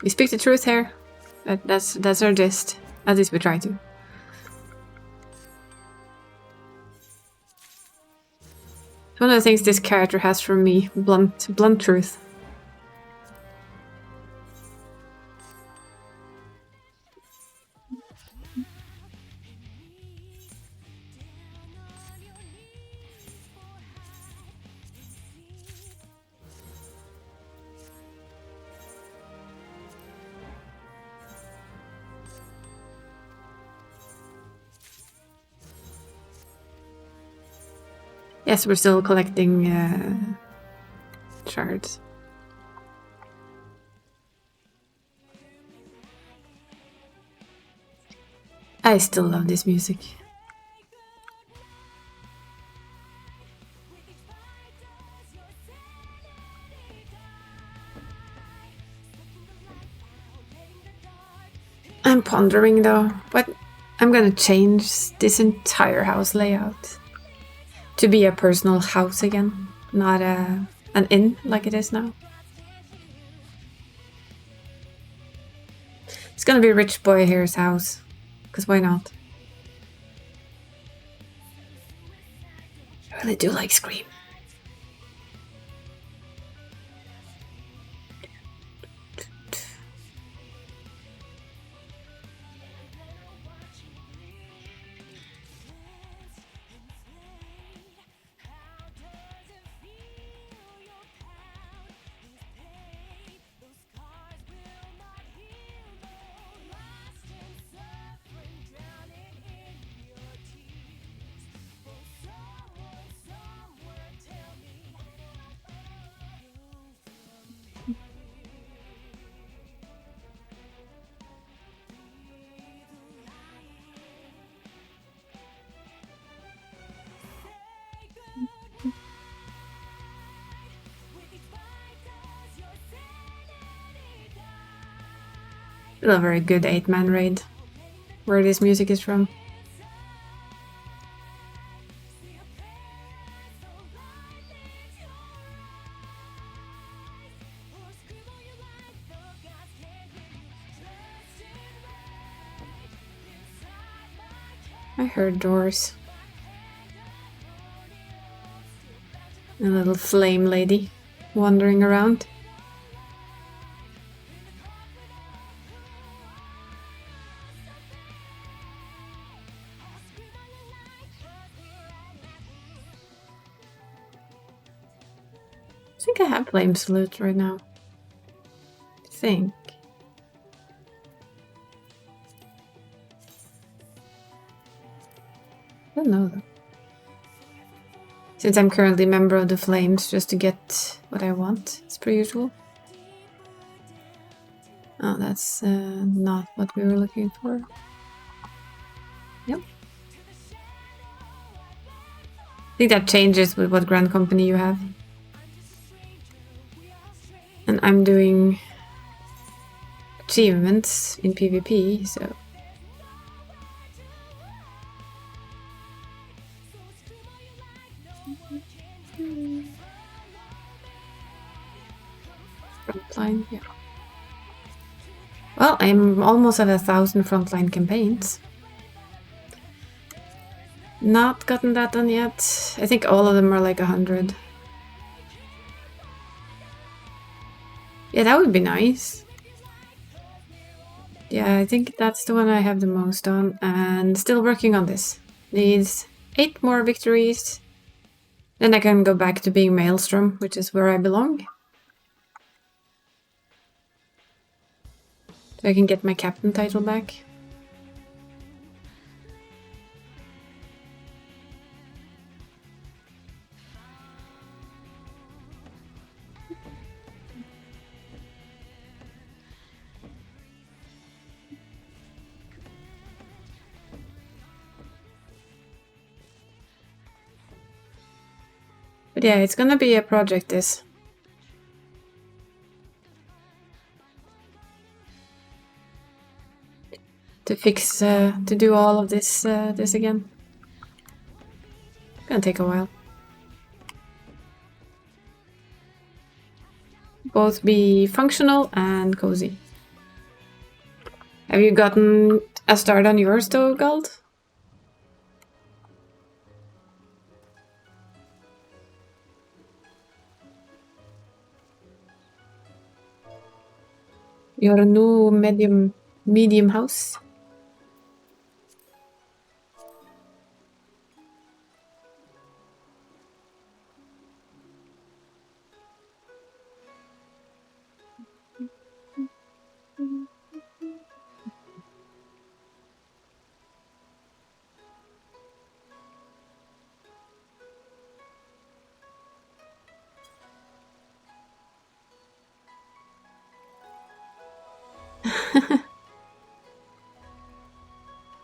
We speak the truth here. That's our gist. At least we try to. It's one of the things this character has from me. Blunt truth. Yes, we're still collecting shards. I still love this music. I'm pondering though, what I'm gonna change this entire house layout to be a personal house again, not an inn like it is now. It's gonna be Rich Boy Here's house, because why not? I really do like Scream. Still a very good 8-man raid. Where this music is from. I heard doors. A little flame lady wandering around. I think I have flame salute right now. I think. I don't know though. Since I'm currently a member of the Flames, just to get what I want, as per usual. Oh, that's not what we were looking for. Yep. I think that changes with what Grand Company you have. And I'm doing achievements in PvP, so... Frontline, yeah. Well, I'm almost at 1,000 frontline campaigns. Not gotten that done yet. I think all of them are like 100. Yeah, that would be nice. Yeah, I think that's the one I have the most on, and still working on this. Needs 8 more victories. Then I can go back to being Maelstrom, which is where I belong. So I can get my captain title back. But yeah, it's gonna be a project, this. To fix, to do all of this, this again. Gonna take a while. Both be functional and cozy. Have you gotten a start on yours though, Gald? Your new medium house?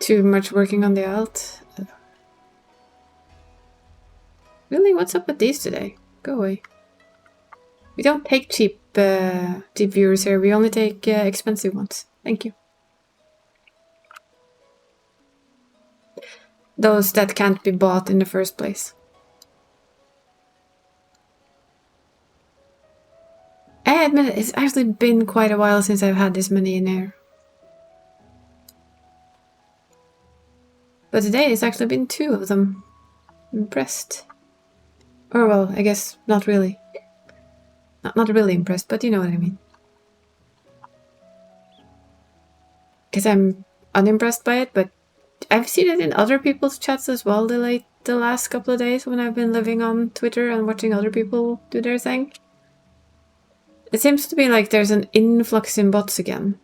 Too much working on the alt. Really? What's up with these today? Go away. We don't take cheap viewers here. We only take expensive ones. Thank you. Those that can't be bought in the first place. I admit it's actually been quite a while since I've had this many in here. But today it's actually been 2 of them. I'm impressed. Or well, I guess not really. Not really impressed, but you know what I mean. Because I'm unimpressed by it, but I've seen it in other people's chats as well the last couple of days when I've been living on Twitter and watching other people do their thing. It seems to be like there's an influx in bots again.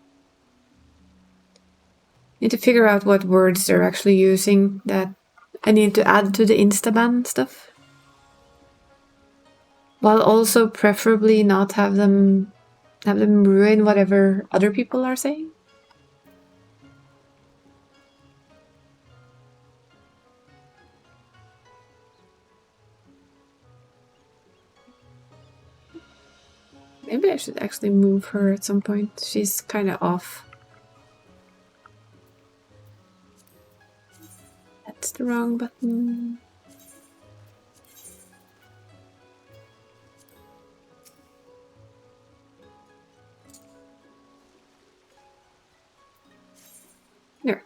Need to figure out what words they're actually using that I need to add to the Instaban stuff. While also preferably not have them ruin whatever other people are saying. Maybe I should actually move her at some point. She's kind of off. That's the wrong button. There.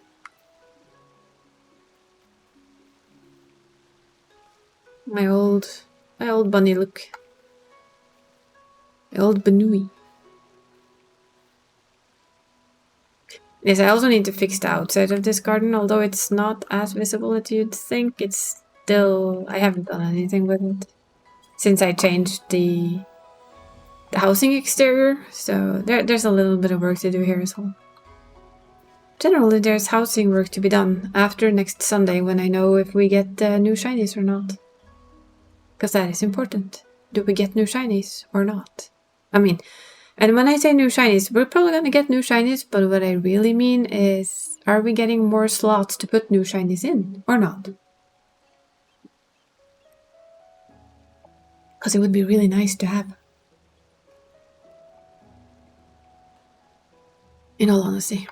My old bunny look. My old Banui. Yes, I also need to fix the outside of this garden, although it's not as visible as you'd think. It's still... I haven't done anything with it since I changed the housing exterior, so there's a little bit of work to do here as well. Generally, there's housing work to be done after next Sunday when I know if we get new shinies or not. Because that is important. Do we get new shinies or not? I mean, and when I say new shinies, we're probably gonna get new shinies, but what I really mean is, are we getting more slots to put new shinies in or not? Because it would be really nice to have. In all honesty.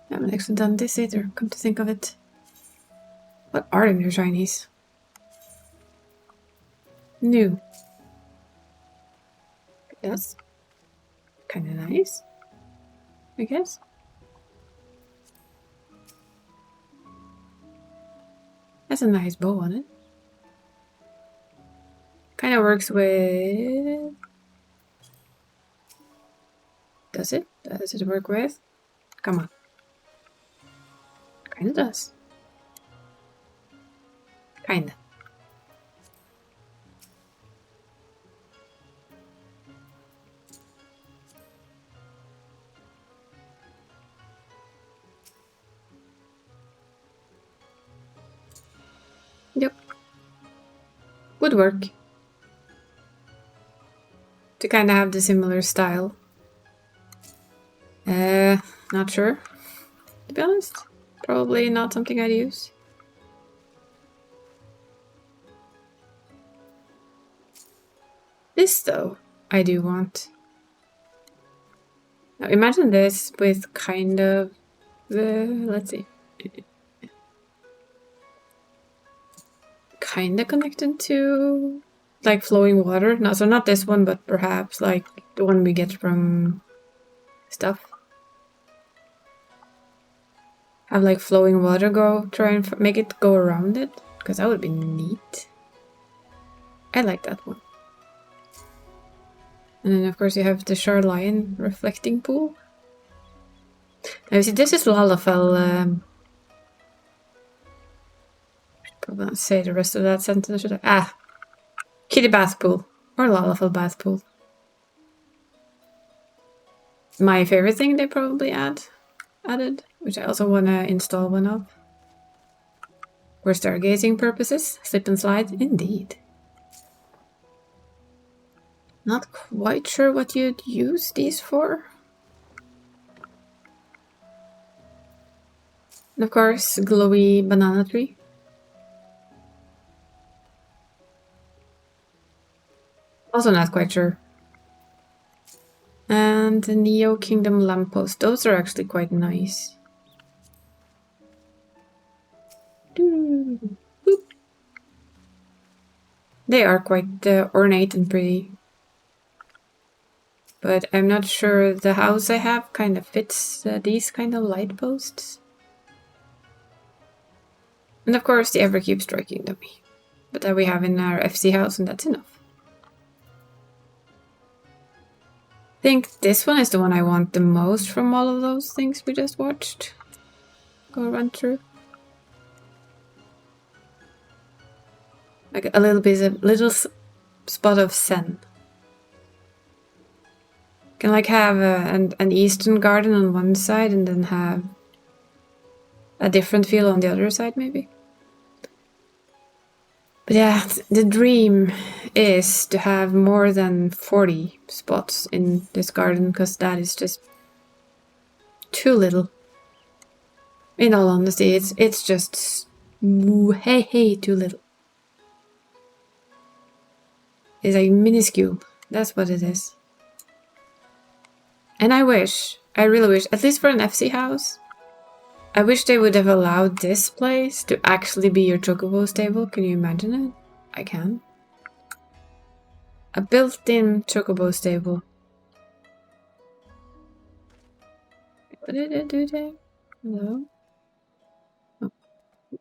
I haven't actually done this either, come to think of it. What are the new shinies? New. Yes. Kinda nice. I guess. That's a nice bow on it. Kinda works with... Does it? Does it work with? Come on. Kinda does. Kinda. Yep. Would work. To kinda have the similar style. Not sure. To be honest. Probably not something I'd use. This though, I do want. Now imagine this with kind of let's see. Kinda connected to like flowing water. No, so not this one, but perhaps like the one we get from stuff. Have like flowing water go, try and make it go around it, because that would be neat. I like that one. And then of course you have the shoreline reflecting pool. Now you see, this is Lalafell. Probably not say the rest of that sentence, should I? Ah! Kitty bath pool. Or Lalafell bath pool. My favorite thing they probably added, which I also want to install one of. For stargazing purposes, slip and slide, indeed. Not quite sure what you'd use these for. And of course, glowy banana tree. Also not quite sure. And the Neo Kingdom lamppost. Those are actually quite nice. Boop. They are quite ornate and pretty. But I'm not sure the house I have kind of fits these kind of light posts. And of course the Everkeep striking dummy. But that we have in our FC house and that's enough. I think this one is the one I want the most from all of those things we just watched. Go run through. Like a little spot of Zen. Can like have an eastern garden on one side and then have a different feel on the other side maybe. But yeah, the dream is to have more than 40 spots in this garden, because that is just too little. In all honesty, it's just hey too little. It's like minuscule. That's what it is. And I really wish, at least for an FC house, I wish they would have allowed this place to actually be your chocobo stable. Can you imagine it? I can. A built-in chocobo stable. What did it do there? No. Oh. A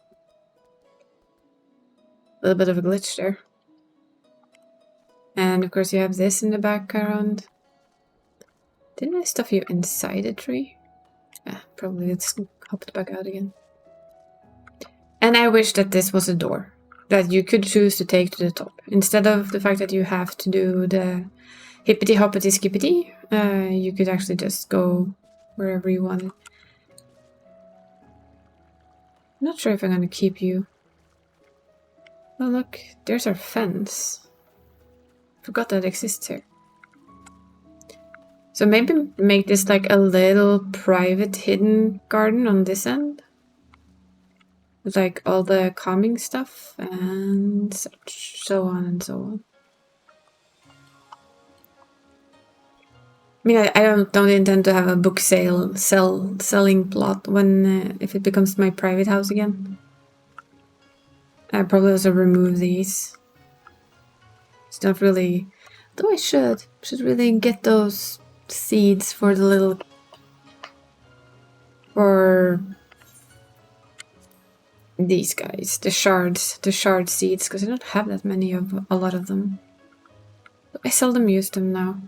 little bit of a glitch there. And of course you have this in the background. Didn't I stuff you inside a tree? Yeah, probably it's hopped back out again. And I wish that this was a door that you could choose to take to the top. Instead of the fact that you have to do the hippity hoppity skippity, you could actually just go wherever you wanted. I'm not sure if I'm gonna keep you. Oh look, there's our fence. Forgot that exists here. So maybe make this like a little private hidden garden on this end. With like all the calming stuff and such, so on and so on. I mean, I don't intend to have a book selling plot when if it becomes my private house again. I probably also remove these. It's not really, though I should really get those seeds for the little, for these guys, the shard seeds, because I don't have that many of a lot of them. I seldom use them now.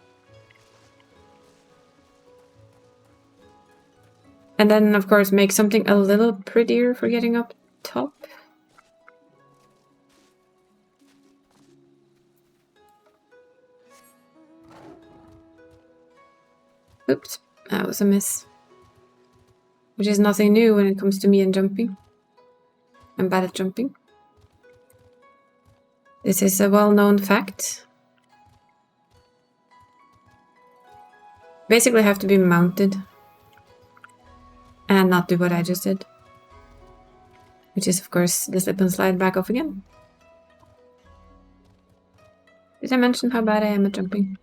And then, of course, make something a little prettier for getting up top. Oops, that was a miss. Which is nothing new when it comes to me and jumping. I'm bad at jumping. This is a well-known fact. Basically have to be mounted. And not do what I just did. Which is, of course, the slip and slide back off again. Did I mention how bad I am at jumping?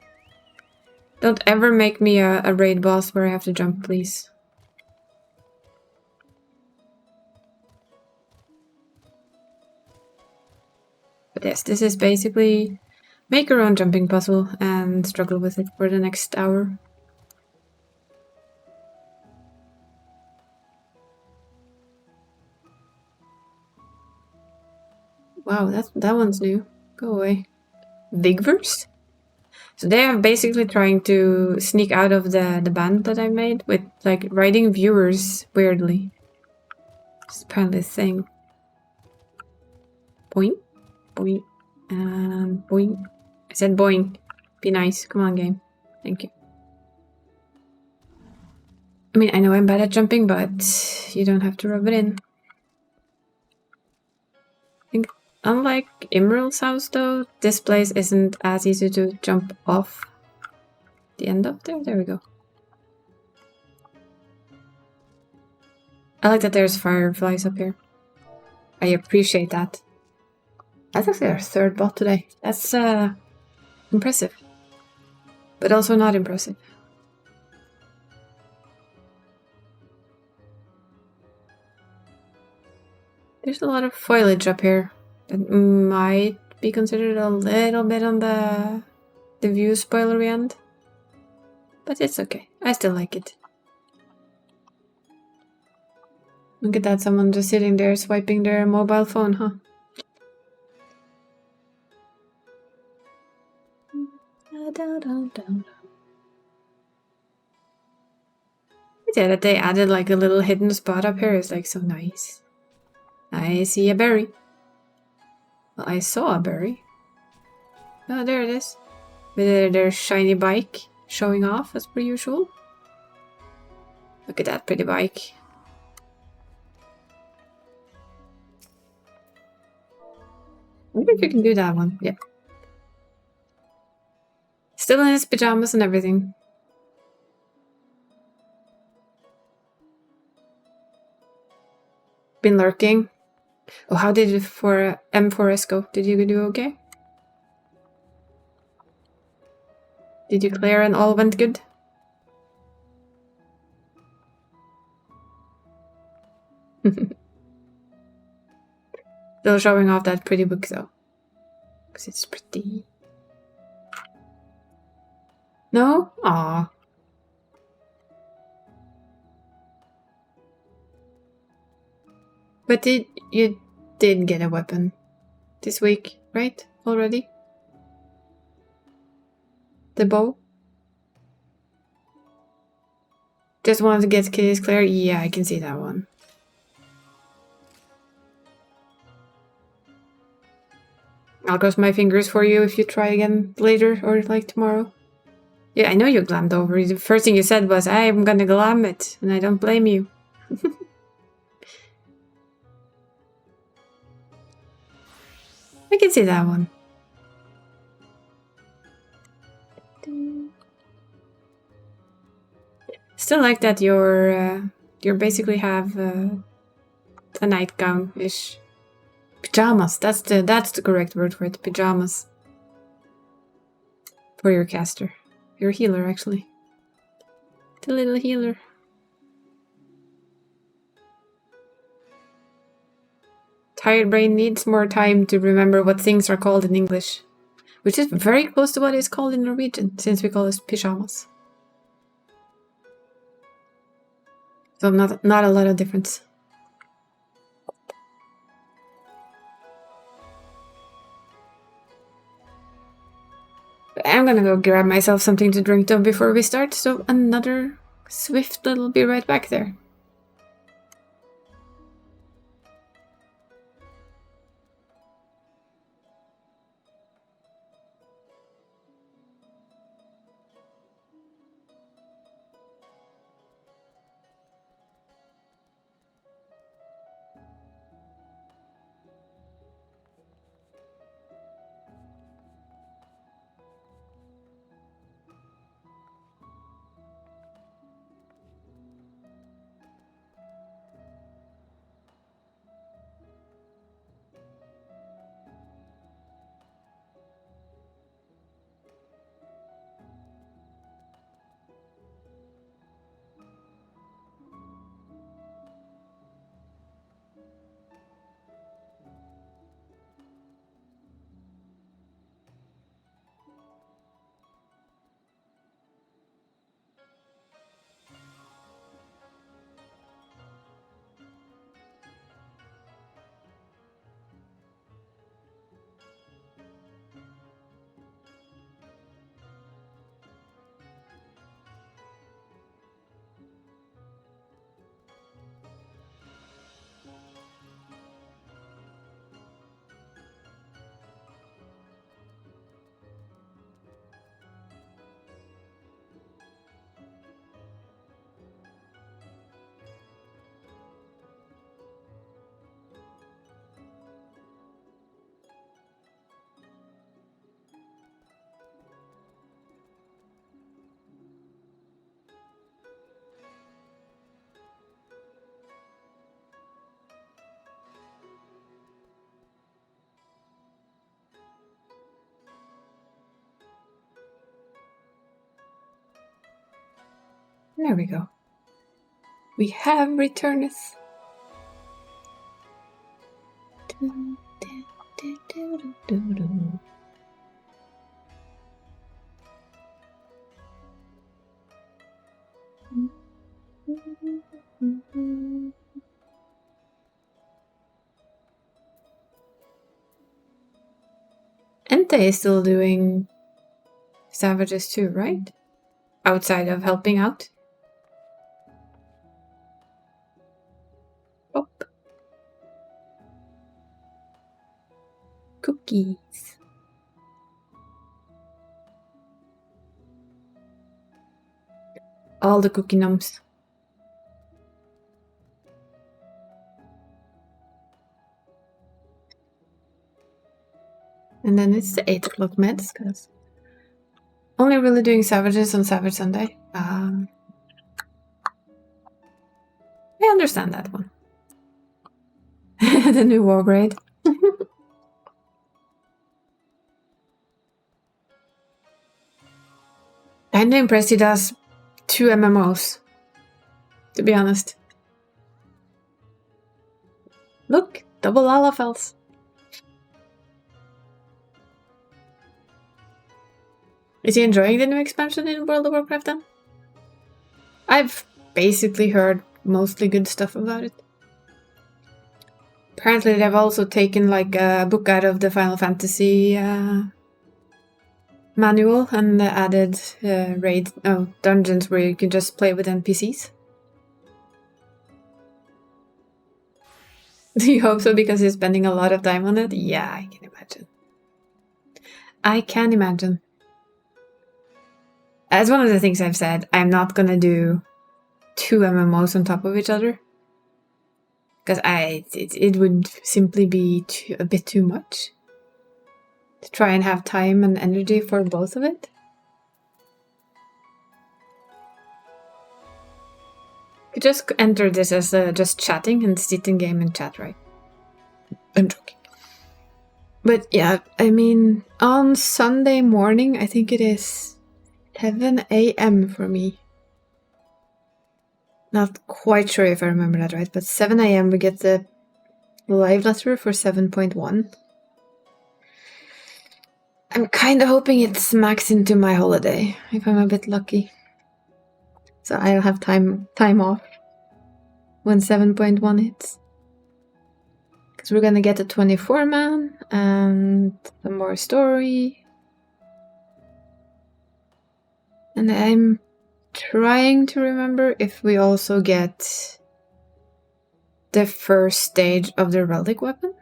Don't ever make me a raid boss where I have to jump, please. But yes, this is basically make your own jumping puzzle and struggle with it for the next hour. Wow, that one's new. Go away. Vigverse? So they are basically trying to sneak out of the band that I made with like writing viewers weirdly. It's apparently a thing. Boing, boing, and boing. I said boing. Be nice. Come on, game. Thank you. I mean, I know I'm bad at jumping, but you don't have to rub it in. I think unlike Emerald's house, though, this place isn't as easy to jump off the end of there. There we go. I like that there's fireflies up here. I appreciate that. That's actually our third bot today. That's impressive. But also not impressive. There's a lot of foliage up here that might be considered a little bit on the view spoilery end. But it's okay. I still like it. Look at that, someone just sitting there swiping their mobile phone, huh? Yeah, that they added like a little hidden spot up here is like so nice. I see a berry. Well, I saw a berry. Oh, there it is. With their shiny bike showing off as per usual. Look at that pretty bike. I wonder if you can do that one. Yep. Still in his pajamas and everything. Been lurking. Oh, how did it for M4S go? Did you do okay? Did you clear and all went good? Still showing off that pretty book though. Because it's pretty. No? Aw. But you did get a weapon this week, right? Already? The bow? Just wanted to get Kitty's clear? Yeah, I can see that one. I'll cross my fingers for you if you try again later or like tomorrow. Yeah, I know you glammed over. The first thing you said was, I'm gonna glam it, and I don't blame you. I can see that one. Still like that you're basically have a nightgown-ish. Pajamas, that's the correct word for it. Pajamas. For your caster. Your healer, actually. The little healer. Tired brain needs more time to remember what things are called in English. Which is very close to what it's called in Norwegian, since we call it pyjamas. So not a lot of difference. I'm gonna go grab myself something to drink though before we start, so another swift little be right back there. There we go. We have returneth. Ente is still doing savages too, right? Outside of helping out. Oh. Cookies. All the cookie gnomes. And then it's the 8 o'clock meds, because only really doing savages on Savage Sunday. I understand that one. The new war grade. I'm impressed he does 2 MMOs, to be honest. Look, double Lalafels. Is he enjoying the new expansion in World of Warcraft then? I've basically heard mostly good stuff about it. Apparently they've also taken like a book out of the Final Fantasy manual and added dungeons where you can just play with NPCs. Do you hope so because you're spending a lot of time on it? Yeah, I can imagine. I can imagine. As one of the things I've said, I'm not gonna do 2 MMOs on top of each other. Because it would simply be a bit too much. To try and have time and energy for both of it. You just enter this as just chatting and sit in game and chat, right? I'm joking. But yeah, I mean, on Sunday morning, I think it is 7 a.m. for me. Not quite sure if I remember that right, but 7 a.m. we get the live letter for 7.1. I'm kind of hoping it smacks into my holiday, if I'm a bit lucky. So I'll have time off when 7.1 hits. Because we're gonna get a 24-man and some more story. And I'm trying to remember if we also get the first stage of the relic weapon.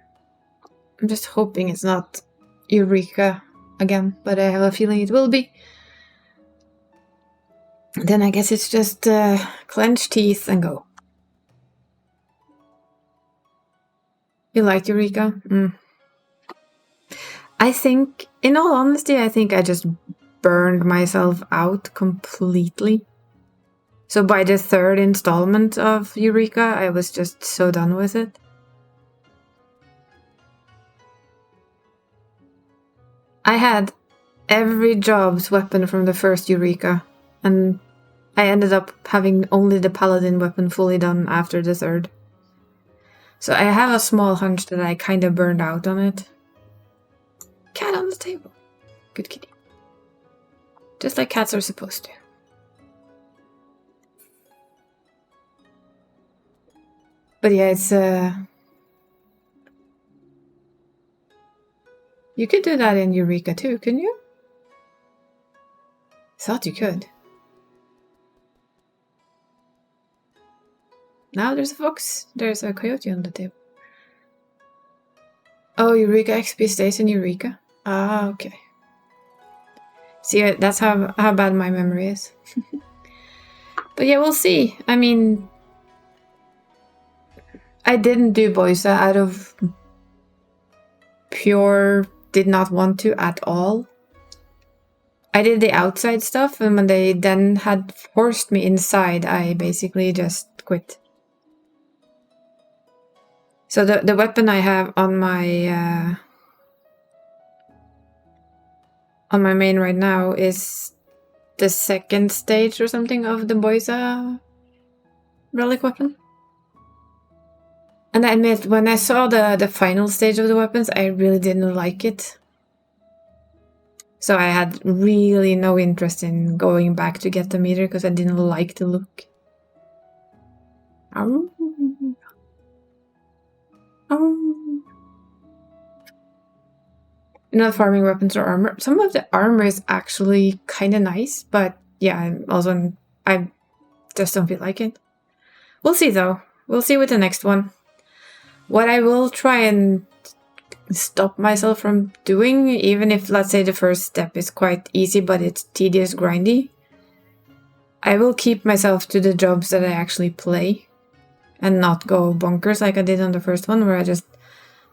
I'm just hoping it's not Eureka again, but I have a feeling it will be. Then I guess it's just clench teeth and go. You liked Eureka? I think, in all honesty, I think I just burned myself out completely. So by the 3rd installment of Eureka, I was just so done with it. I had every job's weapon from the first Eureka, and I ended up having only the paladin weapon fully done after the 3rd. So I have a small hunch that I kind of burned out on it. Cat on the table. Good kitty. Just like cats are supposed to. But yeah, it's you could do that in Eureka too, couldn't you? Thought you could. Now there's a fox. There's a coyote on the table. Oh, Eureka XP stays in Eureka. Ah, okay. See, that's how bad my memory is. But yeah, we'll see. I mean, I didn't do Boisa out of pure did not want to at all. I did the outside stuff, and when they then had forced me inside, I basically just quit. So the weapon I have on my main right now is the 2nd stage or something of the Boisa relic weapon. And I admit, when I saw the final stage of the weapons, I really didn't like it. So I had really no interest in going back to get them either, because I didn't like the look. Ow. Ow. You're not farming weapons or armor. Some of the armor is actually kind of nice, but yeah, I just don't feel like it. We'll see though. We'll see with the next one. What I will try and stop myself from doing, even if, let's say, the first step is quite easy, but it's tedious, grindy, I will keep myself to the jobs that I actually play and not go bonkers like I did on the first one, where I just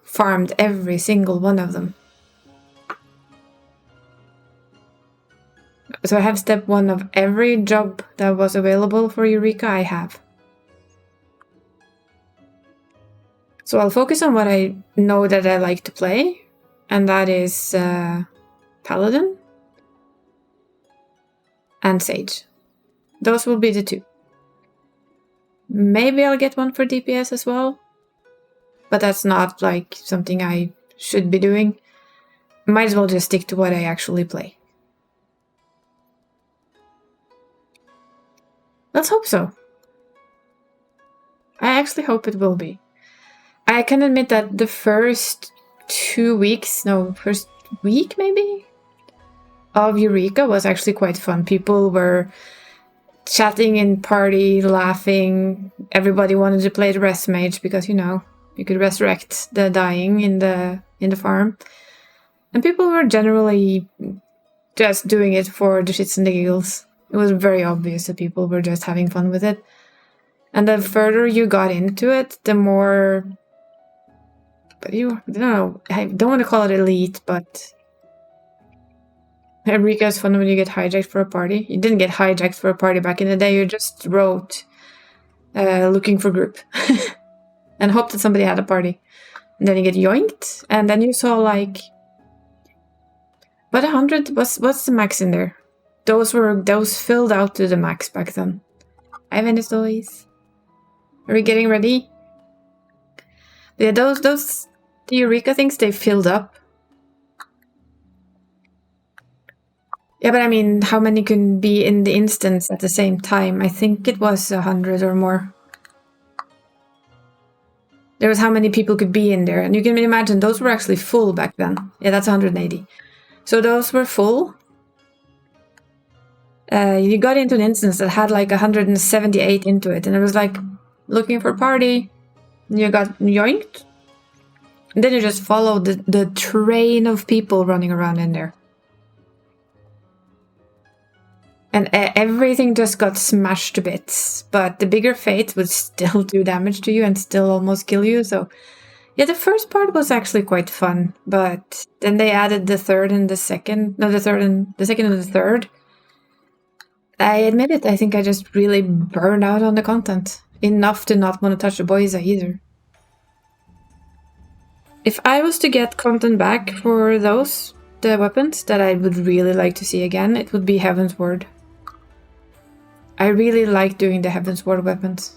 farmed every single one of them. So I have step 1 of every job that was available for Eureka, I have. So I'll focus on what I know that I like to play, and that is Paladin and Sage. Those will be the 2. Maybe I'll get one for DPS as well. but that's not like something I should be doing. Might as well just stick to what I actually play. Let's hope so. I actually hope it will be. I can admit that the first 2 weeks, no, first week maybe, of Eureka was actually quite fun. People were chatting in party, laughing. Everybody wanted to play the rest mage because, you know, you could resurrect the dying in the farm. And people were generally just doing it for the shits and the giggles. It was very obvious that people were just having fun with it. And the further you got into it, the more... But I don't know, I don't want to call it elite, but... Eureka is fun when you get hijacked for a party. You didn't get hijacked for a party back in the day, you just wrote looking for group. And hoped that somebody had a party. And then you get yoinked, and then you saw like... But 100, what's the max in there? Those filled out to the max back then. Hi Venice. Are we getting ready? Yeah, those the Eureka things, they filled up. Yeah, but I mean, how many can be in the instance at the same time? I think it was 100 or more. There was how many people could be in there. And you can imagine, those were actually full back then. Yeah, that's 180. So those were full. You got into an instance that had like 178 into it. And it was like, looking for a party. You got yoinked. And then you just followed the train of people running around in there. And everything just got smashed to bits. But the bigger fate would still do damage to you and still almost kill you. So, yeah, the first part was actually quite fun. But then they added the third and the second. No, the second and the third. I admit it, I think I just really burned out on the content. Enough to not want to touch the Boisa either. If I was to get content back for those, the weapons that I would really like to see again, it would be Heaven's Word. I really like doing the Heaven's Word weapons.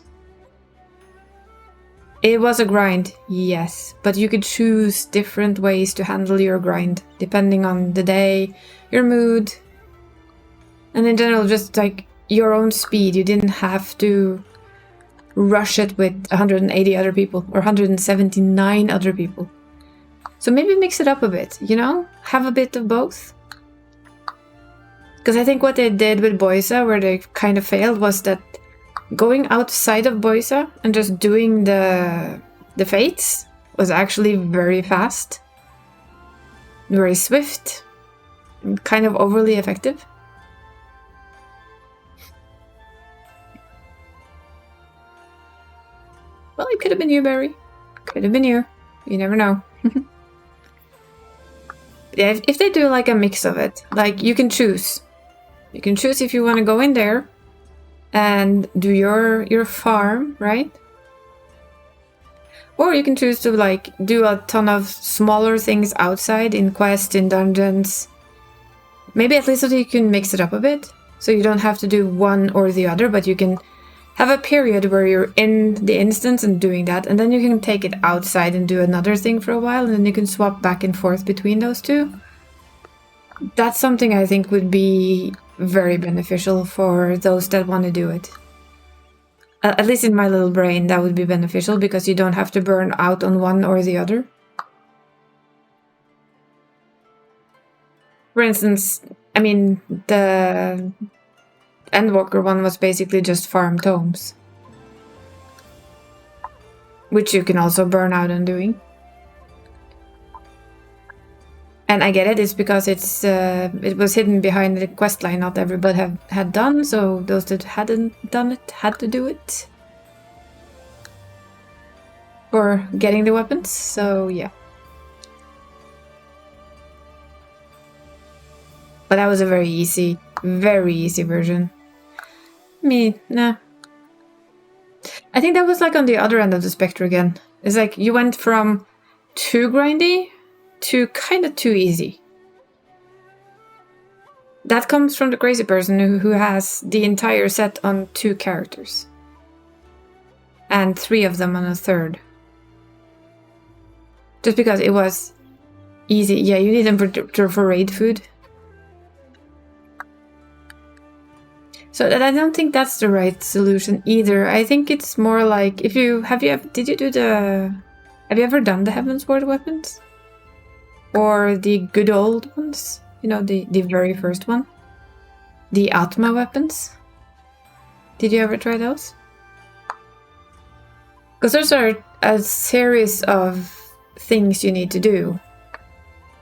It was a grind, yes, but you could choose different ways to handle your grind, depending on the day, your mood, and in general, just like your own speed. You didn't have to rush it with 180 other people or 179 other people. So maybe mix it up a bit, you know? Have a bit of both. Because I think what they did with Boisa, where they kind of failed, was that going outside of Boisa and just doing the fates was actually very fast, very swift, and kind of overly effective. Well, it could have been you, Barry. Could have been you. You never know. Yeah, if they do like a mix of it, like you can choose. You can choose if you want to go in there and do your farm, right? Or you can choose to like do a ton of smaller things outside in quests, in dungeons. Maybe at least so that you can mix it up a bit. So you don't have to do one or the other, but you can have a period where you're in the instance and doing that, and then you can take it outside and do another thing for a while, and then you can swap back and forth between those two. That's something I think would be very beneficial for those that want to do it. At least in my little brain, that would be beneficial, because you don't have to burn out on one or the other. For instance, I mean, the Endwalker one was basically just farm tomes, which you can also burn out on doing. And I get it, it's because it was hidden behind the questline not everybody had done, so those that hadn't done it had to do it for getting the weapons, so yeah. But that was a very easy version. Nah. I think that was like on the other end of the spectrum again. It's like you went from too grindy to kind of too easy. That comes from the crazy person who has the entire set on 2 characters. And 3 of them on a third. Just because it was easy. Yeah, you need them for raid food. So I don't think that's the right solution either. I think it's more like did you ever done the Heavensward weapons? Or the good old ones? You know, the very first one? The Atma weapons? Did you ever try those? Because those are a series of things you need to do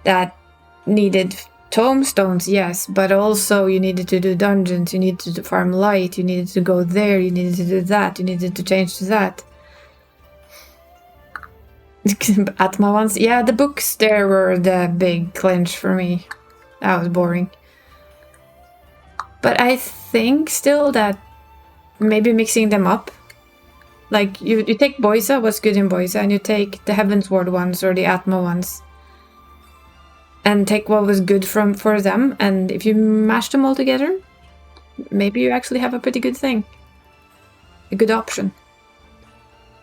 that needed tomestones, yes, but also you needed to do dungeons, you needed to farm light, you needed to go there, you needed to do that, you needed to change to that. Atma ones, yeah, the books there were the big clinch for me. That was boring. But I think still that maybe mixing them up. Like, you take Boisa, what's good in Boisa, and you take the Heavensward ones or the Atma ones. And take what was good for them, and if you mash them all together, maybe you actually have a pretty good thing. A good option.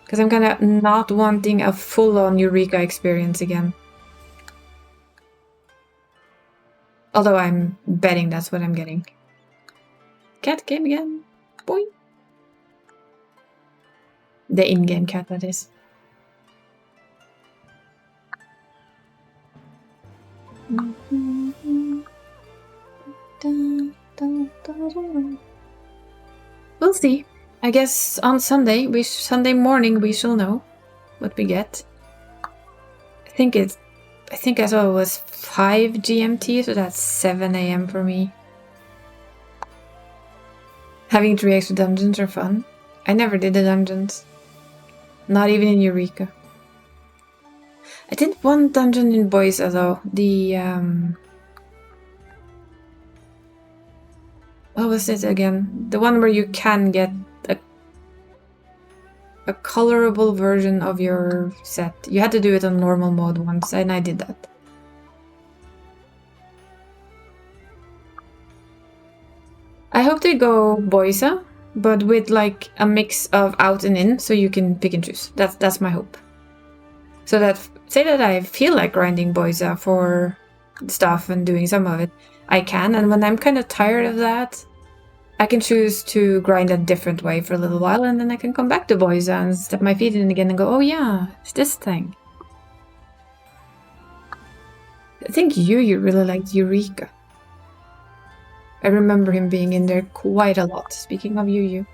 Because I'm kind of not wanting a full-on Eureka experience again. Although I'm betting that's what I'm getting. Cat came again. Boy. The in-game cat, that is. We'll see. I guess on Sunday morning we shall know what we get. I think I saw it was 5 GMT, so that's 7 AM for me. Having 3 extra dungeons are fun. I never did the dungeons. Not even in Eureka. I did one dungeon in Boisa though. What was it again? The one where you can get a colorable version of your set. You had to do it on normal mode once, and I did that. I hope they go Boisa, but with like a mix of out and in, so you can pick and choose. That's my hope. So that, say that I feel like grinding Boisa for stuff and doing some of it, I can, and when I'm kind of tired of that, I can choose to grind a different way for a little while, and then I can come back to Boisa and step my feet in again and go, oh yeah, it's this thing. I think you really liked Eureka. I remember him being in there quite a lot, speaking of Yu.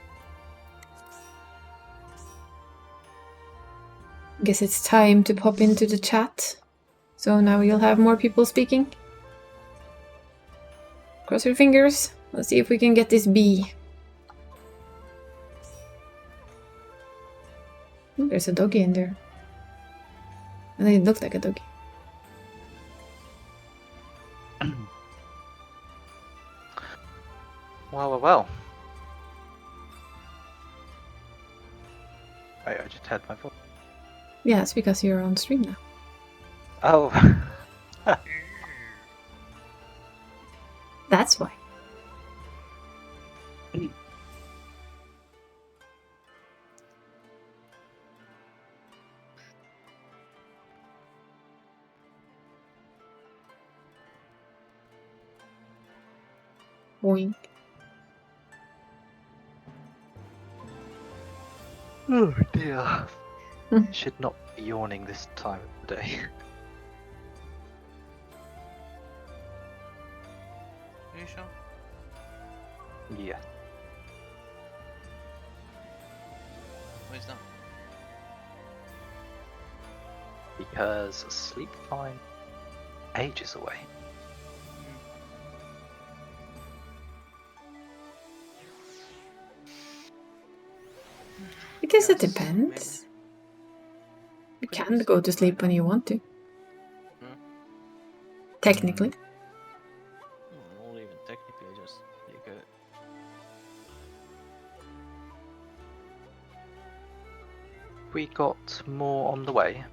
Guess it's time to pop into the chat. So now you'll have more people speaking. Cross your fingers. Let's see if we can get this bee. Ooh, there's a doggy in there. And it looks like a doggy. Well. Wait, I just heard my voice. Yeah, it's because you're on stream now. Oh. That's why. Boink. Oh dear. Should not be yawning this time of the day. Are you sure? Yeah. Where's that? Because sleep time ages away. I guess it Yes, depends. You can go to sleep when you want to. Technically. Not even technically, just you go. We got more on the way.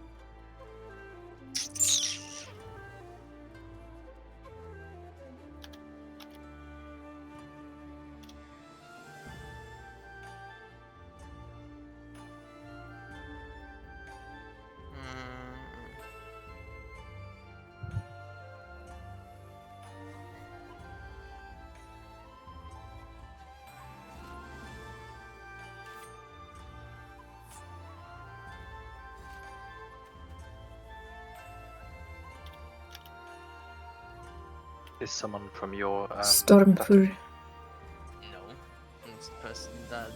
Is someone from your Stormfur. No. It's the person that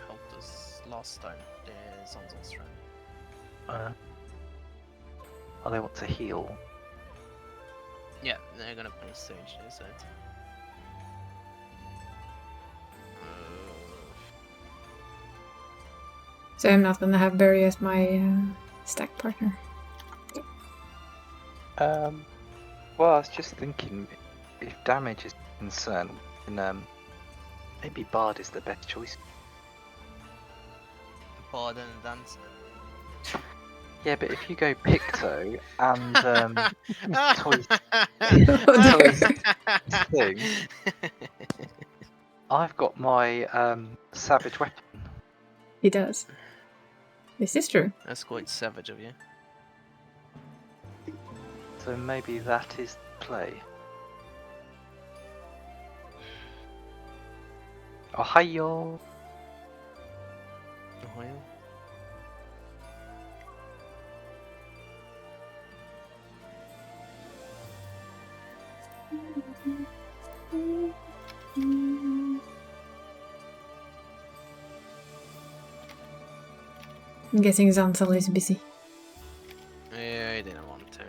helped us last time, the Zanzal's friend. Oh, they want to heal. Yeah, they're gonna play Sage, they said. So I'm not gonna have Barry as my stack partner. Well, I was just thinking, if damage is a concern, then maybe Bard is the best choice. Bard and a dancer. Yeah, but if you go Picto and Toys thing, I've got my savage weapon. He does. This is true. That's quite savage of you. So maybe that is the play. Oh, hi yo! Ohio. I'm guessing Zanzal is busy. Yeah, I didn't want to.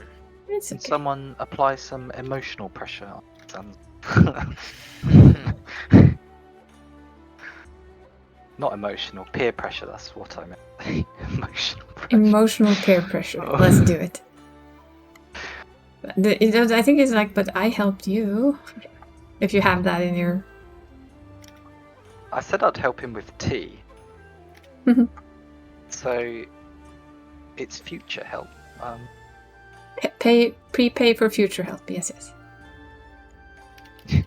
It's Can okay. someone apply some emotional pressure on Sans? Not emotional, peer pressure, that's what I meant. Emotional pressure. Emotional peer pressure. Oh. Let's do it. I think it's like, but I helped you. If you have that in your... I said I'd help him with tea. Mhm. So, it's future help. Prepay for future help. Yes, yes.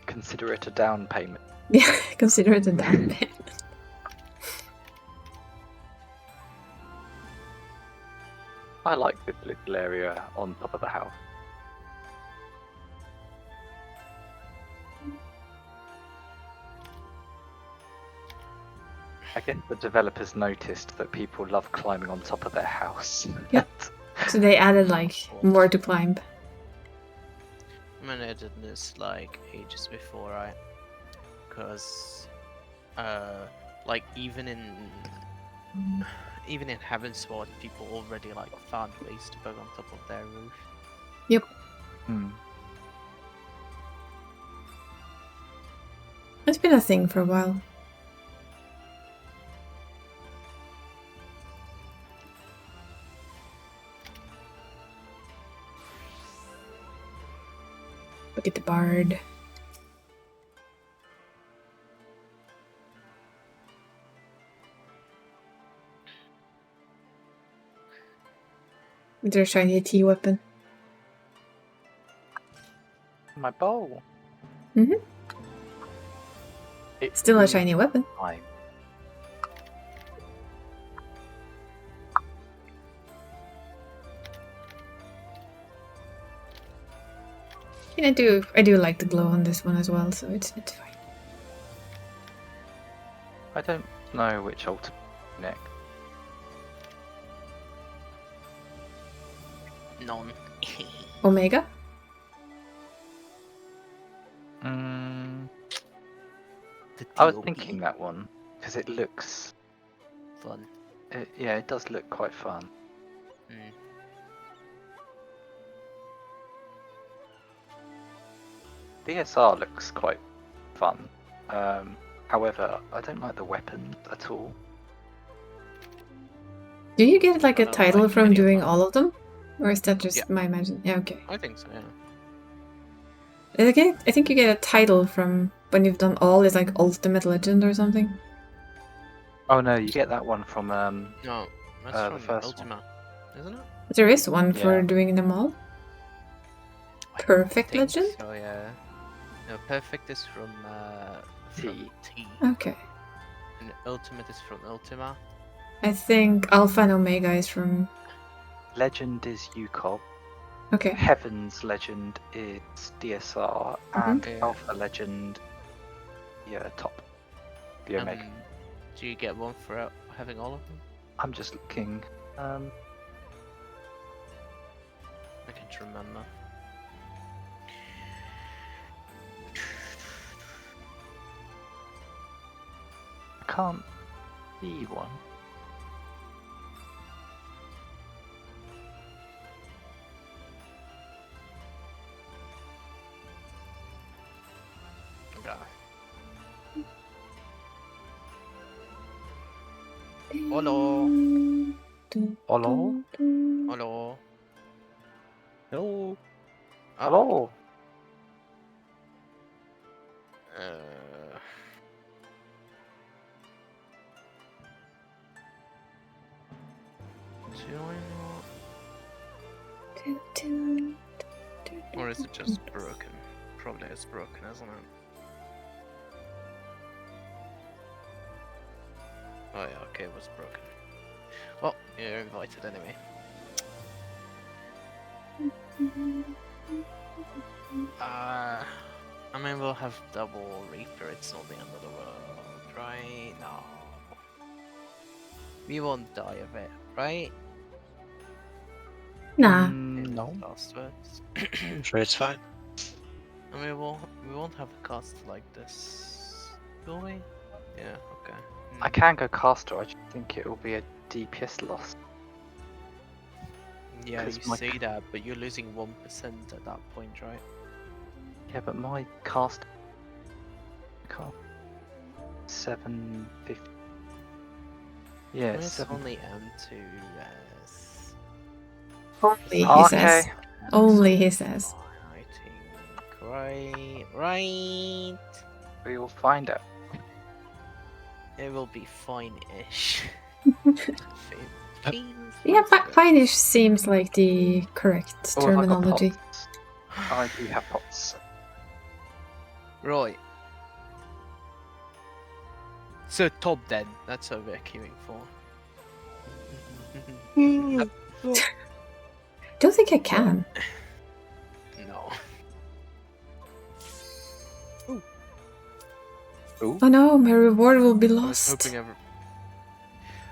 Consider it a down payment. Yeah, consider it a down payment. I like this little area on top of the house. I guess the developers noticed that people love climbing on top of their house. Yep. So they added like more to climb. I mean, I did this like ages before, right? Because, like even in Heaven's Sword, people already like found ways to bug on top of their roof. Yep. Hmm. It's been a thing for a while. Look at the bard. With their shiny T weapon. My bowl. Mhm. It's Still a shiny weapon. time. And I do like the glow on this one as well, so it's fine. I don't know which ultimate neck. None. Omega? The I was TOP. thinking that one because it looks. Fun. Yeah, it does look quite fun. Mm. DSR looks quite fun. However, I don't like the weapons at all. Do you get like I a don't title like from any of doing them. all of them? Or is that just Yeah. my imagination? Yeah, okay. I think so, yeah. I think you get a title from when you've done all, it's like Ultimate Legend or something. Oh no, you get that one from No, that's the from first Ultima, isn't it? There is one for Yeah. doing them all. I Perfect think Legend? So yeah. No, Perfect is from T. T, Okay. and Ultimate is from Ultima. I think Alpha and Omega is from... Legend is UCOB. Okay. Heaven's Legend is DSR, and Yeah. Alpha Legend, yeah, top. The Omega. Do you get one for having all of them? I'm just looking. to remember. I can't see one. Okay. Hello. Hello? Hello. Hello. Hello? Do I not? Or is it just broken? Probably it's broken, isn't it? Oh yeah, okay, it was broken. Well, you're invited anyway. I mean, we'll have double Reaper, it's not the end of the world, right? No. We won't die of it, right? Nah. No. Last words. I'm sure it's fine. I mean, we won't have a cast like this, will we? Yeah, okay. I can go caster, I just think it will be a DPS loss. Yeah, 'cause you my say that, but you're losing 1% at that point, right? Yeah, but my cast. 750. Yeah, It's it's 7. only M2S. Only he Okay. says. Only he says. I think, right. We will find out. It will be fine-ish. Yeah, fine-ish seems like the correct Or have I got terminology. pots? I do have pots. Right. So top then, that's what we're queuing for. Don't think I can. No. Ooh. Oh no, my reward will be I was lost. hoping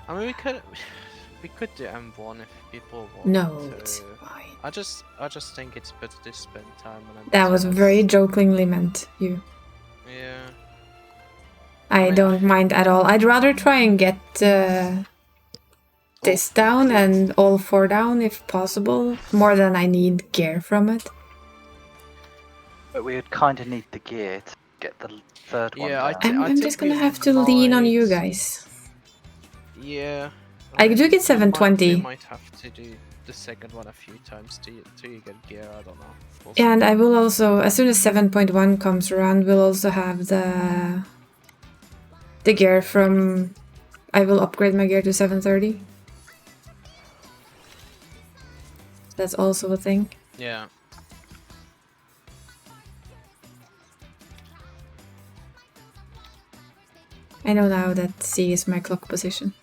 I mean, we could do M1 if people want No, to. it's fine. I just think it's better to spend time on That was M2S. very jokingly meant, you. Yeah. I mean- don't mind at all. I'd rather try and get this down and all 4 down if possible, more than I need gear from it. But we would kind of need the gear to get the third one Yeah, I down. I'm think just gonna we have to lean on you might- guys. Yeah. I do get We 720. might have to do the second one a few times till you get gear, I don't know. We'll Yeah, and see. I will also, as soon as 7.1 comes around, we'll also have the gear from... I will upgrade my gear to 730. That's also a thing. Yeah. I know now that C is my clock position.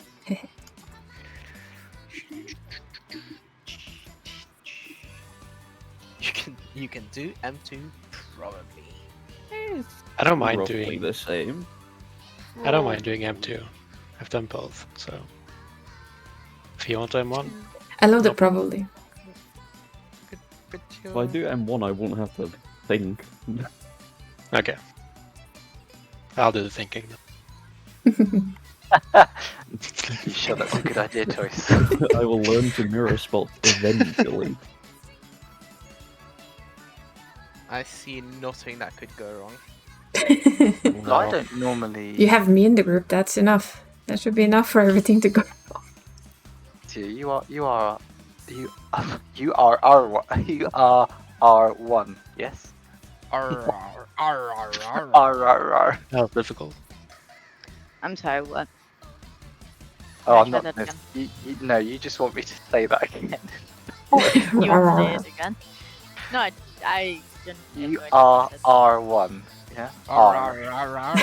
You can do M2 probably. I don't mind Roughly doing. the same. I don't mind doing M2. I've done both, so if you want M1, I love Nope. it probably. If I do M1, I won't have to think. okay. I'll do the thinking. You sure that's a good idea, Choice? I will learn to mirror spot eventually. I see nothing that could go wrong. Well, I don't normally. You have me in the group, that's enough. That should be enough for everything to go. You are R1. Yes. R. That was difficult. I'm sorry, what? Oh, I'm Try not. that No, you just want me to say that again. You want to say it again? No, I didn't. You enjoy it. are R1. Yeah. R. RRR.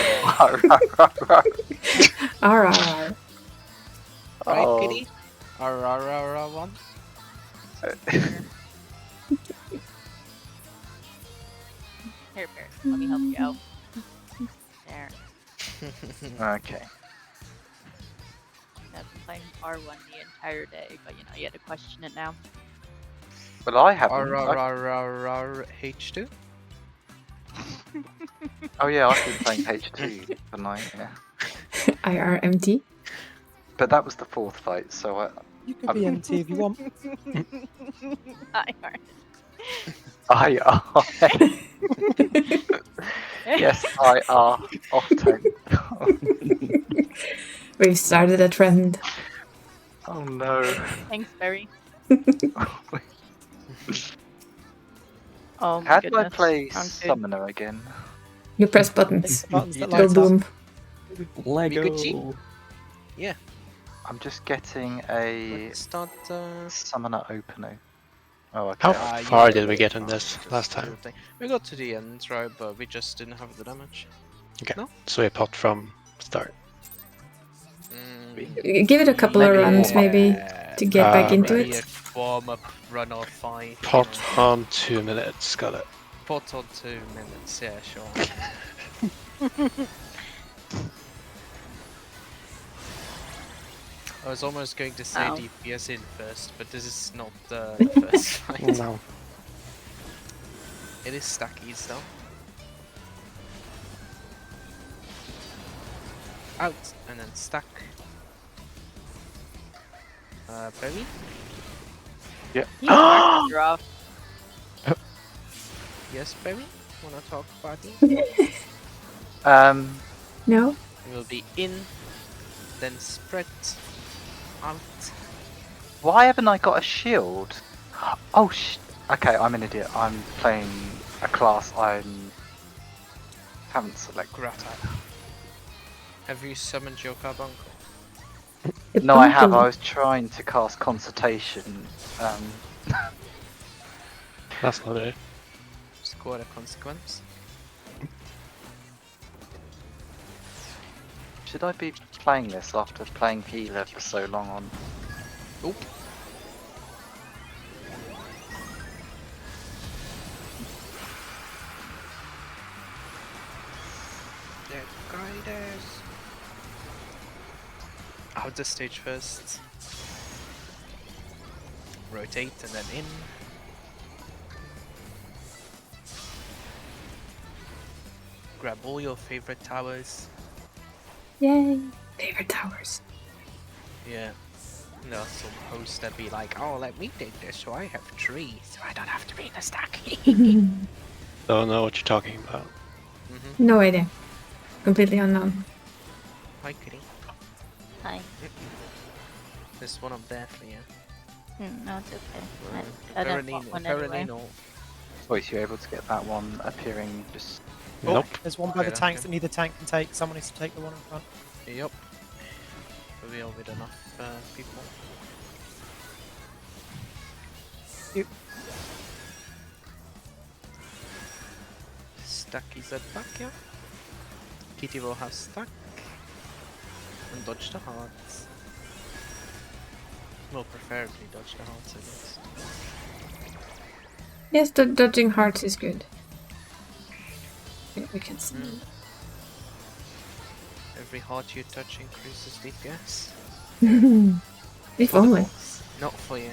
Right, Oh. Kitty? One. Here, Bear, let me help you out. There. Okay. I've been playing R1 the entire day, but you know, you had to question it now. Well, I haven't. H2? Oh yeah, I've been playing H2 for night. Yeah, IRMT. but that was the fourth fight, so You could be MT if you want. I are. Yes, I are off tank. We've started a trend. Oh no. Thanks, Barry. Oh my How do I goodness. play Round two. Summoner again? You press buttons. Buttons that Go light up. boom. Lego. Yeah. I'm just getting a Let's start. Summoner opener. Oh, okay. How Ah, far yeah, did we yeah, get in fine. this Just last do time? the thing. We got to the end, right? But we just didn't have the damage. Okay, No? so we pot from start. Give it a couple of runs maybe to get back into right. it. Warm up, run or fight. Pot on 2 minutes, got it. Pot on 2 minutes. Yeah, sure. I was almost going to say Ow. DPS in first, but this is not the first fight. No. It is stackies though. Out and then stack. Berry? Yeah. You are rough. Yes, Berry? Wanna talk about it? No? It will be in, then spread, out. Why haven't I got a shield? Oh okay, I'm an idiot. I'm playing a class I haven't selected. Grata. Have you summoned your carbuncle? No, I have. I was trying to cast Consultation. That's not it. Score a consequence. Should I be playing this after playing healer for so long on? Oop. Dead guiders. Out the stage first. Rotate and then in. Grab all your favorite towers. Yay. Favorite towers. Yeah. No, some host that be like, oh, let me take this so I have 3, so I don't have to be in the stack. Don't know what you're talking about. No idea. Completely unknown. Hi, Kitty. Hi. There's one up there for you. No, it's okay. I don't want one anyway. Voice, you able to get that one appearing just? Nope. There's one by Okay, the tanks okay. that neither tank can take. Someone needs to take the one in front. Yup. We all with enough people. You. Stack is at back, yeah. Kitty will have stack. And dodge the hearts. Well, preferably dodge the hearts, I guess. Yes, dodging hearts is good. We can see. Every heart you touch increases DPS. If only. Not for you.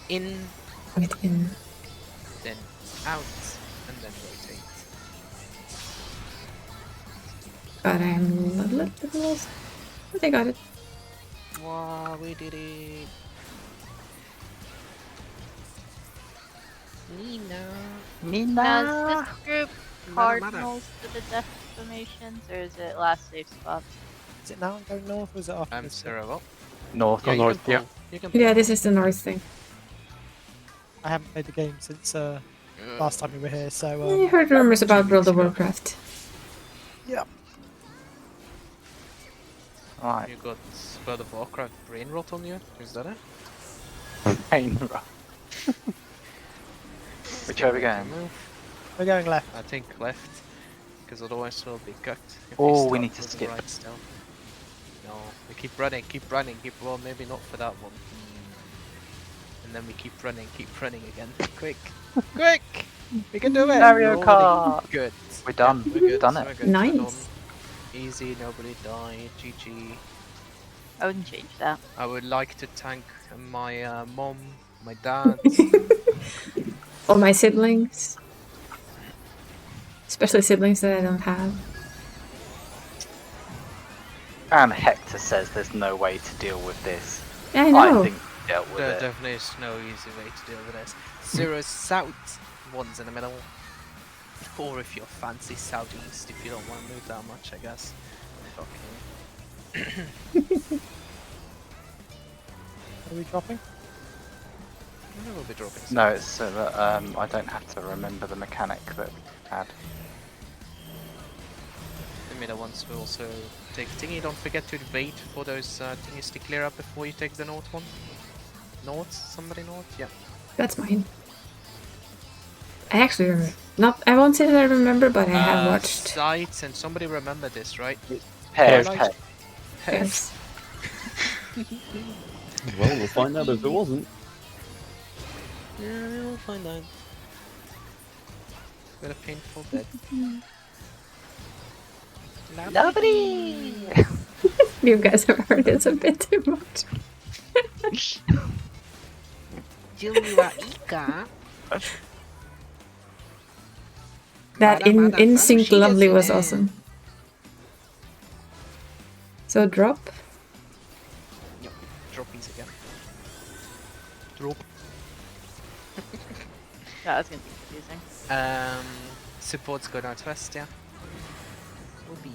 In, Within. then out, and then rotate. But I'm a little bit lost. But I got it. Wow, we did it! Nina! Now, is this group Mada, mada. cardinals to the destinations, or is it last safe spot? Is it now going north or is it after I'm this? Sarah. North. Yeah, you north, can yeah. pull. You can Yeah, this is the north thing. I haven't played the game since last time we were here, so I heard rumors about World of Warcraft. Right. You got World of Warcraft brain rot on you? Is that it? Pain rush. Which way are we going? Move. we're going left. I think left, because otherwise we'll be cut. if Oh, start we need to with the skip. Right still. No, we keep running, well maybe not for that one. And then we keep running again. Quick! Quick! We can do it! Mario We're Kart! already Good. We're done. We're good. Done We're it. good. We're Nice. done. Easy, nobody died. GG. I wouldn't change that. I would like to thank my mom, my dad. All my siblings. Especially siblings that I don't have. And Hector says there's no way to deal with this. Yeah, I know. I think we dealt with There it. definitely is no easy way to deal with this. Zero's south, one's in the middle. Or if you're fancy southeast, if you don't want to move that much, I guess. Okay. Are we dropping? I will be dropping. No, it's so that I don't have to remember the mechanic that we had. The middle ones will also take thingy. Don't forget to wait for those thingies to clear up before you take the north one. North? Somebody north? Yeah. That's mine. I actually remember. Not. I won't say that I remember, but I have watched. Sights, and somebody remember this, right? Pairs, Like- pairs. Yes. Well, we'll find out if it wasn't. Yeah, we'll find out. Got a painful dead. Nobody! You guys have heard this a bit too much. That in sync lovely was awesome. So drop. Yep, droppies again. Drop. Yeah, that's gonna be confusing. Supports go northwest, yeah. Rubies.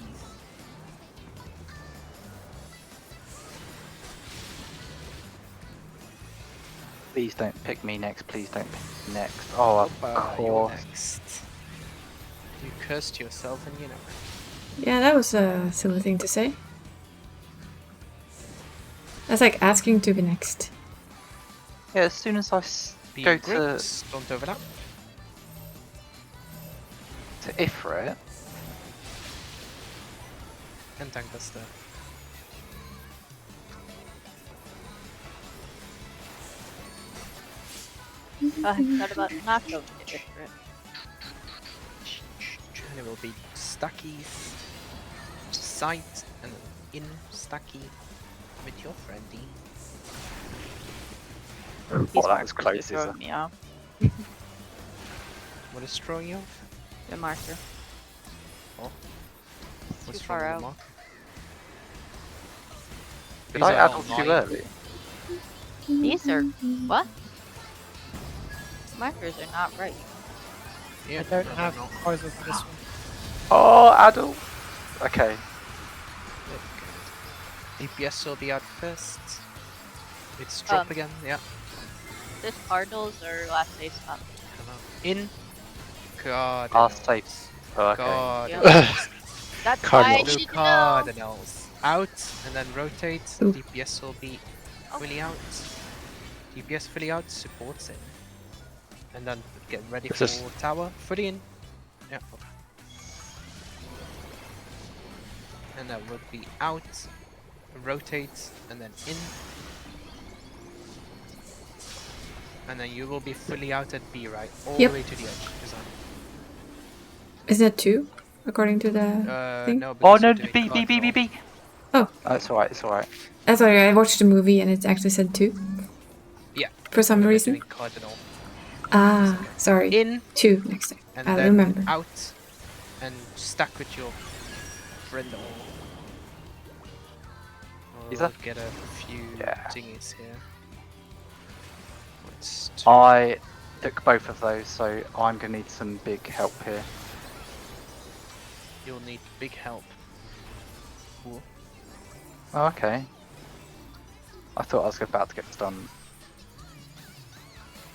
Please don't pick me next, please don't pick me next. Oh, of You're course. next. You cursed yourself and you know it. Yeah, that was a silly thing to say. That's like asking to be next. Yeah, as soon as I Be go to groups, don't overlap. Ifrit, And tank us there. I thought about not going to get it. And it will be stackies, sight, and in stacky with your friendly. These oh, that was markers are close, isn't throwing it? me off. What is throwing you off? The marker. What's Too far wrong out. with the mark? Did These I are add all all too mine. early? These are what? Markers are not right. Yeah, I don't no, have no. poison for this one. Oh, Adult! Okay. DPS will be out first. It's drop again, yeah. This Cardinals or last day spot. Come on. In. God. Last tape. Oh, okay. God. Yeah. That's why I Cardinals. Blue need to know. Cardinals. Out and then rotate. Ooh. DPS will be fully out. DPS fully out, supports in. And then get ready This for is- tower. Fully in. Yeah. Okay. And that will be out, rotate, and then in. And then you will be fully out at B, right? All Yep. the way to the edge. Is Is that 2? According to the that? thing? No. Oh because no, you're doing B, B, B, B, cardinal. B! Oh. It's alright, it's alright. Sorry, I watched the movie and it actually said 2. Yeah. For some We're reason. doing cardinal. Ah, sorry. In 2 next time. and I'll then remember. out and stack with your friend. Is We'll that- get a few Yeah. thingies here. What's I took both of those, so I'm gonna need some big help here. You'll need big help. Cool. Oh, okay. I thought I was about to get stunned.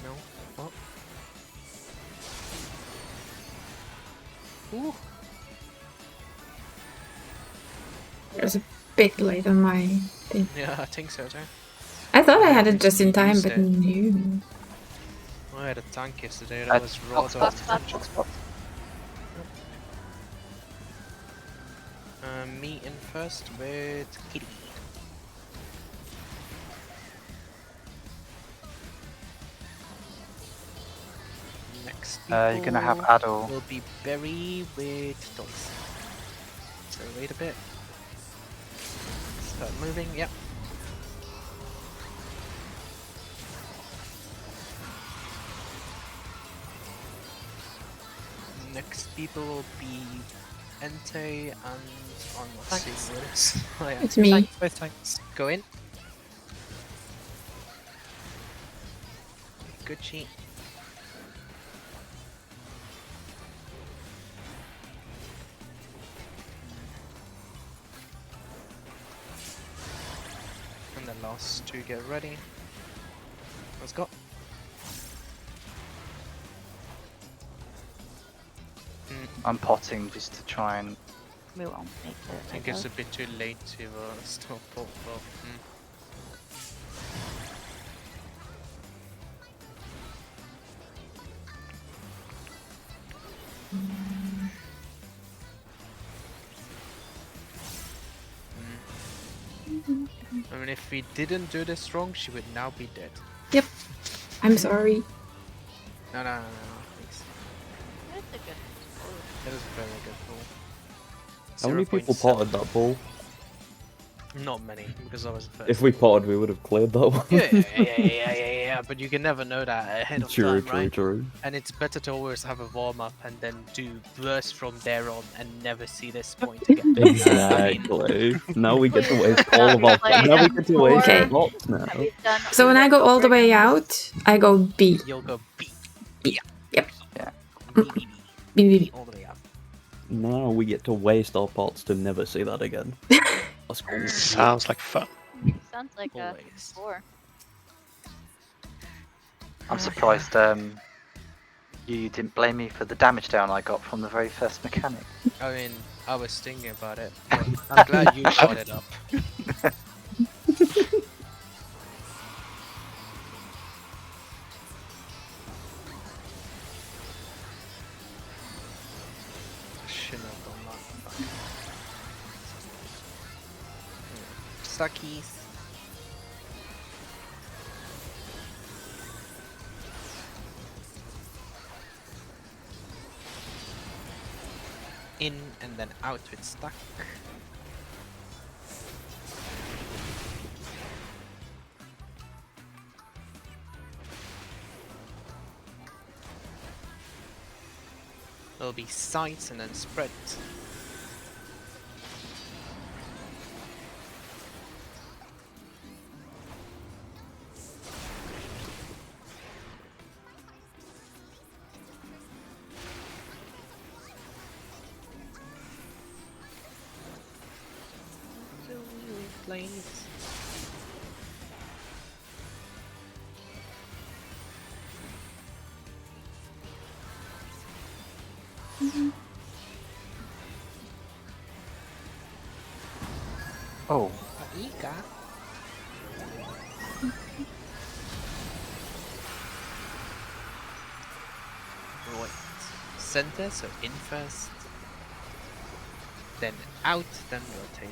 No? What? Ooh. There's a bit late on my thing. Yeah, I think so too. I thought I had Yeah, it just in time, used but it. no. I had a tank yesterday that was rather. Spot. Me in first with Kitty. Next You're gonna have people Adol. will be Berry with Toys. So wait a bit. Start moving, yep. next people will be Entei and I'm not Thanks. seeing where it is. Oh, yeah. It's me. Tanks, both tanks. Go in. Good cheat. And the last two get ready. Let's go. I'm potting just to try and. We won't make it. I think it's a bit too late to stop pot well. I mean, if we didn't do this wrong, she would now be dead. Yep. I'm sorry. No, thanks. That's a good pull. That is a very good pull. How many people 0.7. potted that ball? Not many, because I was the first. If we potted, we would have cleared that one. Yeah, but you can never know that ahead of True, time, right? true. And it's better to always have a warm-up and then do burst from there on and never see this point again. Exactly. Now we get to waste all of our. Like, Now we get to waste Okay. our pots now. Have you done So when I go all the way out, I go B. You'll go B. Yep. Yeah. B, B, B, B. all the way up. Now we get to waste our pots to never see that again. That's cool. Sounds like fun. Sounds like a Always. 4. I'm surprised you didn't blame me for the damage down I got from the very first mechanic. I mean, I was thinking about it, but I'm glad you brought it up. Shouldn't have done that. Suckies. In and then out with stuck. There'll be sights and then spread. Please. Oh, Ika. Right. Center, so in first. Then out, then rotate.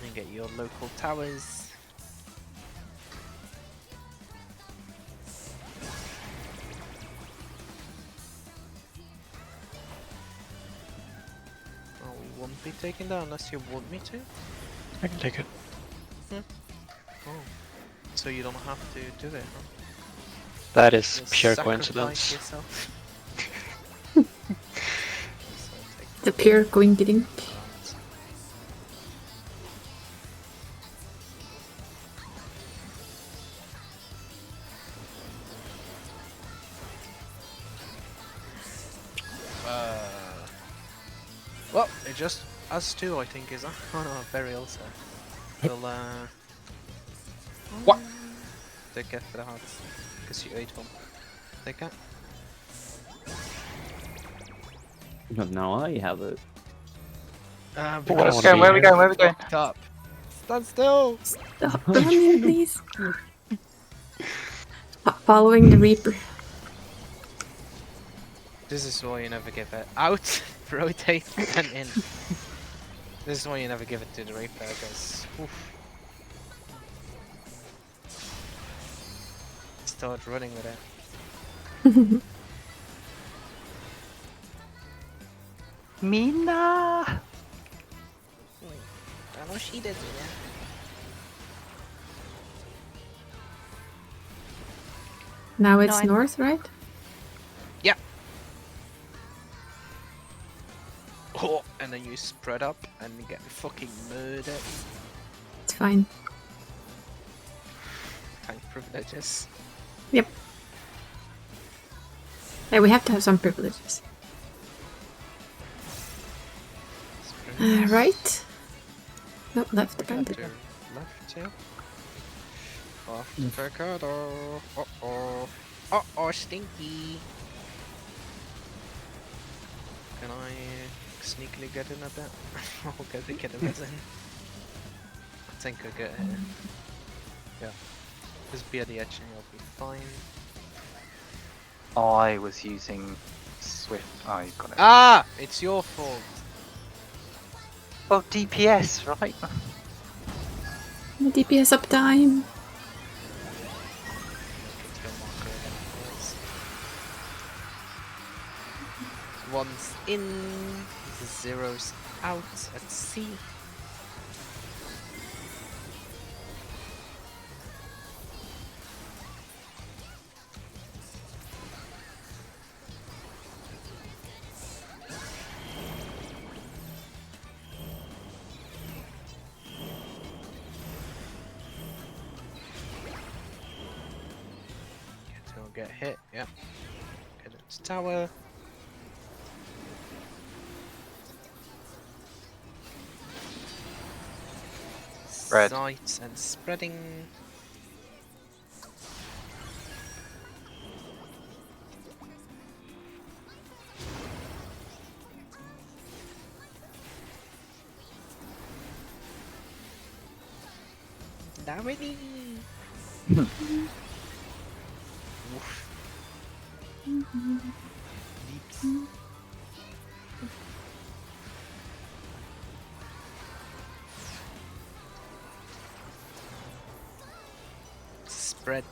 And get your local towers. I won't be taking that unless you want me to. I can take it. Oh, so you don't have to do it, huh? That is Just pure sacrifice coincidence. yourself. The pure coincidence. Well, it's just us two, I think, is that? Oh no, Barry also. We'll, What? Take care for the hearts. Because you ate one. Take care. Now I have it. Where where are we going? Where are we going? Stop. Stand still! Stop running, please. Following the Reaper. This is why you never give it out, rotate, and in. This is why you never give it to the Reaper, because start running with it. Mina! I know she did it, Now it's I- north, right? Yeah. Oh, and then you spread up and you get fucking murdered. It's fine. Tank privileges. Yep. Hey, we have to have some privileges. Right? No, left apparently. Left, yeah. Off to Mercado. Uh-oh. Uh-oh, stinky. Can I sneakily get in a bit? I'll get the kid in. I think I get it. Yeah. Just be at the edge and you'll be fine. I was using Swift. Oh, you got it. Ah! It's your fault. Well, DPS, right? The DPS uptime. One's in, the zero's out at sea. Get hit, yeah. Get its tower. Spread. Sights and spreading. Darwiny! Oof. Leaps. Spread.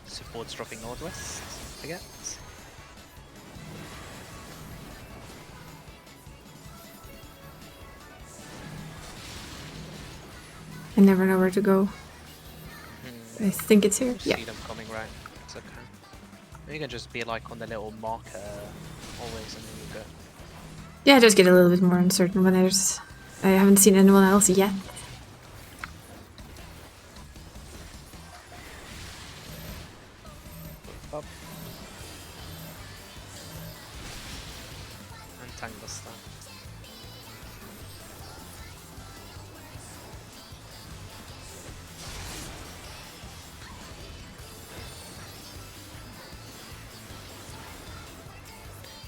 Support's dropping northwest again. I never know where to go. I think it's here. You Yeah. see them coming, right? It's okay. You can just be like on the little marker always and then you go. Yeah, I just get a little bit more uncertain when I haven't seen anyone else yet. Up. Untangle stuff.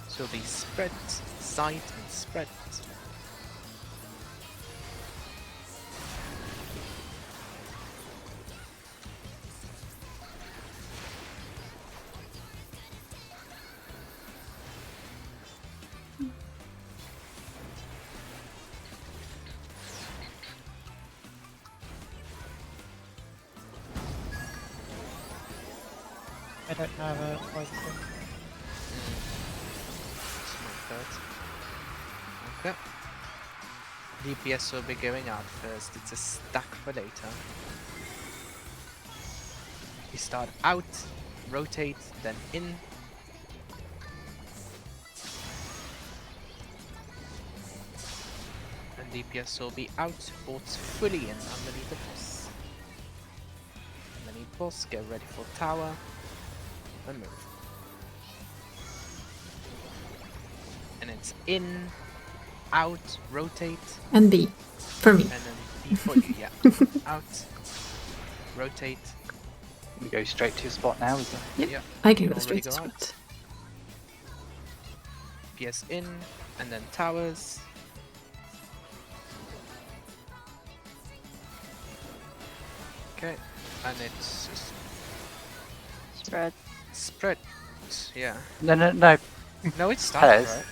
So they spread, sight and spread. I don't have a poison thing. Okay. DPS will be going out first. It's a stack for later. You start out, rotate, then in. And DPS will be out, supports fully in underneath the boss. Underneath boss, get ready for tower, and move. And it's in, out, rotate, And B. For me. and then B for you, yeah. Out, rotate, We go straight to your spot now, is it? Yep. yeah. I can You go already straight to go out. spot. PS in, and then towers. Okay, and it's just Spread. spread. Yeah. No. No, it's stuck, Pairs. right?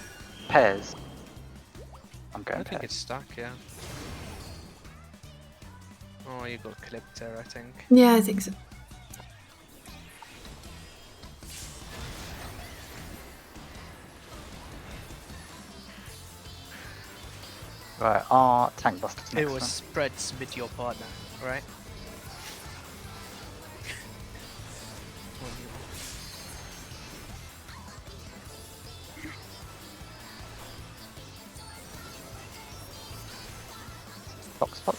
Pairs. I'm I going think pairs. it's stuck, yeah. Oh, you got clipped there, I think. Yeah, I think so. Right, our tank buster's It next was one. spreads with your partner, right? Clock spot.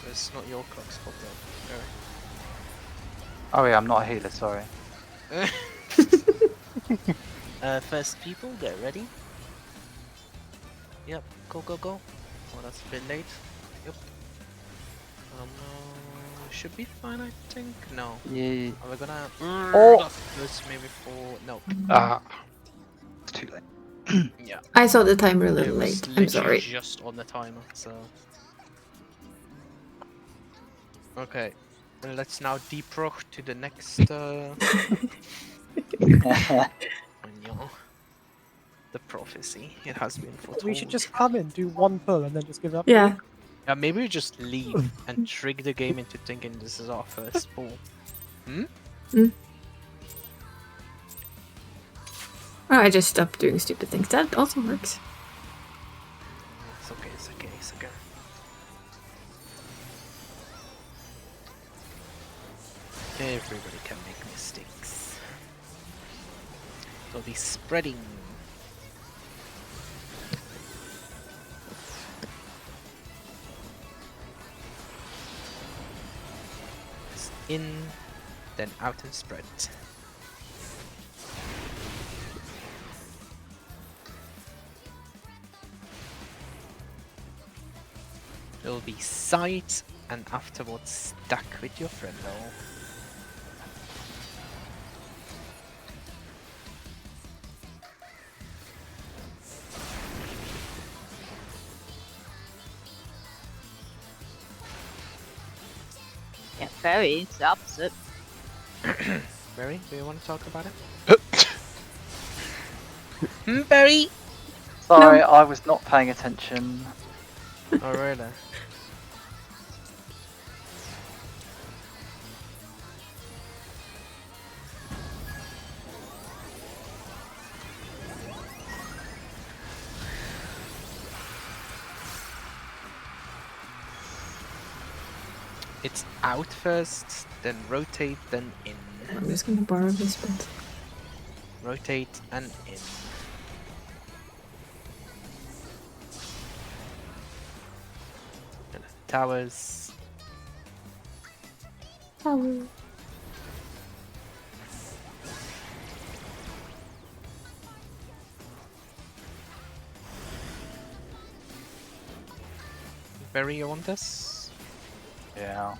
It's not your clock spot though. Oh yeah, I'm not a healer, sorry. First people, get ready. Yep, go, go, go. Oh, that's a bit late. Yep. Should be fine, I think. No. Yeah. Are we gonna? Oh! This maybe for no. Ah, It's too late. Yeah. I saw the timer a It little was late. I'm literally sorry. just on the timer, so. Okay. Let's now deproc to the next. Yeah. The prophecy. It has been foretold. We should just come in, do one pull, and then just give it up. Yeah. Yeah, maybe we just leave and trick the game into thinking this is our first pull. Or I just stopped doing stupid things. That also works. It's okay, it's okay, it's okay. Everybody can make mistakes. So the spreading. It's in, then out and spread. It'll be sight and afterwards stack with your friend though. Yeah, very. It's the opposite. Barry, do you want to talk about it? Barry! Sorry, I was not paying attention. Oh really? It's out first, then rotate, then in. I'm just gonna borrow this bit. Rotate and in. And towers. Tower. Barry, you want this? Yeah.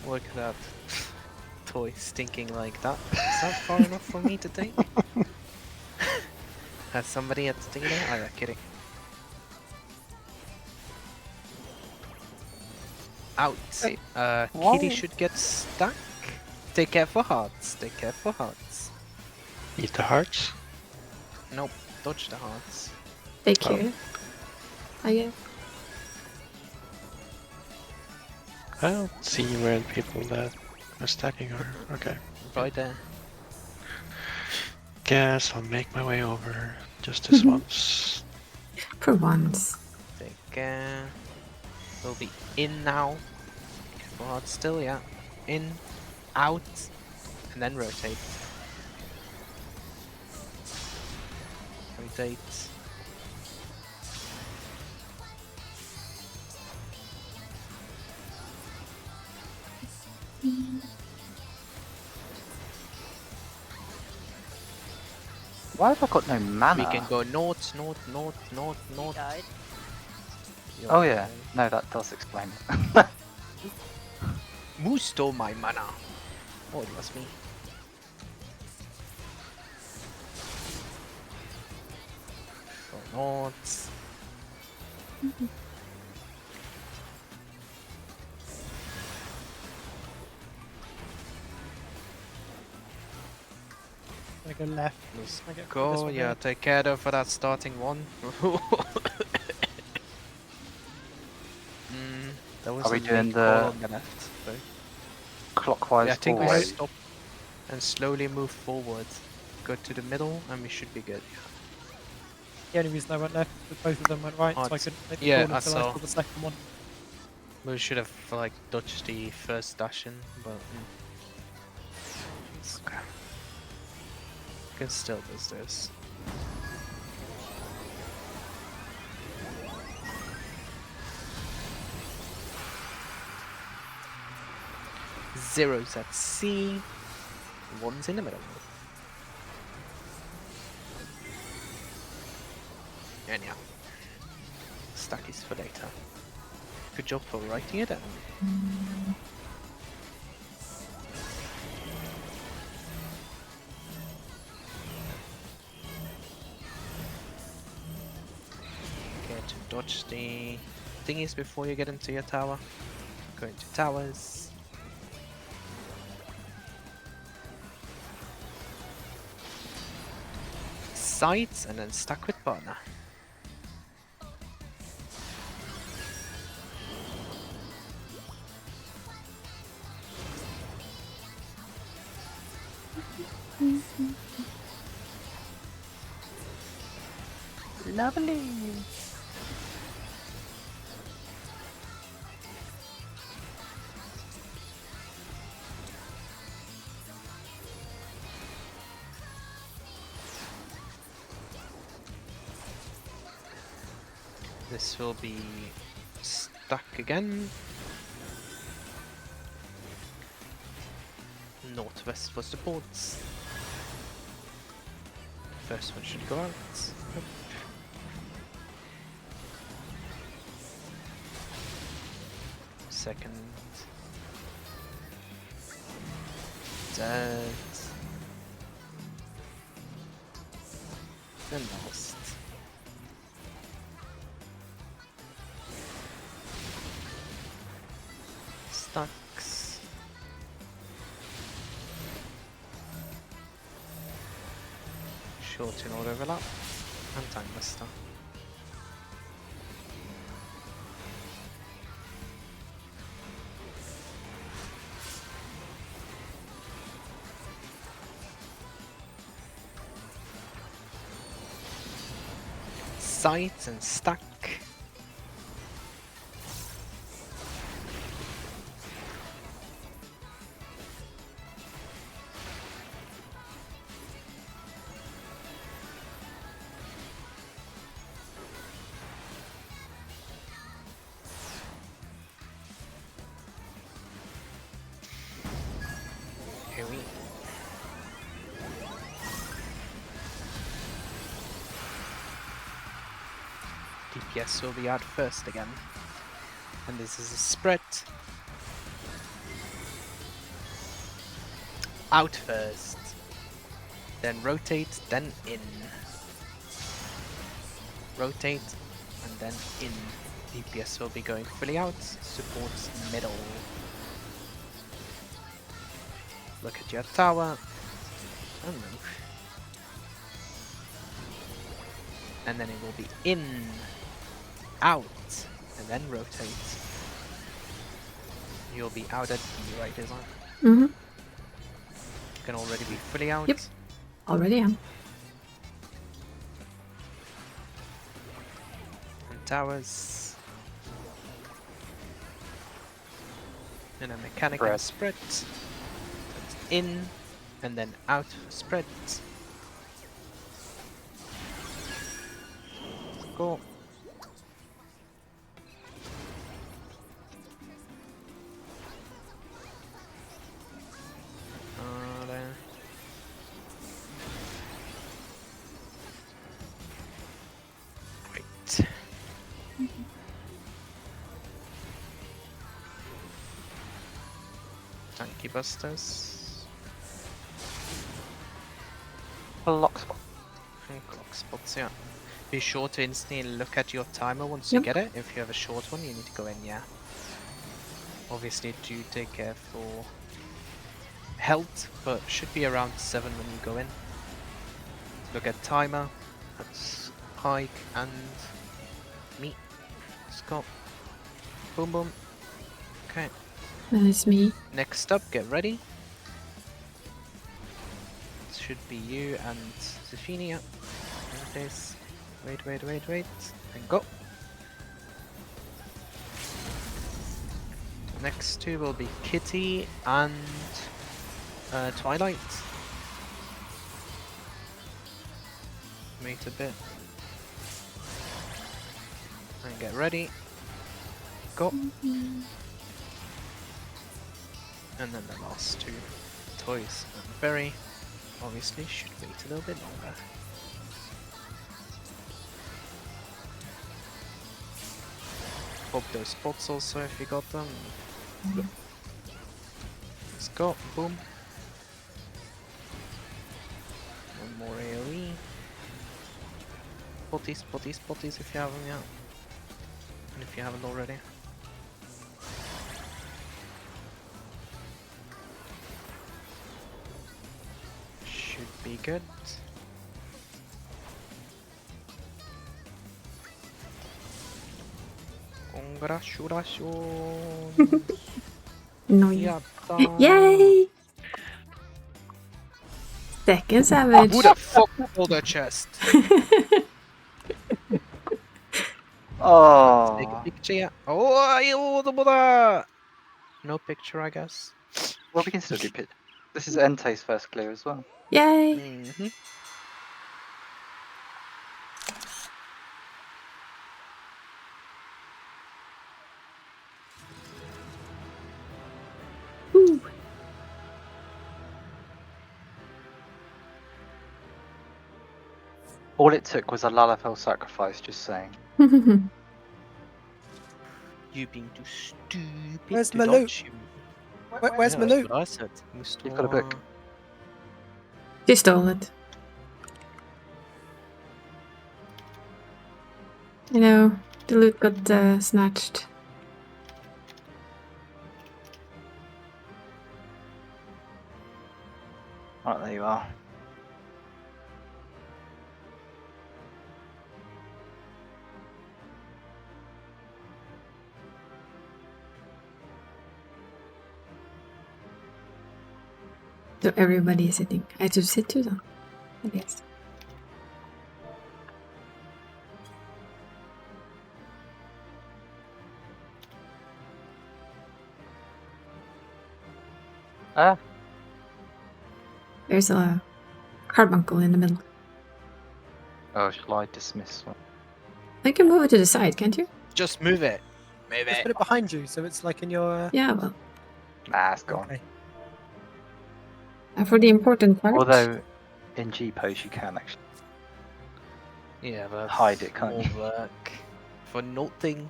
Look at that toy stinking like that. Is that far enough for me to take? Has somebody had to take it? Oh yeah, kidding. Out. Kitty should get stuck. Take care for hearts. Take care for hearts. eat the hearts. Nope. Dodge the hearts. Take care. I guess. I don't see where people that are stacking are. Okay. Right there. Guess I'll make my way over just this once. For once. Take care. We'll be in now. For hearts still, yeah. In, out, and then rotate. Rotate. Why have I got no mana? We can go north, north, north, north, north. Died. Oh yeah, no, that does explain it. Moose stole my mana. Oh, it was me. Go north. I go left. Let's I get this go, one yeah, there. take care though for that starting one. That was Are we a doing late the call on the left, though. clockwise Yeah, I think we forward. should stop and slowly move forward. Go to the middle and we should be good. The only reason I went left was both of them went right, Oh, so I it's- couldn't make the yeah, call I until I saw. saw the second one. We should have like dodged the first dash in, but okay. Can still does this. Zeros at C, ones in the middle. And yeah, stack is for later. Good job for writing it down. Okay, to dodge the thingies before you get into your tower. Go into towers. Sides and then stack with partner. Lovely. This will be stuck again. Northwest for supports. First one should go out. Yep. Second. Third. Then last. Stacks. Short in order overlap. And time buster. Sight and stack. Here we DPS will be out first again. And this is a spread. Out first. Then rotate, then in. Rotate, and then in. DPS will be going fully out. Supports middle. Look at your tower. And move. And then it will be in, out, and then rotate. You'll be out at B, right, Isla? Mm-hmm. You can already be fully out. Yep. Already am. And towers. And a mechanic and spread. That's in, and then out for spread. Go. There. Wait. Tanky busters. Lock spot. And clock spots, yeah. Be sure to instantly look at your timer once you get it. If you have a short one, you need to go in, yeah. Obviously, do take care for health, but should be around 7 when you go in. Look at timer. That's hike and meat. Let's go. Boom, boom. Okay. Then it's me. Next up, get ready. It should be you and Zephine. This. Wait, and go. Next two will be Kitty and Twilight. Wait a bit. And get ready. Go. And then the last two, Toys and Berry, obviously should wait a little bit longer. Pop those spots also if you got them. Let's go, boom. One more AoE. Spotties if you have them yet. And if you haven't already. Should be good. Congratulations! No, Yatta. Yay! Second savage. Who the fuck pulled the chest? Oh. Take a picture, yeah. Oh, no picture, I guess. Well, we can still do pit. This is Entei's first clear as well. Yay! Mm-hmm. Ooh. All it took was a Lalafell sacrifice, just saying. You being too stupid Where's to my dodge loot? him. Where's my That's loot? what I said. You've got a book. She stole it. You know, the loot got snatched. Right, there you are. So everybody is sitting. I should sit too then, I guess. Ah, There's a carbuncle in the middle. oh, shall I dismiss one? I can move it to the side, can't you? Just move it. Move Just it. put it behind you, so it's like in your. Yeah, well. Nah, it's gone. Okay. For the important part. Although, in G-pose you can actually. Yeah, but Hide it, can't more you? work for nothing.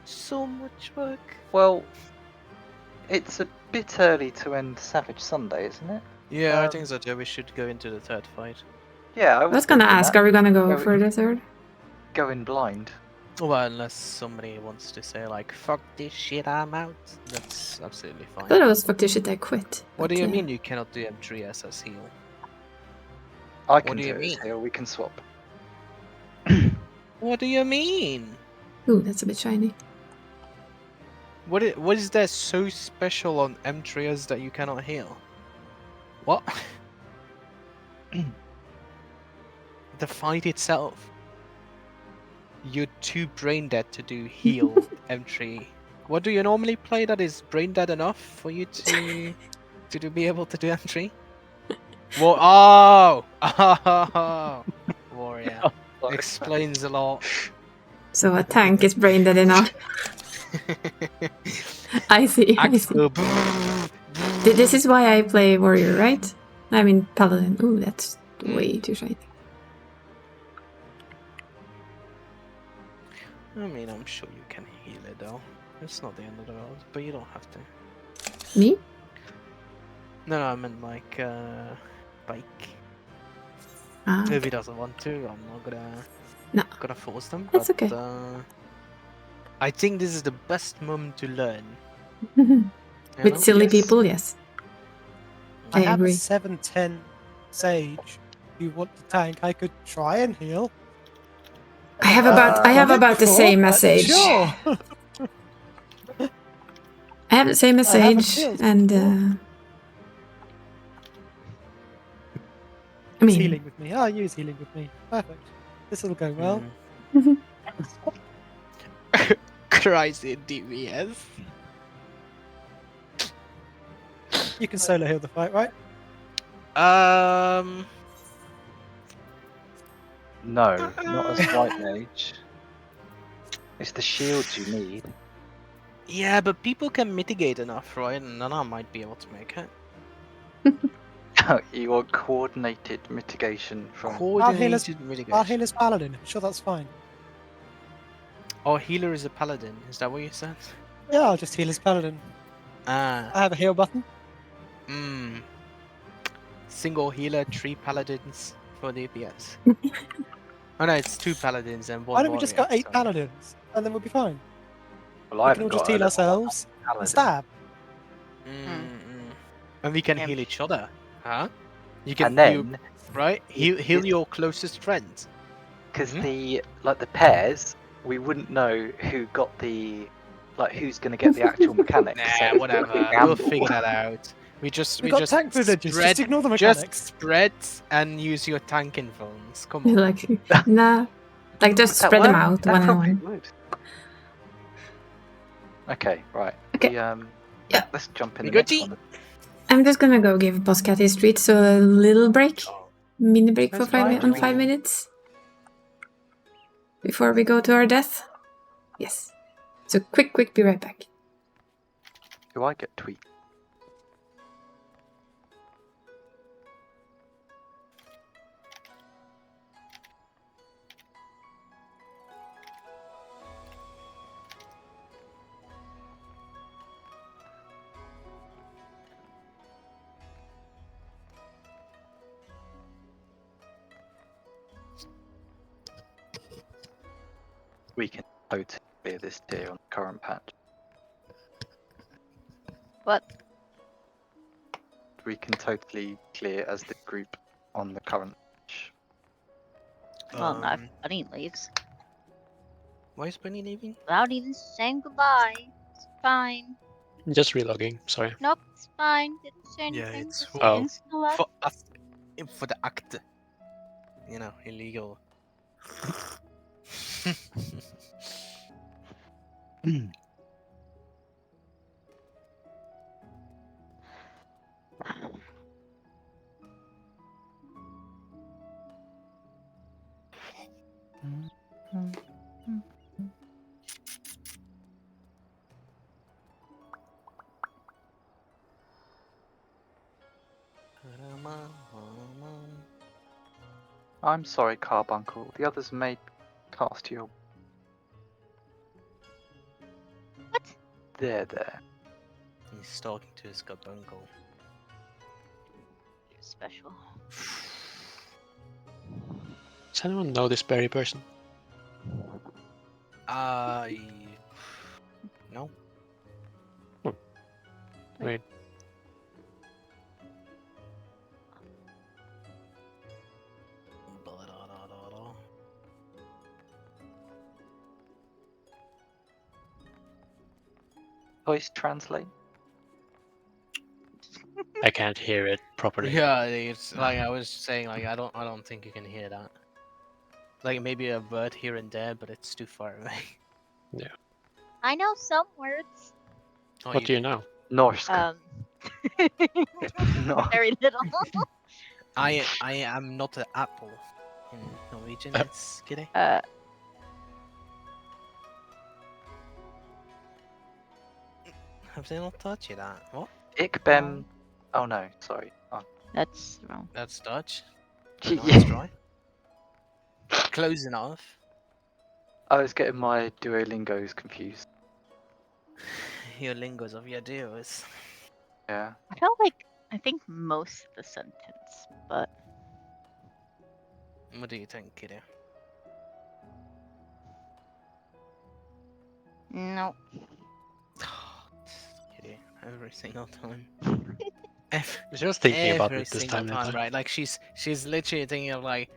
So much work. Well, it's a bit early to end Savage Sunday, isn't it? Yeah, I think so too. We should go into the third fight. Yeah, I was gonna ask, are we gonna go Go for the third? Go in blind. Well, unless somebody wants to say like, fuck this shit, I'm out. That's absolutely I fine. thought it was fuck this shit, I quit. What but, do you mean you cannot do M3 as heal? I can do you do it mean? here, we can swap. What do you mean? Ooh, that's a bit shiny. What is there so special on M3s that you cannot heal? What? The fight itself. You're too brain dead to do heal M3. What do you normally play that is brain dead enough for you to be able to do M3? Well, oh, warrior explains a lot. So a tank is brain dead enough. I see. I see. This is why I play warrior, right? I mean paladin. Ooh, that's way too shiny. I mean, I'm sure you can heal it though. It's not the end of the world, but you don't have to. Me? No, I meant like bike. Ah, If he doesn't want to, I'm not gonna force them. That's but, okay. I think this is the best moment to learn. with silly Yes. people, yes. I I have agree. a 710 Sage. If you want the tank, I could try and heal. I have about the Done it same before, but message. Sure. I have the same as I haven't Sage, healed and before. I Use mean, healing with me. Use healing with me. Perfect. This will go well. Christ in DVS. You can solo heal the fight, right? No, not as white mage. It's the shields you need. Yeah, but people can mitigate enough, right? And Nana might be able to make it. You want coordinated mitigation from. Coordinated mitigation. Our healer's paladin. Sure, that's fine. Oh, healer is a paladin. Is that what you said? Yeah, I'll just heal his paladin. I have a heal button. Single healer, 3 paladins for DPS. Oh no, it's 2 paladins and 1 Why don't we just warrior, got 8 sorry. paladins and then we'll be fine? Well, I We can all just heal ourselves and stab. And we can Yeah. heal each other, huh? You can And then, right? Heal your closest friends. because the pairs, we wouldn't know who got the who's going to get the actual mechanics. so Nah, it's whatever. gonna be a We'll gamble. figure that out. We just We got tank privileges, just ignore the mechanics. spread and use your tank influence. Come on. like, nah. Like, just Would that spread them work? out That one on probably one. would. Okay, right. Okay. Yeah. Let's jump in We the good, next G? one. I'm just gonna go give Boss Cat his treat, so a little break. Mini break for That's fine. 5 minutes. Before we go to our death. Yes. So quick, be right back. Do I get tweet? We can totally clear this tier on the current patch. What? We can totally clear as the group on the current patch. Well, not if Bunny leaves. Why is Bunny leaving? Without even saying goodbye. It's fine. Just relogging, sorry. Nope, it's fine. Didn't say Yeah, anything. it's Just Oh. instant left. For us, for the act. You know, illegal. I'm sorry, Carbuncle. The others may cast your. What? There. He's talking to his carbuncle. You're special. Does anyone know this berry person? No. Wait. Voice translate. I can't hear it properly. Yeah, it's like I was saying. Like I don't think you can hear that. Like maybe a word here and there, but it's too far away. I know some words. Oh, What do you know? Norsk. No. Very little. I am not an apple in Norwegian. It's kidding. Have they not taught you that? What? Ik ben. Oh no, sorry. Oh. That's wrong. That's Dutch. Yeah. Nice try. Close enough. I was getting my Duolingos confused. Your lingos of your deals. Yeah. I felt like I think most of the sentence, but What do you think, Kitty? no. Kitty, every single time. I was just thinking about Every it this single time. time, right? Like she's literally thinking of like,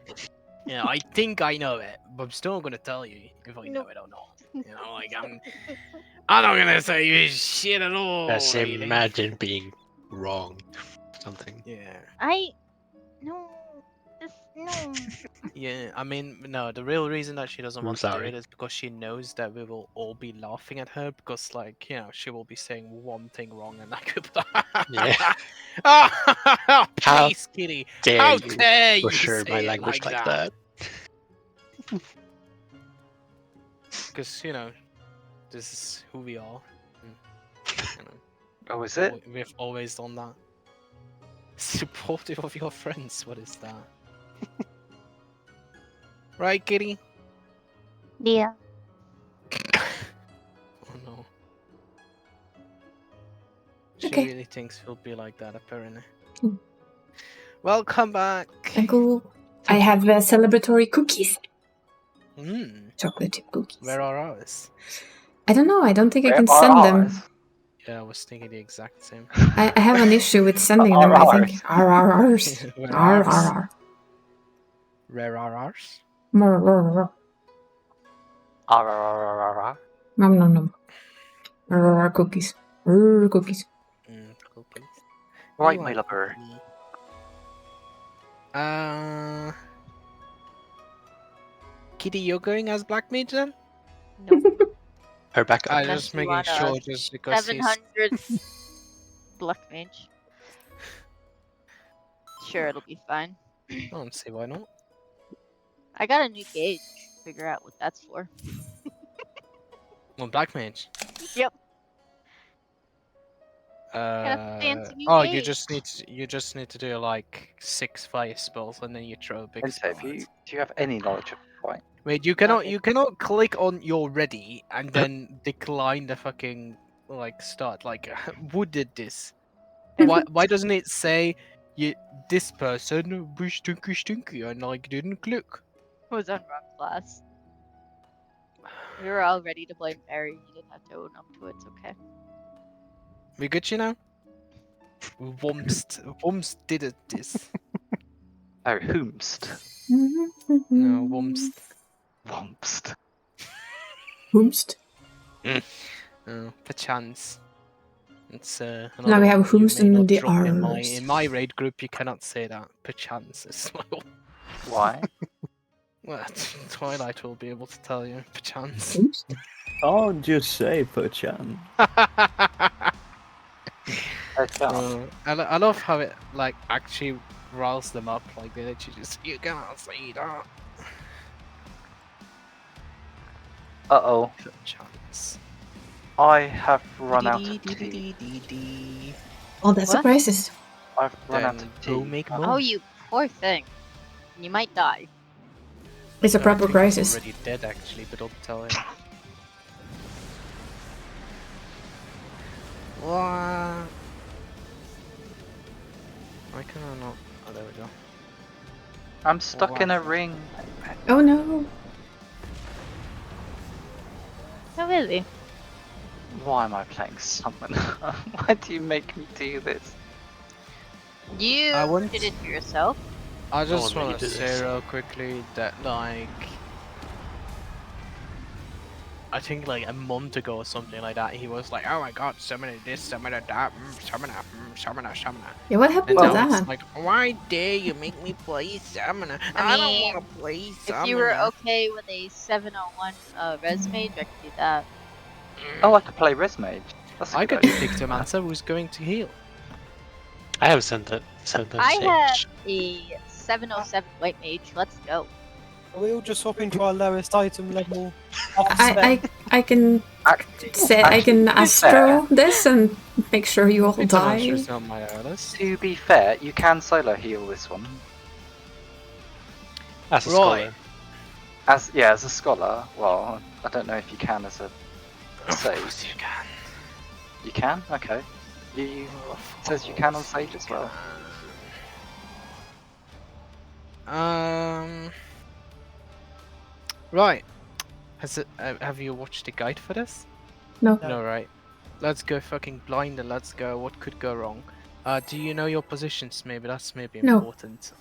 you know, I think I know it, but I'm still gonna tell you if I know it or not. You know, like I'm not gonna say you shit at all. Just lady. imagine being wrong. Something. Yeah. No. Just no. Yeah, I mean, no, the real reason that she doesn't I'm want to do sorry. it is because she knows that we will all be laughing at her because, like, you know, she will be saying one thing wrong and I could. Yeah. Oh, How please, Kitty. Dare How you dare you butcher my say it language like like that? that? Because, you know, this is who we are. And, you know, Oh, is it? we've always done that. Supportive of your friends, what is that? Right, Kitty? Yeah. Oh no. She Okay. really thinks we'll be like that, apparently. Hmm. Welcome back! Uncle, I have celebratory cookies. Chocolate chip cookies. Where are ours? I don't know. I don't think I Where can are send them. ours? Yeah, I was thinking the exact same. I have an issue with sending them, I think. RRRs. Where are ours? RRR. Where are ours? Nom nom nom. RRR cookies. Cookies. Cookies. Right, You my are lover. cookie. Kitty, you're going as Black Mage then? No. Her backup. I'm Unless just you making want sure a just because he's... 700 Black Mage. Sure, it'll be fine. I don't see why not. I got a new gauge. Figure out what that's for. Well, Black Mage. Yep. Got a fancy new Oh, gauge. you just need to do like 6 fire spells and then you throw a big And spell. so, do you have any knowledge of fight? Wait, you cannot click on you're ready and then decline the fucking like start. Like who did this? Why doesn't it say this person was stinky and like didn't click? Was on wrong class. We were all ready to blame Barry. You didn't have to own up to it. It's okay. We good, you know? Wumst did it this. Oh, whomst. No, Wumst. Womst. Whomst. Perchance. It's Now another we have one you whomst may and not the drop R's. in my raid group. You cannot say that. Perchance is my one. Why? Well, Twilight will be able to tell you. Perchance. Whomst? Can't just say perchance. I love how it like actually riles them up. Like they literally just you cannot say that. Uh-oh. Perchance. I have run out of tea. Oh, that What? surprises. I've run out Then of go tea. make Oh, more. you poor thing. You might die. It's a No, I proper think he's crisis. already dead actually, but don't tell him. What? Why can I not? Oh, there we go. I'm stuck in a ring. Oh no. Oh, really? Why am I playing summon? Why do you make me do this? You I want- did it to yourself. I just one want to really did say this. real quickly that like I think like a month ago or something like that he was like, oh my god, summoner this, summoner that, summoner. Yeah, what And happened to now it's that? like, why dare you make me play summoner? I I don't mean, want to play summoner. If you were okay with a 701 res mage, I could do that. Oh, I could play Res Mage. That's a I good could idea. pick Demancer who's going to heal. I have sent that. I have a 707 white mage. Let's go. Are we all just swapping to our lowest item level? Off spec? I can say I can astro this and make sure you all die. Demancer's not my earliest. To be fair, you can solo heal this one. As a Right. scholar. As a scholar. Well, I don't know if you can as a sage. Of course you can. You can? Okay. It says you can on Sage as well. Right. Have you watched the guide for this? No. No, right. Let's go fucking blind and let's go. What could go wrong? Do you know your positions? Maybe that's maybe No. important.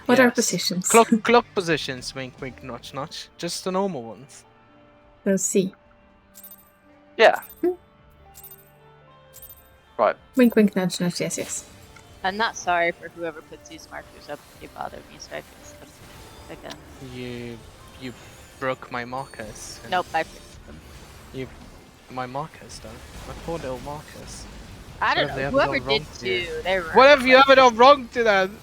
What are yes. positions? Clock positions. Wink, wink, notch, notch. Just the normal ones. Let's see. Yeah. Right. Wink, wink, nudge, nudge. Yes, yes. I'm not sorry for whoever puts these markers up. They bother me, so I fixed them again. You broke my markers. and Nope, I fixed them. My markers though. My poor little markers. I don't What have they know. ever Whoever done wrong did to you? too, they were. What have you ever done wrong to them?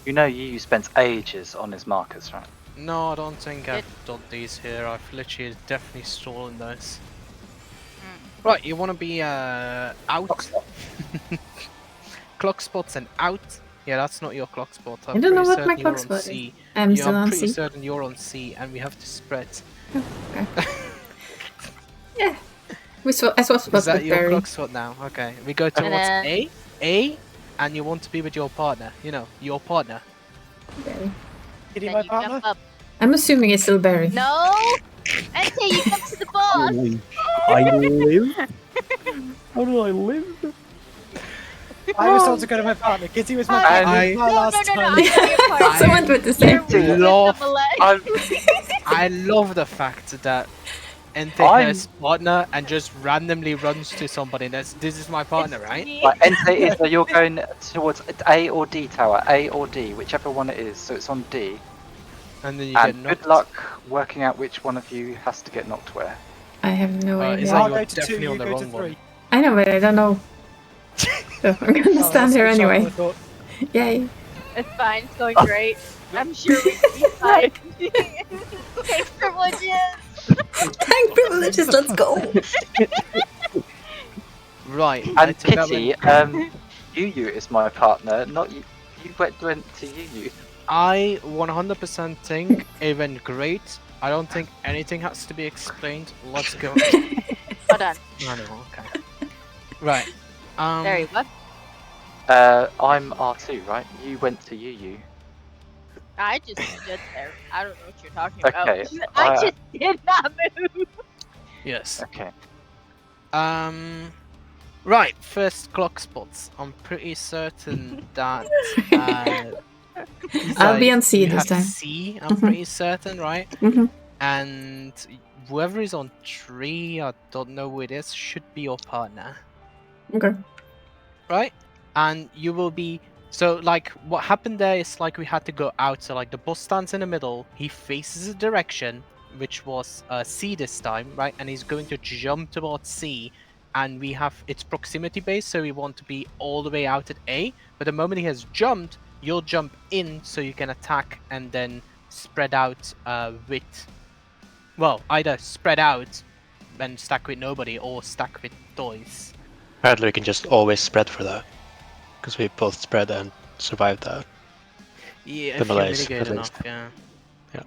You know you spent ages on his markers, right? No, I don't think I've done these here. I've literally definitely stolen those. Right, you want to be out? Clock spots and out. Yeah, that's not your clock spot. I don't know pretty what certain my you're clock on spot is. C. I'm Yeah, still I'm on pretty C. certain you're on C, and we have to spread. Yeah. I swap Is spots that with your Barry. clock spot now? Okay, we go towards then- A, and you want to be with your partner. You know, your partner. Barry. Kitty, Then my you partner. jump up. I'm assuming it's still Barry. No! Entei, you come to the boss! I live? How do I live? I was told to go to my partner. Kitty was my I- partner I- my No, last no, no, time. I'm your partner. Someone with the same. You're with love- the Malay. I love the fact that Entei I'm- has partner and just randomly runs to somebody. This is my partner, It's right? me. Right, Entei is that you're going towards A or D tower, A or D, whichever one it is. So it's on D. And then you get And knocked. good luck working out which one of you has to get knocked where. I have no is idea. that I'll you're go to 2, definitely you on the go to wrong one. 3. I know, but I don't know. So I'm gonna Oh, stand that's here what Charlotte anyway. thought. Yay. It's fine, it's going great. I'm sure we can be fine. Take privileges! Tank privileges, let's go. Right. I And took that Kitty, one. Yu is my partner, not you. You went to Yu. I 100% think it went great. I don't think anything has to be explained. Let's go. Hold on. I know, okay. Right. Barry, what? I'm R2, right? You went to Yu. I just stood there. I don't know what you're talking about. Okay, I just did not move. Yes. Okay. Right. First clock spots. I'm pretty certain that. I'll be on C you this have time. C. I'm Mhm. pretty certain, right? Mhm. And whoever is on 3, I don't know who it is, should be your partner, Okay. right? And you will be. So, like, what happened there is like we had to go out. So, like, the boss stands in the middle. He faces a direction, which was C this time, right? And he's going to jump towards C. And we have it's proximity based, so we want to be all the way out at A. But the moment he has jumped, you'll jump in so you can attack and then spread out with. Well, either spread out and stack with nobody or stack with toys. Apparently we can just always spread for that. Because we both spread and survived that. Yeah, The if you Malays, mitigate at enough, least. yeah. Yeah.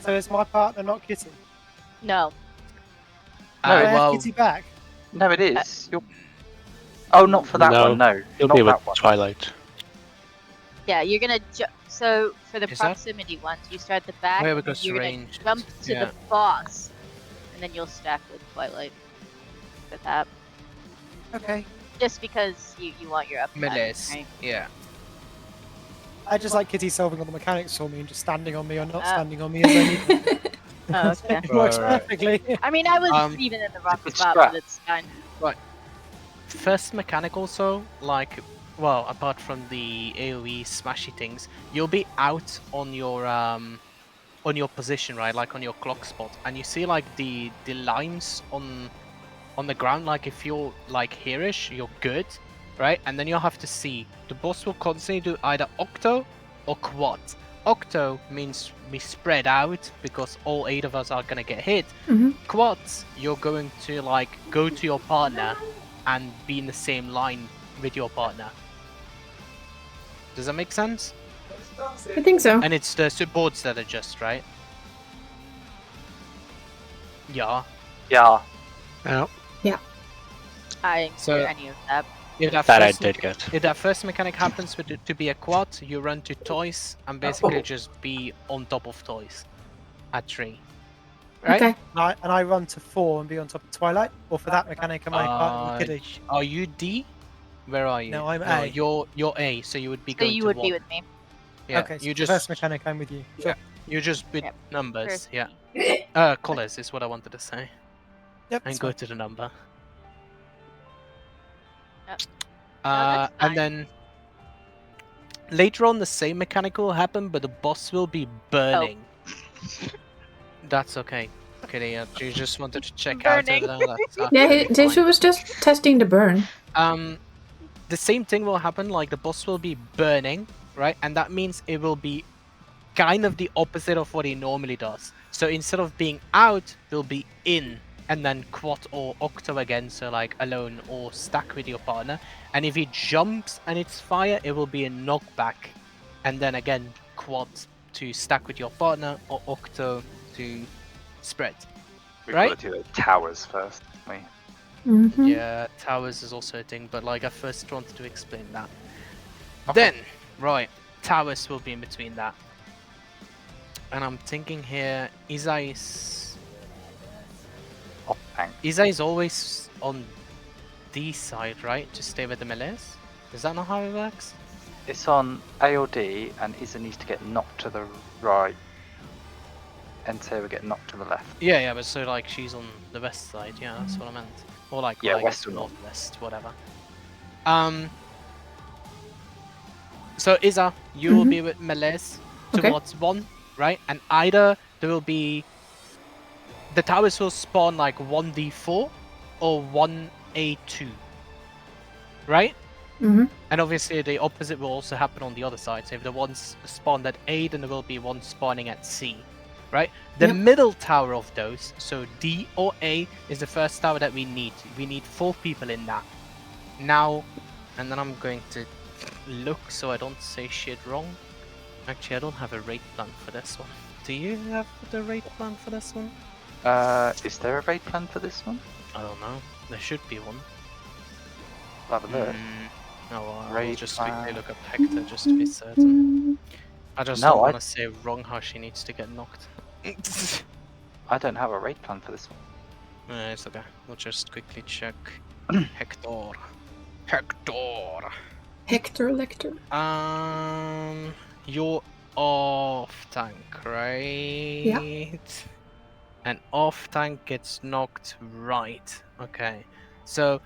So it's my partner, not Kitty. No. Do I have Well, Kitty back? No, it is. Oh, not for that No, one. No, You'll not be with that one. Twilight. Yeah, you're gonna so for the Is that- proximity ones, you start at the back, Where and we then go you're gonna ranged, jump to yeah. the boss, and then you'll stack with Twilight for that. Okay. Just because you want your up Melees, right? yeah. I just like Kitty solving all the mechanics for me and just standing on me or not Ah. standing on me as I need. Oh, okay. It works Right. perfectly. I mean, I was even in the wrong spot, but it's fine. First mechanic also, like, well, apart from the AoE smashy things, you'll be out on your position, right? Like on your clock spot, and you see like the lines on the ground. Like if you're like here-ish, you're good, right? And then you'll have to see. The boss will constantly do either octo or quad. Octo means we spread out because all 8 of us are gonna get hit. Mhm. Quads, you're going to like go to your partner and be in the same line with your partner. Does that make sense? I think so. And it's the supports that adjust, right? Yeah. Yeah. Yeah. I didn't So- hear any of that. If that, That I first, did get. if that first mechanic happens with it to be a quad, you run to toys and basically just be on top of toys at 3. Right? Okay. And I run to 4 and be on top of Twilight. Or for that mechanic, am I partner with Kitty? Are you D? Where are you? No, I'm A. You're A, so you would be So going you to would be one. with me. Yeah, Okay, so you the just first mechanic, I'm with you. Sure. You just bid Yep. numbers, First yeah. Colors is what I wanted to say. Yep. And it's go fine. to the number. Yep. that's And fine. then later on, the same mechanic will happen, but the boss will be burning. That's okay. Okay, yeah, you just wanted to check out Burning. over there. That's Yeah, absolutely Deja fine. was just testing the burn. The same thing will happen. Like the boss will be burning, right? And that means it will be kind of the opposite of what he normally does. So instead of being out, it'll be in, and then quad or octo again. So like alone or stack with your partner. And if he jumps and it's fire, it will be a knockback, and then again quad to stack with your partner or octo to spread. We've Right? got to do the towers first. haven't Mm-hmm. Yeah, towers is also a thing, but like I first wanted to explain that. Then, right, towers will be in between that. And I'm thinking here, Izai is always on D side, right? To stay with the melees? Is that not how it works? It's on A or D, and Isa needs to get knocked to the right. And Tay will get knocked to the left. Yeah, but so like she's on the west side, yeah, that's what I meant. Or like, Yeah, well, I west guess or north. northwest, whatever. So Isa, you will be with melees Okay. towards 1, right? And either there will be the towers will spawn like 1d4 or 1a2, right? Mm-hmm. And obviously the opposite will also happen on the other side. So if the one's spawned at A, then there will be one spawning at C, right? The Yep. middle tower of those, so D or A, is the first tower that we need. We need 4 people in that. Now, and then I'm going to look so I don't say shit wrong. Actually, I don't have a raid plan for this one. Do you have the raid plan for this one? Is there a raid plan for this one? I don't know. There should be one. I'll have a look. No, I'll Raid just plan. quickly look up Hector just to be certain. I just No, don't I- want to say wrong how she needs to get knocked. I don't have a raid plan for this one. It's okay. We'll just quickly check. Hector. Hector. Hector Lecter. You're off tank, right? And off tank gets knocked right. Okay. So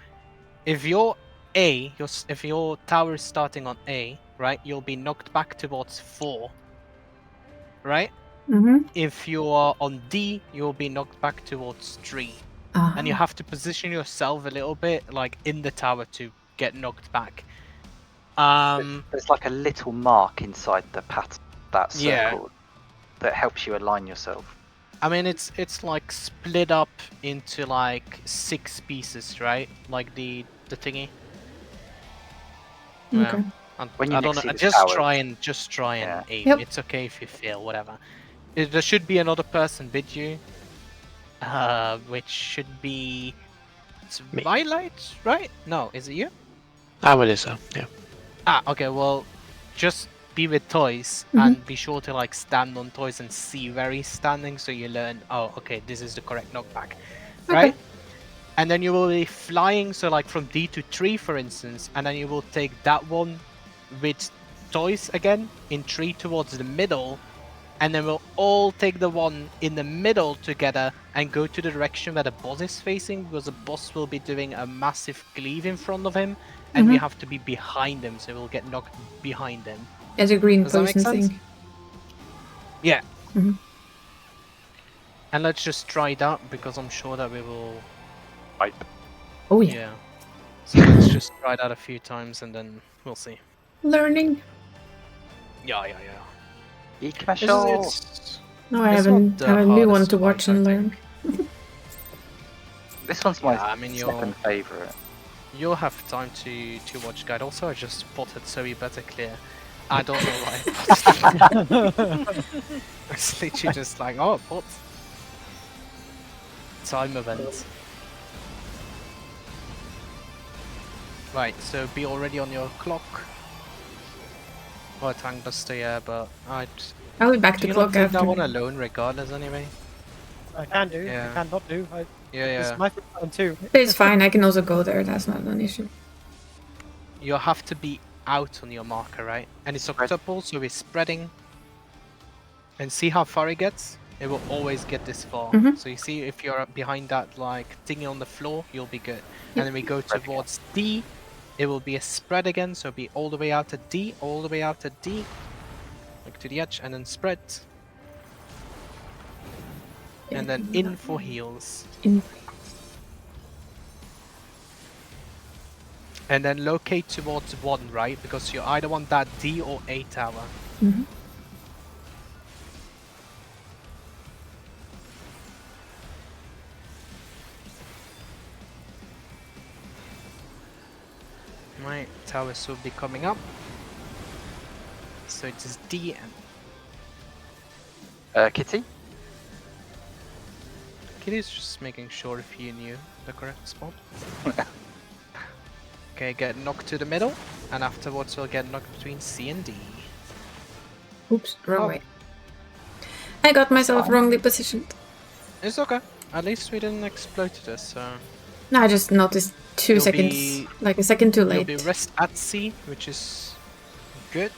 if you're A, if your tower is starting on A, right, you'll be knocked back towards 4. Right? Mm-hmm. If you are on D, you'll be knocked back towards 3. And you have to position yourself a little bit like in the tower to get knocked back. There's like a little mark inside the pattern, that Yeah. circle, that helps you align yourself. I mean, it's like split up into like 6 pieces, right? Like the thingy. Okay. When you I don't mix know. it Just towers. try and Yeah. aim. Yep. It's okay if you fail, whatever. There should be another person with you, which should be Me. Twilight, right? No, is it you? I'm with Isa, yeah. Ah, okay. Well, just be with Toys Mhm. and be sure to like stand on Toys and see where he's standing, so you learn. Oh, okay, this is the correct knockback, right? And then you will be flying, so like from D to 3, for instance, and then you will take that one with Toys again in 3 towards the middle, and then we'll all take the one in the middle together and go to the direction where the boss is facing, because the boss will be doing a massive cleave in front of him, and we Mhm. have to be behind him, so we'll get knocked behind him. As a green Does that make poison sense? thing. Yeah. Mhm. And let's just try that, because I'm sure that we will. Oh yeah. Yeah. So let's just try that a few times, and then we'll see. Learning. Yeah. Eat my It's, show. it's, No, I It's haven't not the have a new one hardest to watch fight, and I learn. This one's my yeah, I mean, second favourite. you'll have time to watch guide. Also, I just spotted so you better clear. I don't know why. It's literally just like, oh, what? Time event. Right, so be already on your clock. Well, tank does stay here, but I'd. I'll be back Do to you clock not take after. that one alone, regardless, anyway? I can do. Yeah. I can not do. Yeah. It's my first time too. It's fine, I can also go there, that's not an issue. You have to be out on your marker, right? And it's octuple, so we're spreading. And see how far it gets? It will always get this far. Mhm. So you see, if you're behind that like thingy on the floor, you'll be good. And then we go towards D. It will be a spread again, so it'll be all the way out to D, all the way out to D, like to the edge, and then spread. And then in for heals. In. And then locate towards 1, right? Because you either want that D or A tower. Mhm. Right, towers will be coming up. So it is D and Kitty? Kitty's just making sure if you knew the correct spot. Okay, get knocked to the middle, and afterwards we'll get knocked between C and D. Oops, wrong way. I got myself wrongly positioned. It's okay. At least we didn't exploit this, so... No, I just noticed 2 You'll seconds, be- like a second too You'll late. be rest at C, which is good.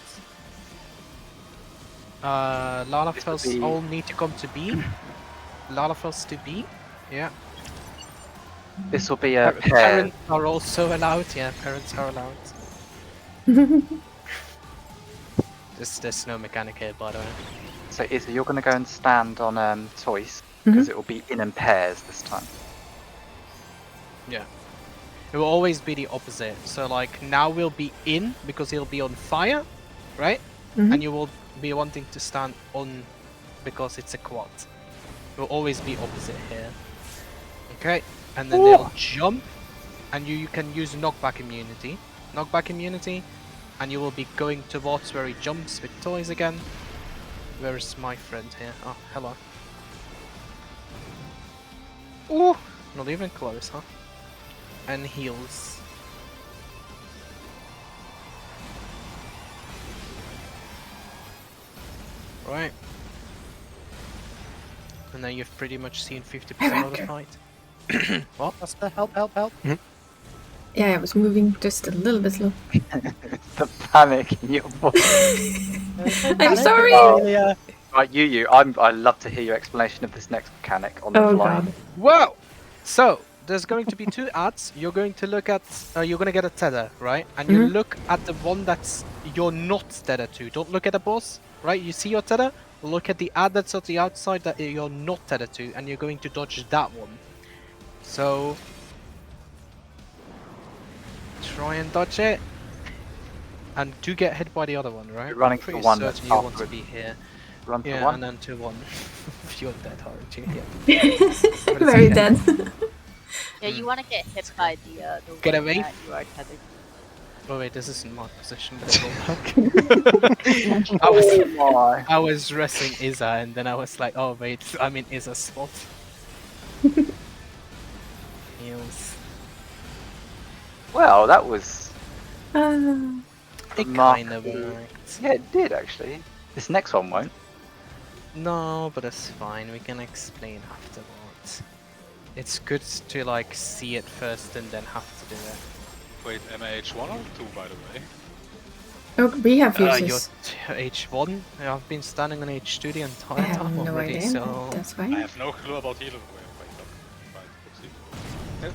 Lalafels be- all need to come to B. Lalafels to B. Yeah. This will be a pair. Parents are also allowed. Yeah, parents are allowed. There's no mechanic here, by the way. So Izzy, you're going to go and stand on toys, because it will be in pairs this time. Yeah. It will always be the opposite. So like now we'll be in because he'll be on fire, right? And you will be wanting to stand on because it's a quad. It will always be opposite here. Okay. And then they'll jump, and you can use knockback immunity. Knockback immunity, and you will be going towards where he jumps with toys again. Where is my friend here? Oh, hello. Ooh, not even close, huh? And heals. Right. And then you've pretty much seen 50% of the fight. What? Buster, help, help, help. Yeah, I was moving just a little bit slow. The panic in your voice. I'm sorry! Right, I love to hear your explanation of this next mechanic on the Oh fly. god. Whoa! So, there's going to be 2 ads. You're going to look at, you're going to get a tether, right? And you look at the one that's you're not tethered to. Don't look at the boss, right? You see your tether? Look at the ad that's at the outside that you're not tethered to, and you're going to dodge that one. So, try and dodge it. And do get hit by the other one, right? You're running I'm for pretty the one that's certain you want to afterwards. be here. Run for Yeah, one. and then to 1. You're dead, aren't you? Yeah. Very dead. Yeah, you want to get hit by the Get one away. that you are tethered. Oh wait, this isn't my position, but I was wrestling Izza, and then I was like, oh wait, I'm in Izza's spot. Heals. Well, that was It kind of remarkable. worked. Yeah, it did actually. This next one won't. No, but it's fine. We can explain afterwards. It's good to like see it first and then have to do it. Wait, am I H1 or 2 by the way? Oh, we have You're fuses. H1. I've been standing on H2 the I entire have time no already, idea. so That's I fine. have no clue about healing.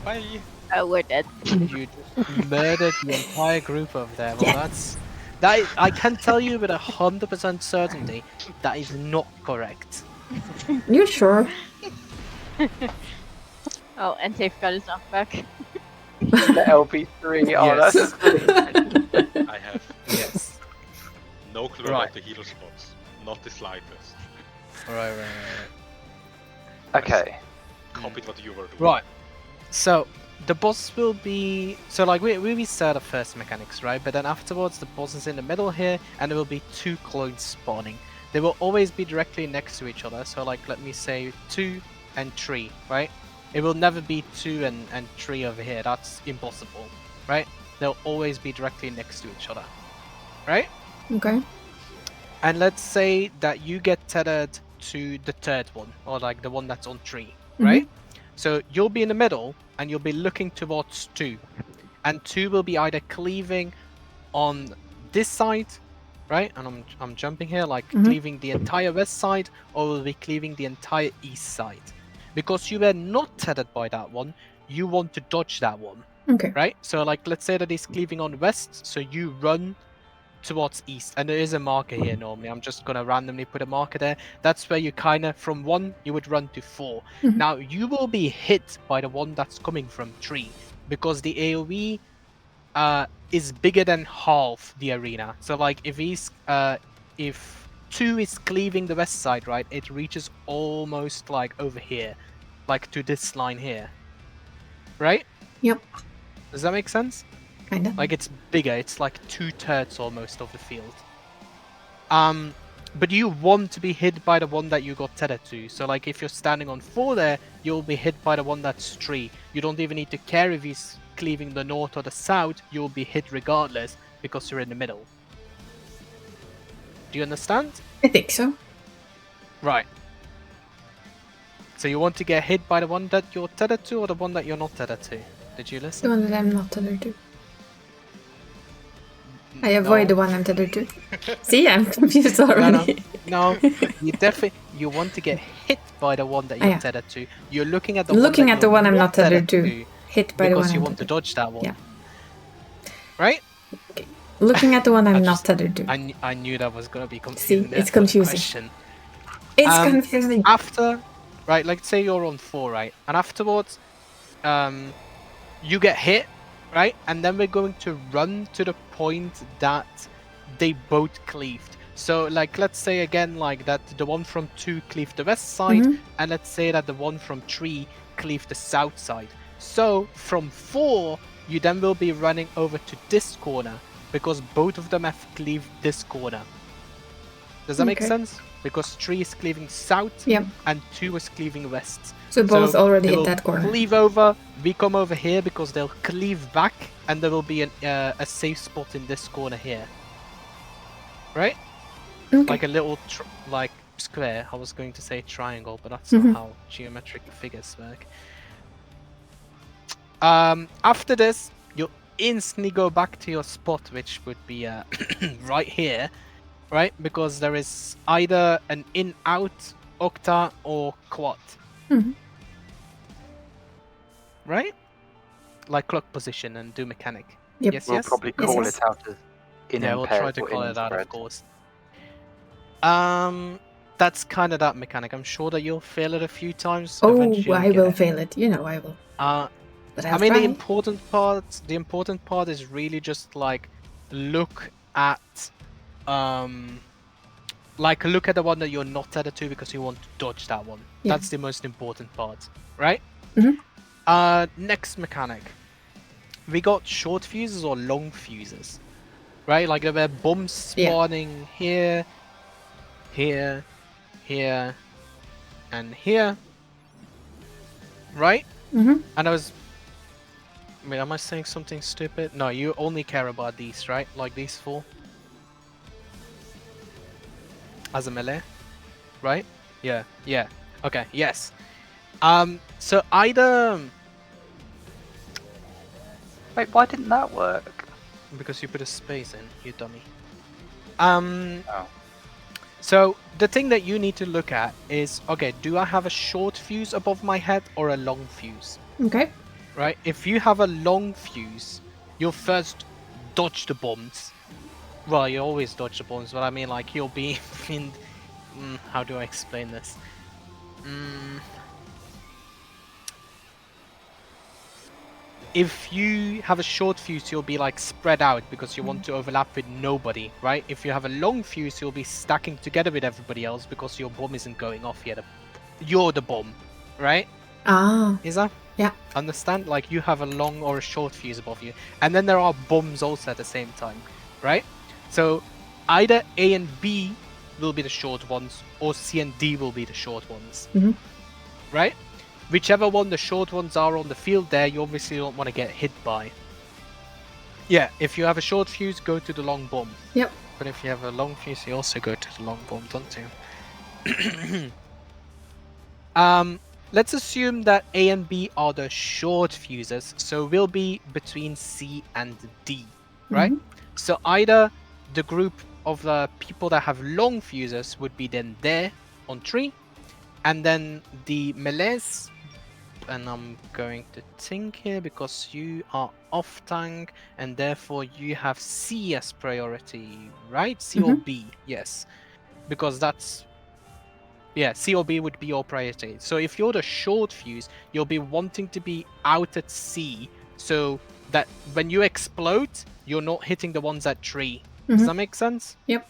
Bye. Oh, we're dead. you just murdered the entire group over there. Well, I can tell you with 100% certainty that is not correct. You sure? Oh, and Tafe got his knockback. The LP3. Oh, Yes. that's. I have Yes. no clue Right. about the healer spots. Not the slightest. Right. Okay. Copied what you were doing. Right. So the boss will be like we said the first mechanics, right? But then afterwards the boss is in the middle here, and there will be 2 clones spawning. They will always be directly next to each other. So like let me say 2 and 3, right? It will never be 2 and 3 over here. That's impossible, right? They'll always be directly next to each other, right? Okay. And let's say that you get tethered to the 3rd one, or like the one that's on 3, right? So you'll be in the middle, and you'll be looking towards 2. And 2 will be either cleaving on this side, right? And I'm jumping here, like Mhm. cleaving the entire west side, or will be cleaving the entire east side. Because you were not tethered by that one, you want to dodge that one, Okay. right? So like, let's say that he's cleaving on west, so you run towards east, and there is a marker here normally. I'm just gonna randomly put a marker there. That's where you kind of, from 1, you would run to 4. Mhm. Now, you will be hit by the one that's coming from 3, because the AoE is bigger than half the arena. So like, if 2 is cleaving the west side, right, it reaches almost like over here, like to this line here, right? Yep. Does that make sense? Kind of. Like, it's bigger. It's like 2/3 almost of the field. But you want to be hit by the one that you got tethered to. So like, if you're standing on 4 there, you'll be hit by the one that's 3. You don't even need to care if he's cleaving the north or the south. You'll be hit regardless because you're in the middle. Do you understand? I think so. Right. So you want to get hit by the one that you're tethered to, or the one that you're not tethered to? Did you The listen? one that I'm not tethered to. I avoid the one I'm tethered to. See, I'm confused already. No, you want to get hit by the one that you're yeah. tethered to. You're looking at the Looking one at the one I'm not tethered to. Hit by the one because you I'm want to tethered dodge that one. Yeah. Right? Looking at the one I'm not tethered to. I knew that was gonna be confusing. See, it's confusing. Question. It's confusing. After, right, like say you're on 4, right, and afterwards, you get hit, right, and then we're going to run to the point that they both cleaved. So like, let's say again like that the one from 2 cleaved the west side, Mhm. and let's say that the one from 3 cleaved the south side. So from 4, you then will be running over to this corner because both of them have cleaved this corner. Does that make Okay. sense? Because 3 is cleaving south, Yep. and 2 is cleaving west. So both already they hit will that corner. Cleave over, we come over here because they'll cleave back, and there will be a safe spot in this corner here. Right? Okay. Like a little like square. I was going to say triangle, but that's Mhm. not how geometric figures work. After this, you'll instantly go back to your spot, which would be right here, right? Because there is either an in-out octa or quad. Mhm. Right? Like clock position and do mechanic. Yep. Yes, We'll yes. probably Yes, call yes. it out as in Yeah, we'll try to or call in it out, of spread. course. That's kind of that mechanic. I'm sure that you'll fail it a few times. Oh, Eventually you'll I get will it. fail it. You know I will. But I'll I mean, try. the important part is really just like look at look at the one that you're not tethered to because you want to dodge that one. Yeah. That's the most important part, right? Mhm. Next mechanic. We got short fuses or long fuses, right? Like there were bombs Yeah. spawning here, here, here, and here, right? Mm-hmm. And I was. Wait, am I saying something stupid? No, you only care about these, right? Like these 4? As a melee? Right? Yeah, yeah. Okay, yes. So either... Wait, why didn't that work? Because you put a space in, you dummy. Oh. So the thing that you need to look at is, okay, do I have a short fuse above my head or a long fuse? Okay. Right? If you have a long fuse, you'll first dodge the bombs. Well, you always dodge the bombs, but I mean, like, you'll be in... how do I explain this? If you have a short fuse, you'll be, like, spread out because you want to overlap with nobody, right? If you have a long fuse, you'll be stacking together with everybody else because your bomb isn't going off yet. You're the bomb, right? Ah. Is that? Yeah. Understand? Like you have a long or a short fuse above you. And then there are bombs also at the same time, right? So either A and B will be the short ones or C and D will be the short ones, Mhm. right? Whichever one the short ones are on the field there, you obviously don't want to get hit by. Yeah, if you have a short fuse, go to the long bomb. Yep. But if you have a long fuse, you also go to the long bomb, don't you? Let's assume that A and B are the short fuses, so we'll be between C and D, right? Mhm. So either the group of the people that have long fuses would be then there on 3, and then the melees. And I'm going to think here because you are off tank, and therefore you have C as priority, right? C or B, yes, because that's C or B would be your priority. So if you're the short fuse, you'll be wanting to be out at C, so that when you explode, you're not hitting the ones at 3. Does that make sense? Yep.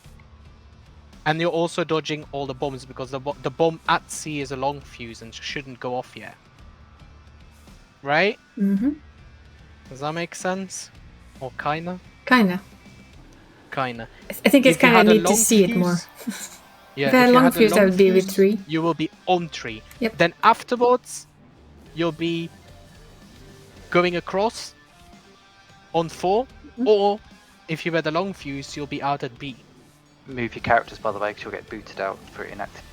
And you're also dodging all the bombs because the bomb at C is a long fuse and shouldn't go off yet. Right? Does that make sense? Or kinda? Kinda. Kinda. I think it's If you kinda had a need to long see it fuse- more. Yeah, If I had you long had a fuse, I would be with fuse, 3. You will be on 3. Yep. Then afterwards, you'll be going across on 4, or if you had a long fuse, you'll be out at B. Move your characters, by the way, because you'll get booted out for inactive.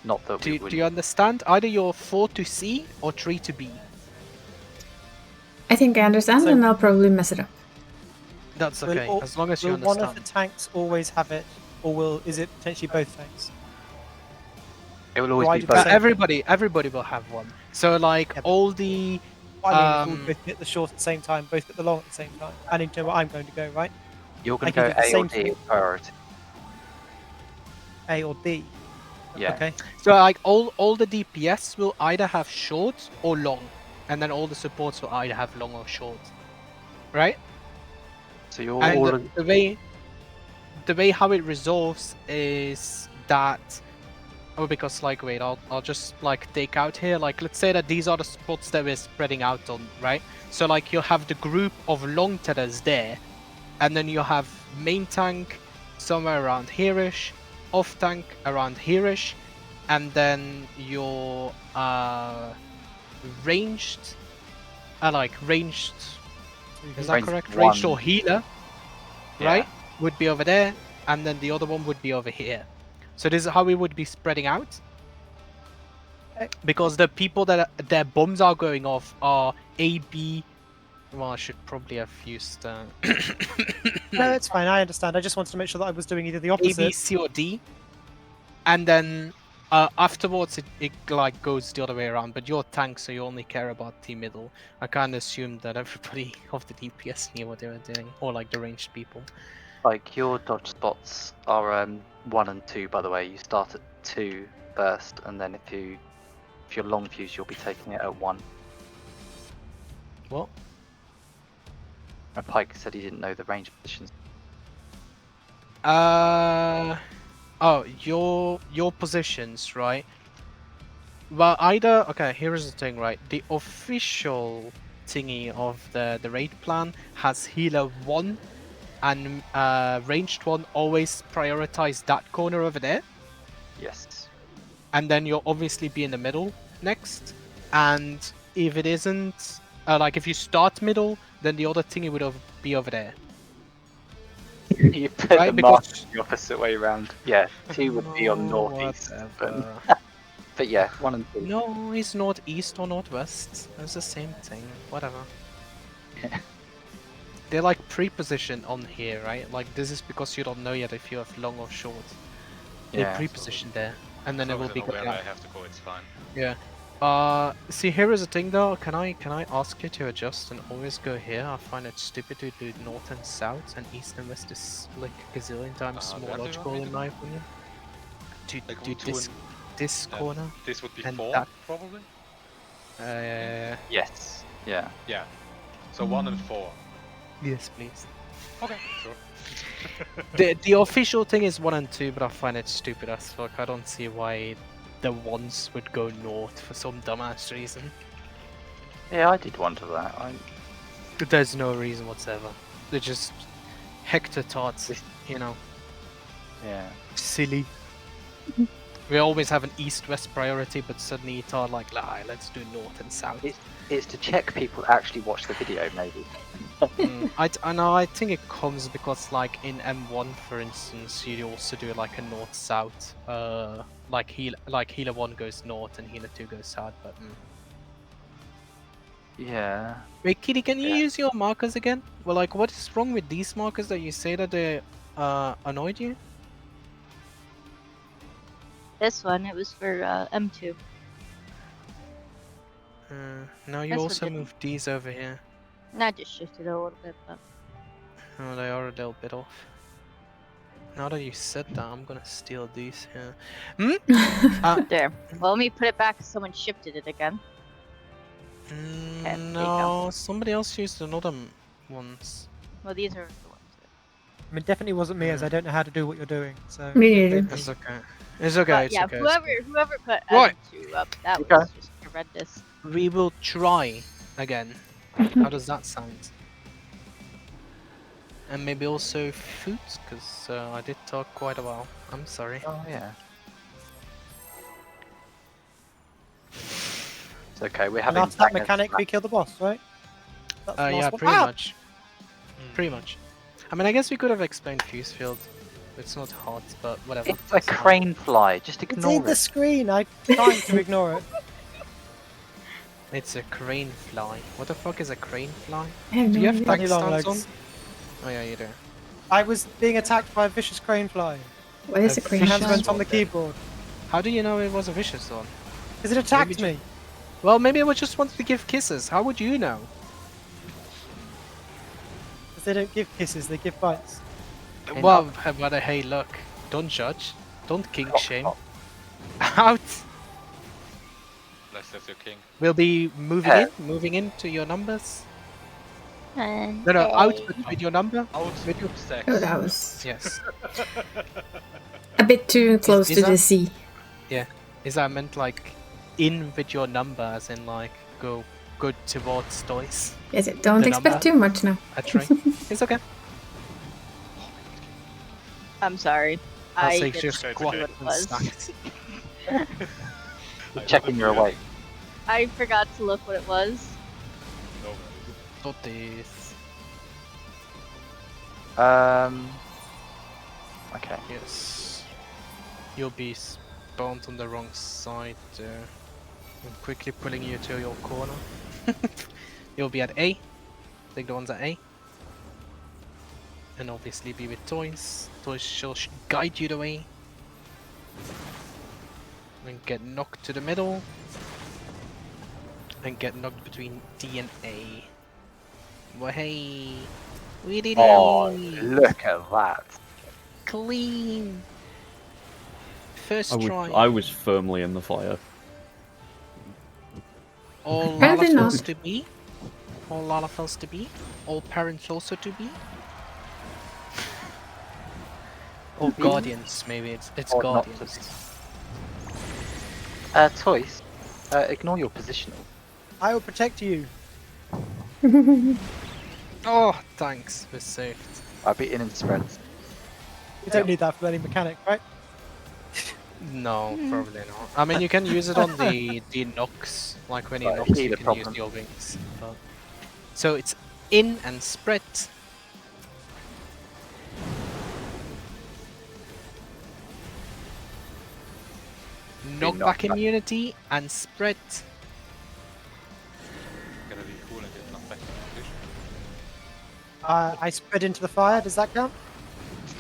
Not that Do we you wouldn't. understand? Either you're 4 to C or 3 to B. I think I understand, and I'll probably mess it up. That's Will okay, all- as long as you will understand. one of the tanks always have it, or is it potentially both tanks? It will always Why be did both. that- Everybody will have one. So like Yeah, but- all the I mean, if we both get the short at the same time, both get the long at the same time. I need to know where I'm going to go, right? You're going I to can go do the A or same D priority. A or D. Yeah. Okay. So like all the DPS will either have short or long, and then all the supports will either have long or short, right? So you're And all. the way how it resolves is that, because like wait, I'll just like take out here, like let's say that these are the spots that we're spreading out on, right? So like you'll have the group of long tethers there, and then you have main tank somewhere around here-ish, off tank around here-ish, and then your ranged, ranged, is that Ranged correct? one. Ranged or healer, Yeah. right? Would be over there, and then the other one would be over here. So this is how we would be spreading out. Because the people that their bombs are going off are A, B. Well, I should probably have used No, it's fine. I understand. I just wanted to make sure that I was doing either the A, B, opposite. C, or D, and then afterwards it like goes the other way around. But you're tank, so you only care about the middle. I kind of assumed that everybody of the DPS knew what they were doing, or like the ranged people. Like your dodge spots are 1 and 2, by the way. You start at 2 first, and then if you're long fuse, you'll be taking it at 1. What? And Pike said he didn't know the range positions. Oh, your positions, right? Well, either okay. Here is the thing, right? The official thingy of the raid plan has healer 1 and ranged 1 always prioritize that corner over there, Yes. and then you'll obviously be in the middle next. And if it isn't, like if you start middle, then the other thingy would be over there. You put Right, the because- mark the opposite way around. Yeah, 2 would be on No, northeast. whatever. But yeah, 1 and 2. No, it's northeast or northwest. It's the same thing. Whatever. They're like pre-positioned on here, right? Like this is because you don't know yet if you have long or short. They're Yeah. pre-positioned there, and then As it long will as be I know going where out. I have to go, it's fine. Yeah. See, here is the thing though. Can I ask you to adjust and always go here? I find it stupid to do north and south, and east and west is like a gazillion times where more do you logical want me in to my opinion. To Like do two this and corner. This would be And 4, that- probably? Yes. Yeah. Yeah. So 1 and 4. Yes, please. Okay, sure. The official thing is 1 and 2, but I find it stupid as fuck. I don't see why the ones would go north for some dumbass reason. Yeah, I did wonder that. There's no reason whatsoever. They're just hector tarts, you know, Yeah. silly. We always have an east-west priority, but suddenly it's all like, let's do north and south. It's to check people actually watch the video, maybe. I know. I think it comes because, like in M1, for instance, you also do like a north-south. Like healer 1 goes north and healer 2 goes south. But Yeah. Wait, Kitty, can you Yeah. use your markers again? Well, like, what is wrong with these markers that you say that they annoyed you? This one, it was for M2. Now you This one also didn't. moved these over here. And I just shifted it a little bit, but Oh, they are a little bit off. Now that you said that, I'm gonna steal these here. there. Well, let me put it back. Someone shifted it again. there you go. No, somebody else used another ones. Well, these are the ones. I mean, definitely wasn't me, as I don't know how to do what you're doing. So. Me neither. It's okay. It's okay. But It's yeah, okay. whoever put Right. M2 up, that Okay. was just horrendous. We will try again. How does that sound? And maybe also food, because I did talk quite a while. I'm sorry. Oh yeah. It's okay. We're And having. after that bangers mechanic, we left. kill the boss, right? That's the last Yeah, one. pretty Ah! much. Pretty much. I mean, I guess we could have explained fuse field. It's not hot, but whatever. It's a crane fly. Just It's ignore in the it. screen. I'm trying to ignore it. It's a crane fly. What the fuck is a crane fly? I have Do no you have idea. Bloody tank long stance on? legs. Oh yeah, you do. I was being attacked by a vicious crane fly. What is a A crane My vicious hands fly? went on the keyboard. How do you know it was a vicious one? Because it attacked Maybe me. Well, maybe it just wanted to give kisses. How would you know? Because they don't give kisses, they give bites. Well, but hey, look. Don't judge. Don't kink shame. Out! Unless that's your king. We'll be moving Yeah. moving into your numbers. And No, out with your number. Out With your sex. Oh, that was Yes. a bit too close is to the that- sea. Is that meant like in with your number, as in like go good towards toys? Yes, don't The expect number? too much now. That's right. It's okay. I'm sorry. I'll I say didn't just know squat what it and was. stacked. Checking you're awake. I forgot to look what it was. No, Not this. Okay. Yes. You'll be spawned on the wrong side there. I'm quickly pulling you to your corner. You'll be at A. Take the ones at A. And obviously be with toys. Toys shall guide you the way. And get knocked to the middle. And get knocked between D and A. Well, hey. We did Oh, it! look at that. Clean! First try. I was firmly in the fire. All Apparently Lalafels not. to be. All Lalafels to be. All parents also to be. Or guardians, maybe it's Or not to guardians. Toys. Ignore your positional. I will protect you. Oh, thanks, we're saved. I'll be in spreads. You don't need that for any mechanic, right? No, probably not. I mean, you can use it on the knocks, like when you Right, knock, you either can problem. use your wings. But... So it's in and spread. Knockback knockback. immunity and spread. Gonna be cool and get knocked back into position. I spread into the fire. Does that count?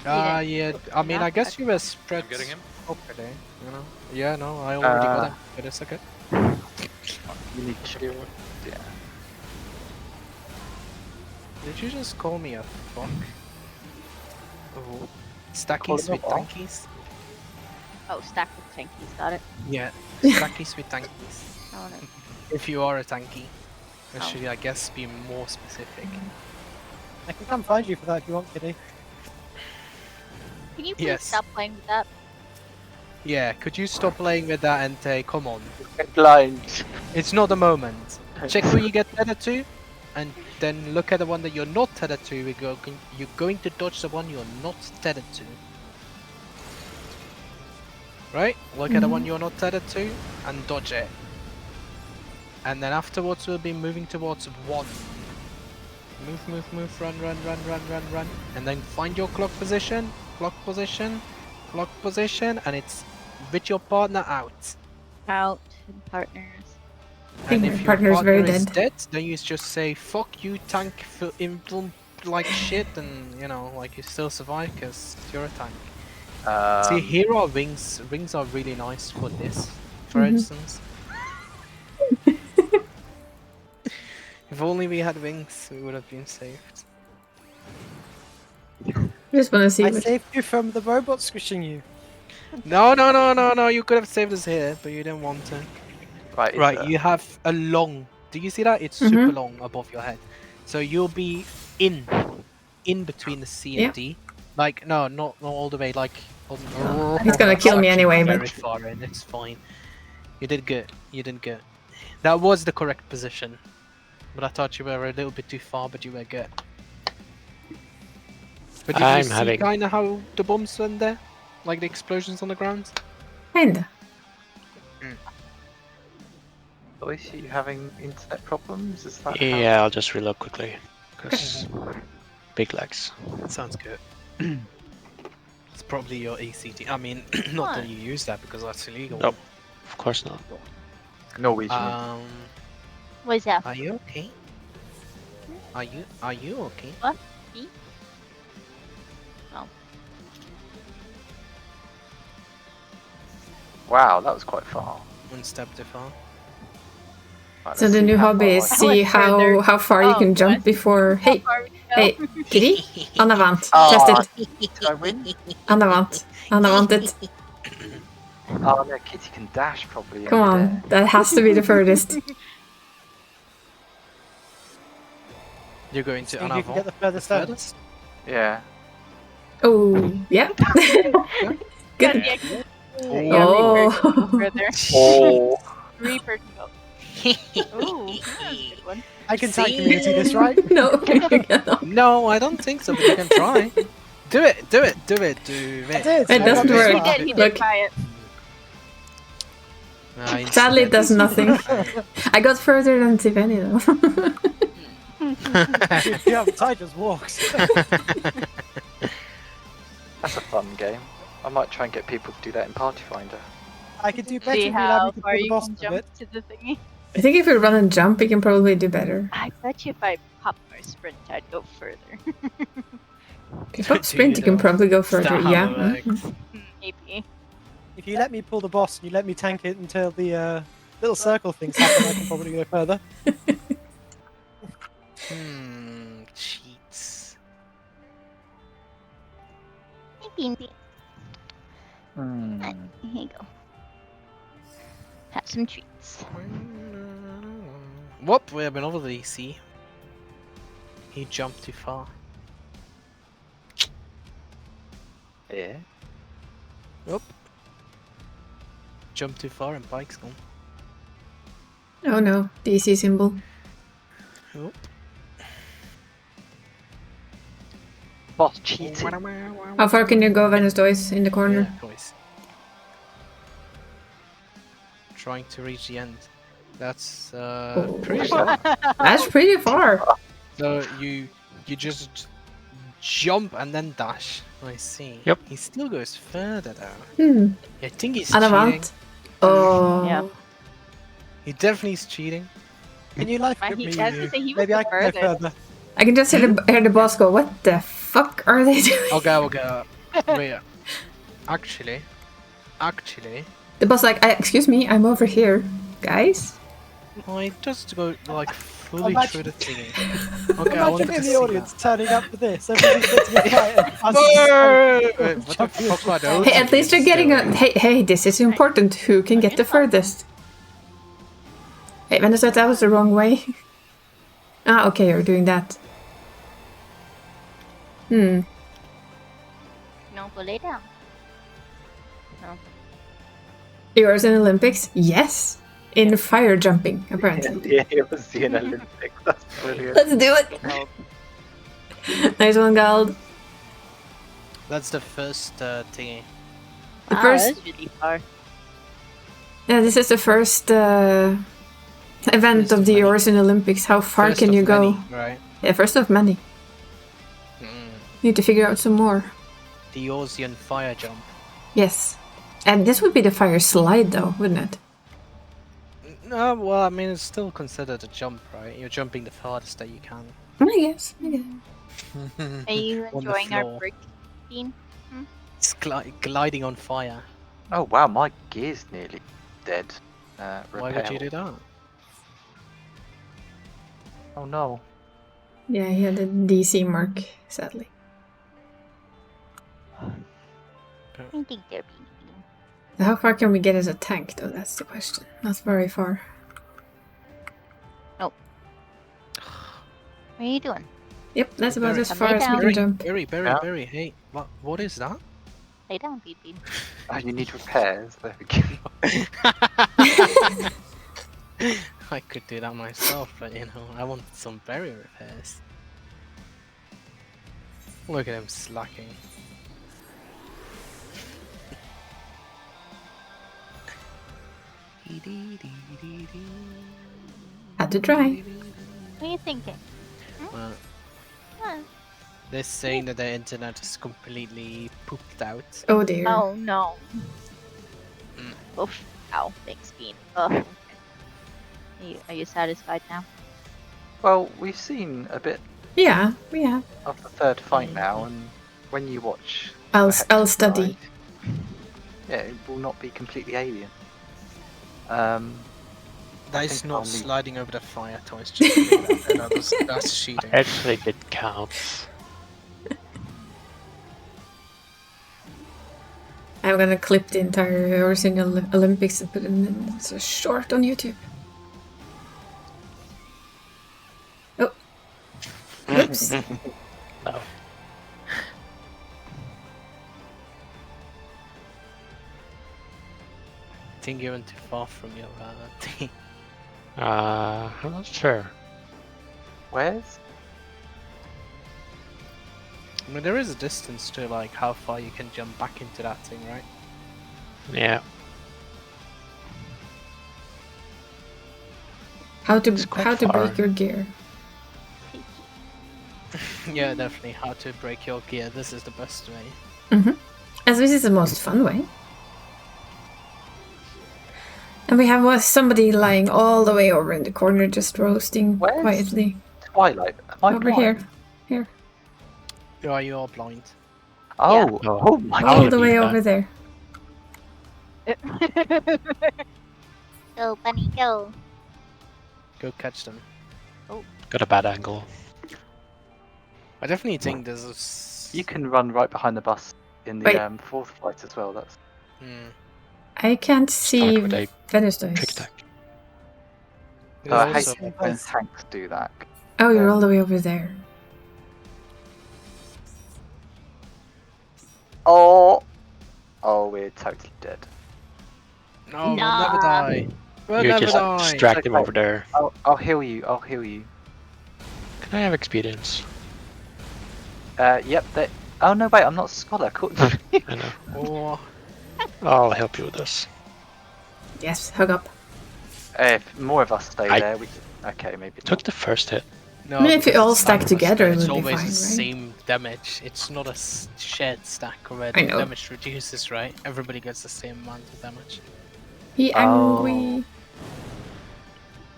Yeah. I mean, I guess you were spread. I'm getting him. Okay, you know. Yeah, no, I already got him, but it's okay. You need shield. Yeah. Did you just call me a fuck? Oh. Stackies Call with him a what? tankies? Oh, stack with tankies, got it. Yeah, stackies with tankies. Oh, no. If you are a tanky. I should, I guess, be more specific. I can come find you for that if you want, Kitty. Can you please Yes. stop playing with that? Yeah, could you stop playing with that and come on. Get blind. It's not the moment. Check who you get tethered to, and then look at the one that you're not tethered to. You're going to dodge the one you're not tethered to. Right? Look at the one you're not tethered to, and dodge it. And then afterwards we'll be moving towards one. Move, run. And then find your clock position, and it's with your partner out. Out and partners. think And my if your partner is very is dead. dead, then you just say "fuck you, tank," like shit, and you know, like you still survive because you're a tank. See, here are wings. Rings are really nice for this, for instance. If only we had wings, we would have been saved. Just want to see I what... saved you from the robot squishing you. No, no, no, no, no! You could have saved us here, but you didn't want to. Right, Right, you have a long. Do you see that? It's super long above your head. So you'll be in between the C and Yeah. D. Like no, not all the way. Like It's gonna kill me actually anyway, Very but... far in. It's fine. You did good. You did good. That was the correct position. But I thought you were a little bit too far, but you were good. But did you see kind of how the bombs went there? Like the explosions on the ground? Kinda. Joyce, are you having internet problems? Is that Yeah, I'll just reload quickly. Because big lags. Sounds good. It's probably your ACT. I mean, not that you use that because that's illegal. Nope, of course not. Norwegian. What is that? Are you okay? Are you okay? What? Me? Oh. Wow, that was quite far. One step too far. Right, So let's the see new how hobby far is I see how far you can jump before... Hey! Hey! Kitty! Anavant! Test it! Did I win? Anavant! Anavant it! Oh no, Kitty can dash probably. Come on, that has to be the furthest. You're going to Think you can get the furthest out? Yeah. Oh, yeah. Good. Oh. Oh. Reaper can go. Ooh, that's a good one. I can tag community this, right? No, you cannot. No, I don't think so, but you can try. Do it, do it, do it, do it. I did. It doesn't work. He did Look. try it. Sadly, it does nothing. I got further than Tiffany though. Yeah, Ty just walks. That's a fun game. I might try and get people to do that in Party Finder. I could do better if See you allowed how me to far pull the you boss can a jump bit. to the thingy. I think if you run and jump, you can probably do better. I bet you if I pop or sprint, I'd go further. If you pop sprint, you can probably go further. Stop Yeah. legs. Maybe. If you let me pull the boss and you let me tank it until the little circle things happen, I can probably go further. Cheats. Maybe. Here you go. Have some treats. Whoop, we have been over the sea. He jumped too far. Yeah. Whoop. Jumped too far and bike's gone. Oh no, DC symbol. Whoop. Boss cheating. How far can you go, Venus Toys, in the corner? Yeah, boys. Trying to reach the end. That's pretty far. That's pretty far. So you just jump and then dash. I see. Yep. He still goes further though. I think he's Anavant. cheating. Oh. Yeah. He definitely is cheating. Can you life I grip me? was gonna say he was Maybe the I can go furthest. further. I can just hear the boss go, what the fuck are they doing? Okay. Wait. Actually. The boss like, excuse me, I'm over here. Guys? I just go like fully Imagine- through the thingy. Okay, I wanted Imagine to in see the audience that. turning up for this. Everybody's getting excited. Wait, what the fuck are those? Hey, at least you're getting a... Hey, this is important. Who can get the furthest? Hey, Venus, that was the wrong way. Ah, okay, you're doing that. No, go lay down. No. Yours in Olympics? Yes. In fire jumping, apparently. Yeah, it was the Olympics. That's brilliant. Let's do it. Nice one, Gald. That's the first thingy. The Wow, first... that's really far. Yeah, this is the first event First of of the many. Orson Olympics. How far First can of you go? many, right. Yeah, first of many. Need to figure out some more. The Ocean fire jump. Yes. And this would be the fire slide though, wouldn't it? No, well, I mean, it's still considered a jump, right? You're jumping the farthest that you can. I guess. Are you On the enjoying our floor. brick scene? It's gliding on fire. Oh wow, my gear's nearly dead. Why would you do that? Oh no. Yeah, he had a DC mark, sadly. I think they're being. How far can we get as a tank, though? That's the question. Not very far. What are you doing? Yep, that's about Berry, as far as we can Berry, jump. Berry, Berry, Yeah. Berry. Hey, what is that? Lay down, Bean Bean. Oh, you need repairs. There we go. I could do that myself, but you know, I want some berry repairs. Look at him slacking. Had to try. What are you thinking? Well, Huh? they're saying that their internet is completely pooped out. Oh dear. Oh no. Mm. Oof. Ow. Thanks, Bean. Ugh. Are you satisfied now? Well, we've seen a bit Yeah, we have. of the third fight now, and when you watch, I'll the Hector study. fight, yeah, it will not be completely alien. That is think not I'll need- sliding over the fire toys. Just leave that there. That's cheating. Actually, it counts. I'm gonna clip the entire every single Olympics and put it in as a short on YouTube. Oh. Oops. No. I think you went too far from your team. I'm not sure. Where's? I mean, there is a distance to like how far you can jump back into that thing, right? Yeah. How to It's quite break far. your gear. Yeah, definitely. How to break your gear. This is the best way. As this is the most fun way. And we have somebody lying all the way over in the corner, just roasting Where's- quietly. Twilight. Am I Over blind? here. Are you all blind? Oh, Yeah. oh my All god. the way that. over there. Go, bunny, go. Go catch them. Got a bad angle. I definitely think there's a. You can run right behind the bus in the Wait. fourth flight as well. That's I can't see with a Venus Trick dice. attack. I hate also, it when tanks do that. Oh, you're all the way over there. Oh, we're totally dead. no, we'll Nah. never die. We'll You never just die. distract him Okay. over there. I'll heal you. I'll heal you. Can I have experience? Yep. Oh no, wait. I'm not a scholar. Cool. I know. Or I'll help you with this. Yes, hug up. If more of us stay I- there, we. Okay, maybe. Took Not. the first hit. no. I mean, if you because all it's stack not together, it it's would be always fine, the right? same damage. It's not a shared stack where I the know. damage reduces, right? Everybody gets the same amount of damage. He Oh. angry.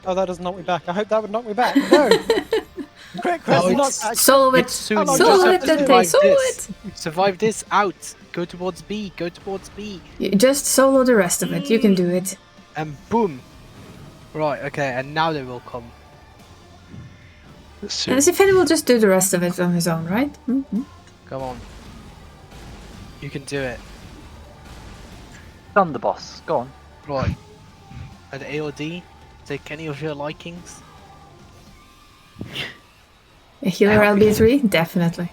Oh, that doesn't knock me back. I hope that would knock me back. No! Quick, No, not it's- back. Solo it. It's soon. Come on, You Solo just it, have to Dante. survive Solo this. it. Survive this out. Go towards B. Go towards B. You just solo the rest of it. You can do it. And boom. Right. Okay. And now they will come. Soon. And Zifeni will just do the rest of it on his own, right? Mm-hmm. Come on. You can do it. Done the boss. Go on. Right. An AOD. Take any of your likings. A healer LB3? Definitely.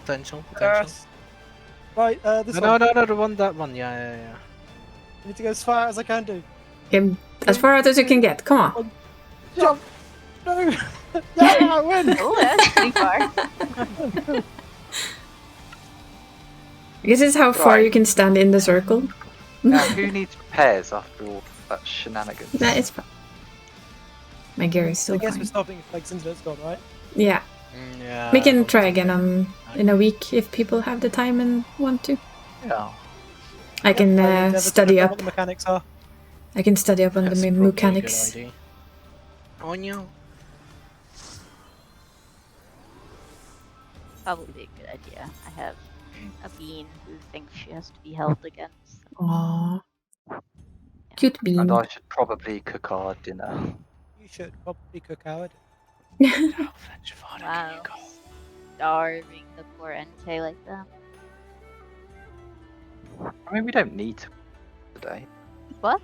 Potential. Yes. Right, this No, one. no, the one, that one. Yeah. I need to go as far as I can do. As far out as you can get. Come on. Jump! No! Yeah, I win! Oh, that's pretty far. This is how far Right. you can stand in the circle. Now, who needs repairs after all that shenanigans? That is fine. My gear is I still guess we're fine. stopping if Blake's internet's gone, right? Yeah. Yeah. We can try again in a week if people have the time and want to. Yeah. I can I'll endeavour to study look up. what the mechanics are. I can study up on That's the probably a good mechanics. idea. Oh no. Probably a good idea. I have a bean who thinks she has to be held against. Aww. Cute bean. And I should probably cook our dinner. You should probably cook our Wow. Starving the poor Entei like that. I mean, we don't need to today. What?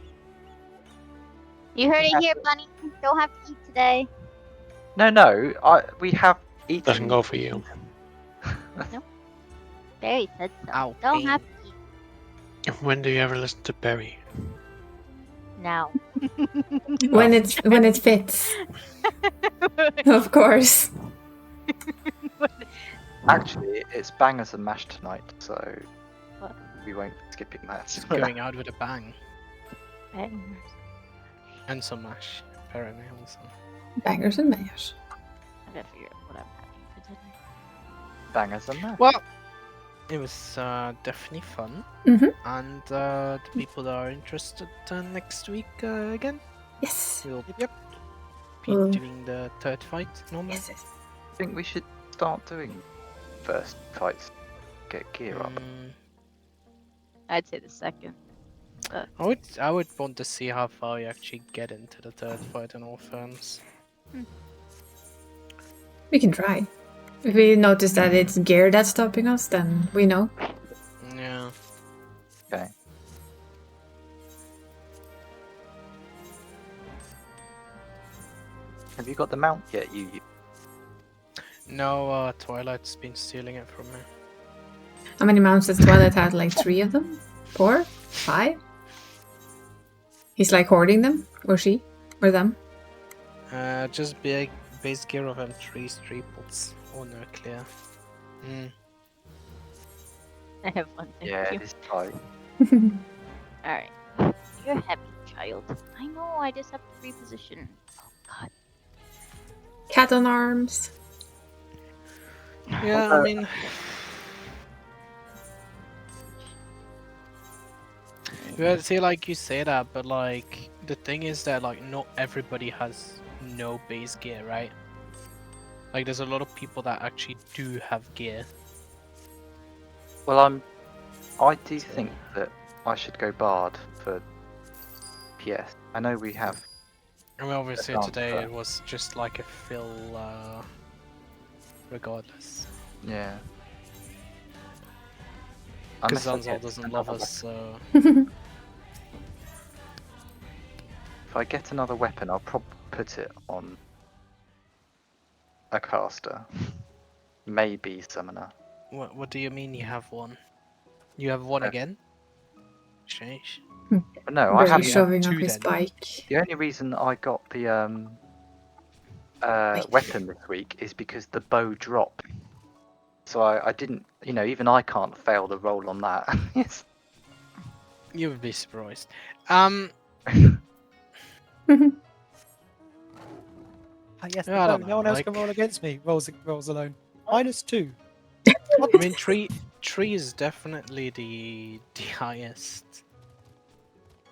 You heard it here, Bunny. Don't have to eat today. No, we have eaten. Doesn't go for you. Barry said so. Ow, Don't pain. have to eat When do you ever listen to Barry? now. when it fits. Of course. Actually, it's bangers and mash tonight, so What? we won't be skipping that. It's going out with a bang. Bangers. And some mash, apparently also. Bangers and mash. I gotta figure out what I'm having for dinner. Bangers and mash. Well, it was definitely fun. Mhm. And the people that are interested next week again, Yes. we'll Yep. be doing the third fight normally. Yes. Yes. I think we should start doing first fights. Get gear up. I'd say the second. I would want to see how far you actually get into the third fight in all fairness. We can try. If we notice that it's gear that's stopping us, then we know. Yeah. Okay. Have you got the mount yet? You No, Twilight's been stealing it from me. How many mounts does Twilight have? Like 3 of them? 4? 5? He's like hoarding them? Or she? Or them? Just base gear of M3's triples or nuclear. I have one. Thank Yeah, you. this guy. Alright. You're heavy, child. I know, I just have to reposition. Oh god. Cat on arms. Yeah, I mean... Well, see, like you say that, but like the thing is that like not everybody has no base gear, right? Like there's a lot of people that actually do have gear. Well, I do think that I should go Bard for PS. I know we have. I mean, obviously That's today fair. it was just like a fill, regardless. Yeah. Because Unless I Zanzal get doesn't love another us, so... If I get another weapon, I'll probably put it on a caster. Maybe summoner. What do you mean you have one? You have one again? Strange. But no, I Barry haven't. shoving up two his then. bike. The only reason I got the weapon this week is because the bow dropped. So I didn't, even I can't fail the roll on that. Yes. You would be surprised. Yes, Yeah, I don't no one know, else can like- roll against me. Rolls alone. -2. I mean, tree is definitely the highest.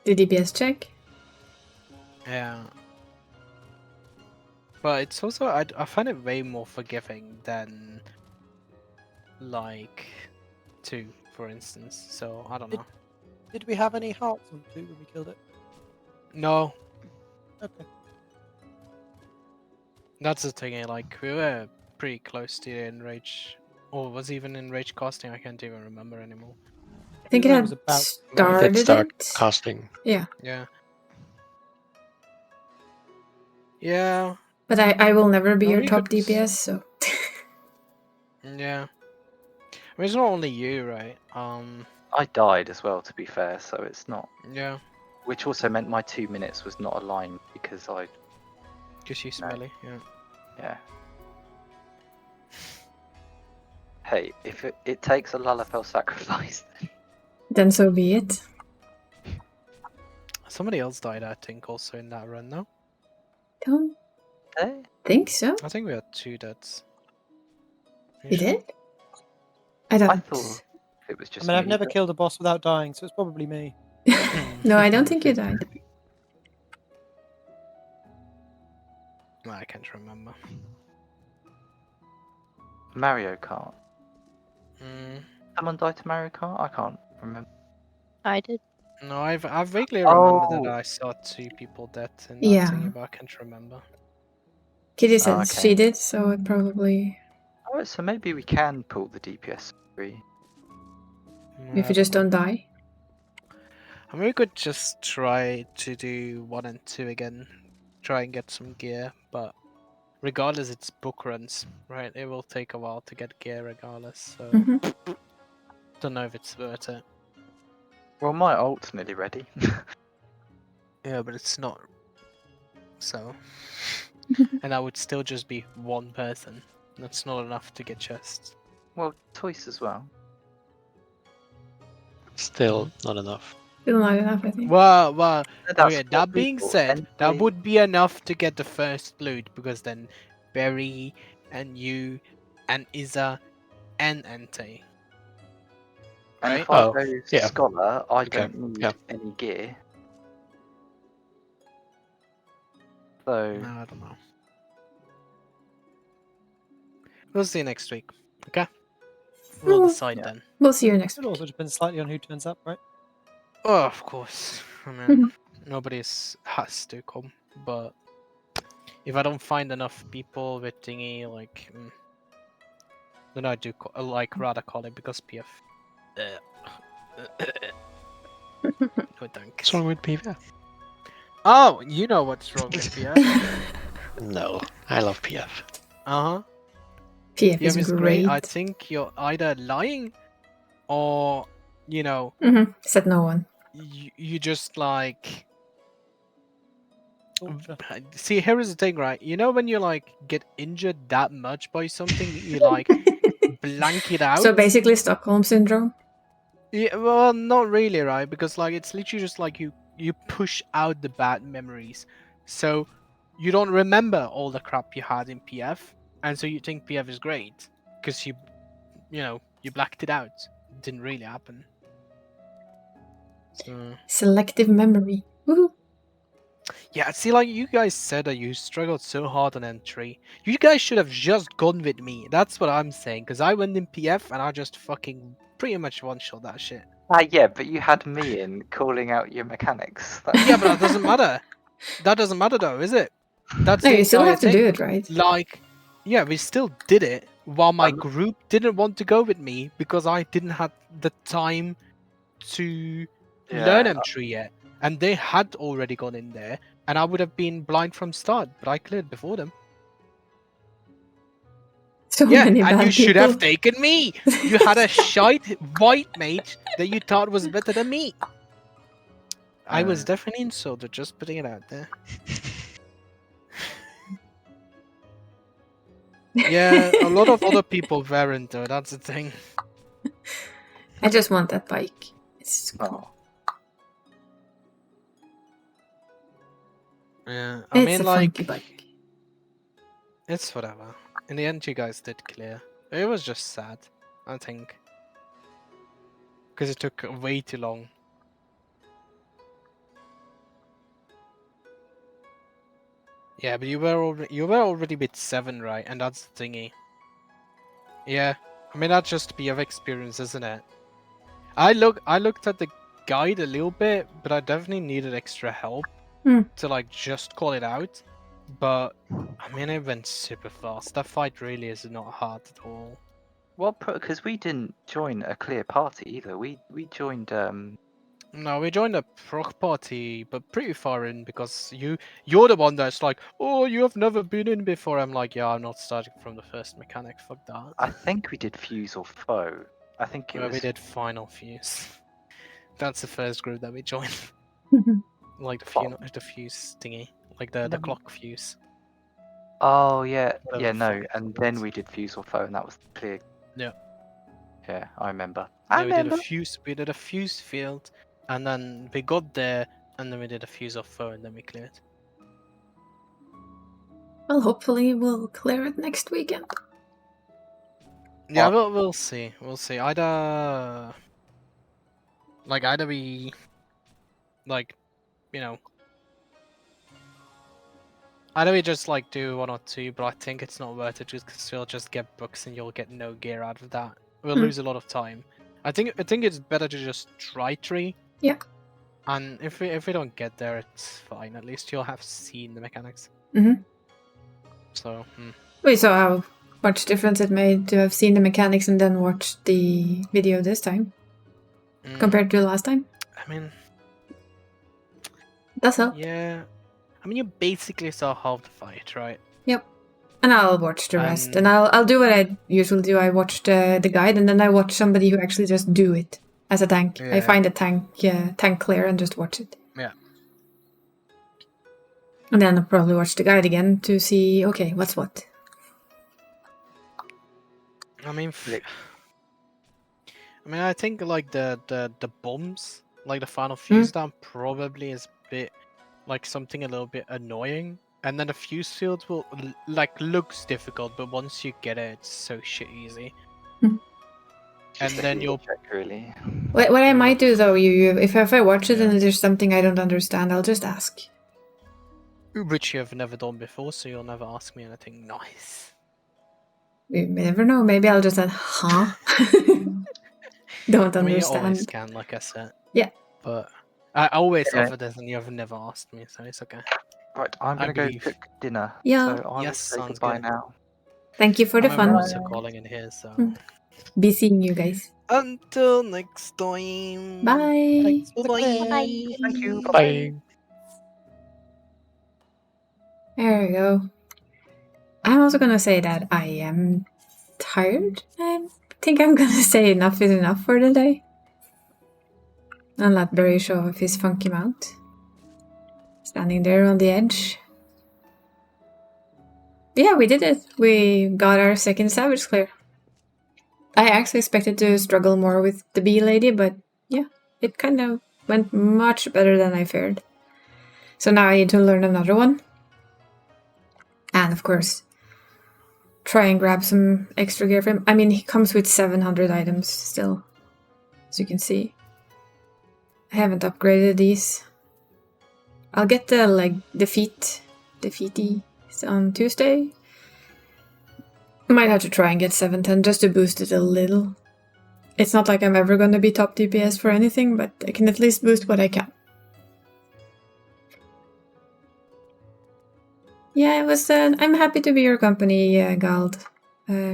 The DPS check? Yeah. But it's also, I find it way more forgiving than, like, 2, for instance. So, I don't know. Did we have any hearts on 2 when we killed it? No, Okay. that's the thing, like, we were pretty close to the enrage. Or was even enrage casting, I can't even remember anymore. I think it That had was about- started Did start it. casting. Yeah. Yeah. Yeah, But I will never be No, your you top could- DPS, so... yeah. I mean, it's not only you, right? I died as well, to be fair, so it's not. Yeah, Which also meant my 2 minutes was not aligned because I. because you smelly, yeah. Yeah. Hey, if it takes a Lullafell sacrifice. Then so be it. Somebody else died, I think, also in that run, no? Don't Hey? think so. I think we had 2 deaths. You did? I don't. I thought it was I just mean, I've me, never but- killed a boss without dying, so it's probably me. No, I don't think you died. I can't remember. Mario Kart. Mm. Someone died to Mario Kart? I can't remember. I did. No, I vaguely remember that Oh. I saw 2 people dead in that Yeah. thingy, but I can't remember. Kitty said okay. she did, so it probably. Oh, so maybe we can pull the DPS 3. If you just don't die. I mean, we could just try to do 1 and 2 again, try and get some gear, but regardless, it's book runs, right? It will take a while to get gear regardless, so Mhm. don't know if it's worth it. Well, my ult's nearly ready. Yeah, but it's not. So, and that would still just be 1 person. That's not enough to get chests. Well, Toys as well. Still not enough. Still not enough, I think. Well, That's okay, what that being people said, that entry- would be enough to get the first loot, because then Berry and you and Iza and Entei. And Right? if I Oh, go yeah. Scholar, I Okay, don't need yeah. any gear. So, No, I don't know. We'll see you next week. Okay? We'll Well, decide yeah. then. We'll see you next It week. also depends slightly on who turns up, right? Oh, of course. I mean, nobody has to come, but if I don't find enough people with thingy, like, then I do rather call it because PF. No thanks. What's wrong with PF? Oh, you know what's wrong with PF. No, I love PF. Uh-huh. PF PF is is great. great. I think you're either lying or, you know, Said no one. you just like... Torture. See, here is the thing, right? You know when you like get injured that much by something, you like blank it out? So basically, Stockholm syndrome. Yeah, well, not really, right? Because like it's literally just like you push out the bad memories, so you don't remember all the crap you had in PF, and so you think PF is great because you blacked it out. It didn't really happen. So Selective memory. Woohoo. yeah, see, like you guys said that you struggled so hard on entry. You guys should have just gone with me. That's what I'm saying. Because I went in PF and I just fucking pretty much one-shot that shit. yeah, but you had me in calling out your mechanics. Yeah, but that doesn't matter. That doesn't matter though, is it? That's No, the you still entire have to thing. do it, right? Like, yeah, we still did it while my group didn't want to go with me because I didn't have the time to learn entry yet. And they had already gone in there, and I would have been blind from start, but I cleared before them. So Yeah, many and bad you should people. have taken me. You had a shite white mage that you thought was better than me. I was definitely insulted, just putting it out there. Yeah, a lot of other people weren't though, that's the thing. I just want that bike. It's cool. Yeah, I It's mean, a like, funky bike. it's whatever. In the end, you guys did clear. It was just sad, I think. Because it took way too long. Yeah, but you were already with 7, right? And that's the thingy. Yeah, I mean that's just PF experience, isn't it? I looked at the guide a little bit, but I definitely needed extra help to like just call it out. But I mean, it went super fast. That fight really is not hard at all. Well, because we didn't join a clear party either. We joined. No, we joined a proc party, but pretty far in because you're the one that's like, oh, you have never been in before. I'm like, yeah, I'm not starting from the first mechanic. Fuck that. I think we did fuse or foe. I think it was. We did final fuse. That's the first group that we joined. Like the fuse thingy, like the clock fuse. Oh yeah, Whatever yeah, the no, fuck and then we did fuse or foe, and that was clear. Yeah. Yeah, I remember. Yeah, we did a fuse. We did a fuse field, and then we got there, and then we did a fuse of foe, and then we cleared. Well, hopefully we'll clear it next weekend. Yeah, we'll see. We'll see. Either we like, you know, either we just like do 1 or 2, but I think it's not worth it just because you'll just get books and you'll get no gear out of that. We'll lose a lot of time. I think it's better to just try 3. Yeah. And if we don't get there, it's fine. At least you'll have seen the mechanics. Mm-hmm. So. We saw how much difference it made to have seen the mechanics and then watch the video this time compared to last time. I mean, that's help. Yeah. I mean, you basically saw half the fight, right? Yep. And I'll watch the rest. And I'll do what I usually do. I watch the guide and then I watch somebody who actually just do it as a tank. Yeah. I find a tank clear and just watch it. Yeah. And then I'll probably watch the guide again to see, okay, what's what. I mean, I think like the bombs, like the final fuse down, probably is a bit like something a little bit annoying. And then the fuse field will looks difficult, but once you get it, it's so shit easy. And then you'll really. What I might do though, if I watch it and there's something I don't understand, I'll just ask. Which you have never done before, so you'll never ask me anything nice. You never know. Maybe I'll just say, huh? Don't understand. You always can, like I said. Yeah. But I always offer this, and you have never asked me, so it's okay. Right, I'm gonna go cook dinner. Yeah. So I will say goodbye now. Thank you for the fun. I'm also calling in here, so. Be seeing you guys. Until next time. Bye. Thanks. Bye. Thank you. Bye. There we go. I'm also gonna say that I am tired. I think I'm gonna say enough is enough for the day. And let Barry show off his funky mount. Standing there on the edge. Yeah, we did it. We got our second savage clear. I actually expected to struggle more with the bee lady, but yeah, it kind of went much better than I feared. So now I need to learn another one. And of course, try and grab some extra gear for him. I mean, he comes with 700 items still, as you can see. I haven't upgraded these. I'll get the feety on Tuesday. Might have to try and get 710 just to boost it a little. It's not like I'm ever going to be top DPS for anything, but I can at least boost what I can. Yeah, it was. I'm happy to be your company, Gald.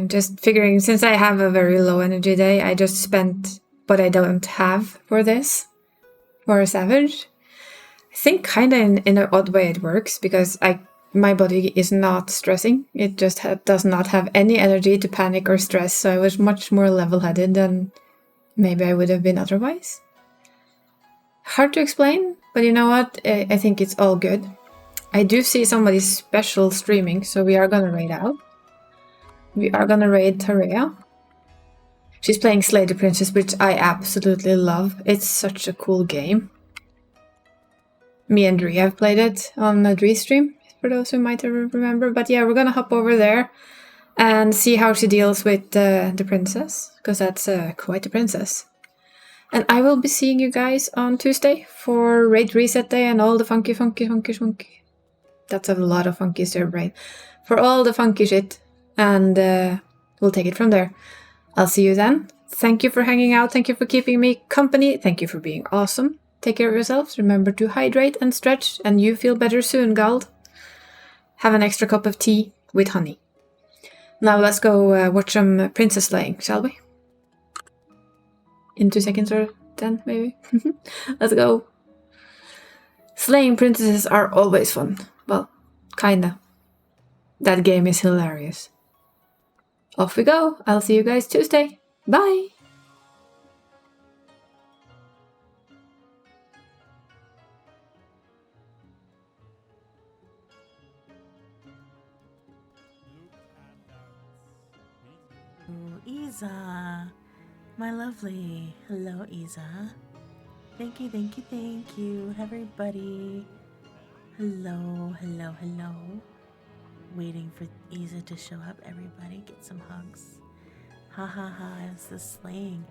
Just figuring, since I have a very low energy day, I just spent what I don't have for this, for a savage. I think kind of in an odd way it works, because my body is not stressing. It just does not have any energy to panic or stress, so I was much more level-headed than maybe I would have been otherwise. Hard to explain, but you know what? I think it's all good. I do see somebody special streaming, so we are gonna raid out. We are gonna raid Tarea. She's playing Slay the Princess, which I absolutely love. It's such a cool game. Me and Dree have played it on a Dree stream, for those who might remember. But yeah, we're gonna hop over there and see how she deals with the princess, because that's quite a princess. And I will be seeing you guys on Tuesday for Raid Reset Day and all the funky. That's a lot of funky there, brain. For all the funky shit. And we'll take it from there. I'll see you then. Thank you for hanging out. Thank you for keeping me company. Thank you for being awesome. Take care of yourselves. Remember to hydrate and stretch. And you feel better soon, Gald. Have an extra cup of tea with honey. Now let's go watch some princess slaying, shall we? In 2 seconds or 10, maybe? Let's go. Slaying princesses are always fun. Well, kinda. That game is hilarious. Off we go. I'll see you guys Tuesday. Bye! Isa, my lovely. Hello, Isa. Thank you, everybody. Hello. Waiting for Isa to show up, everybody. Get some hugs. Ha ha ha, it's the slaying.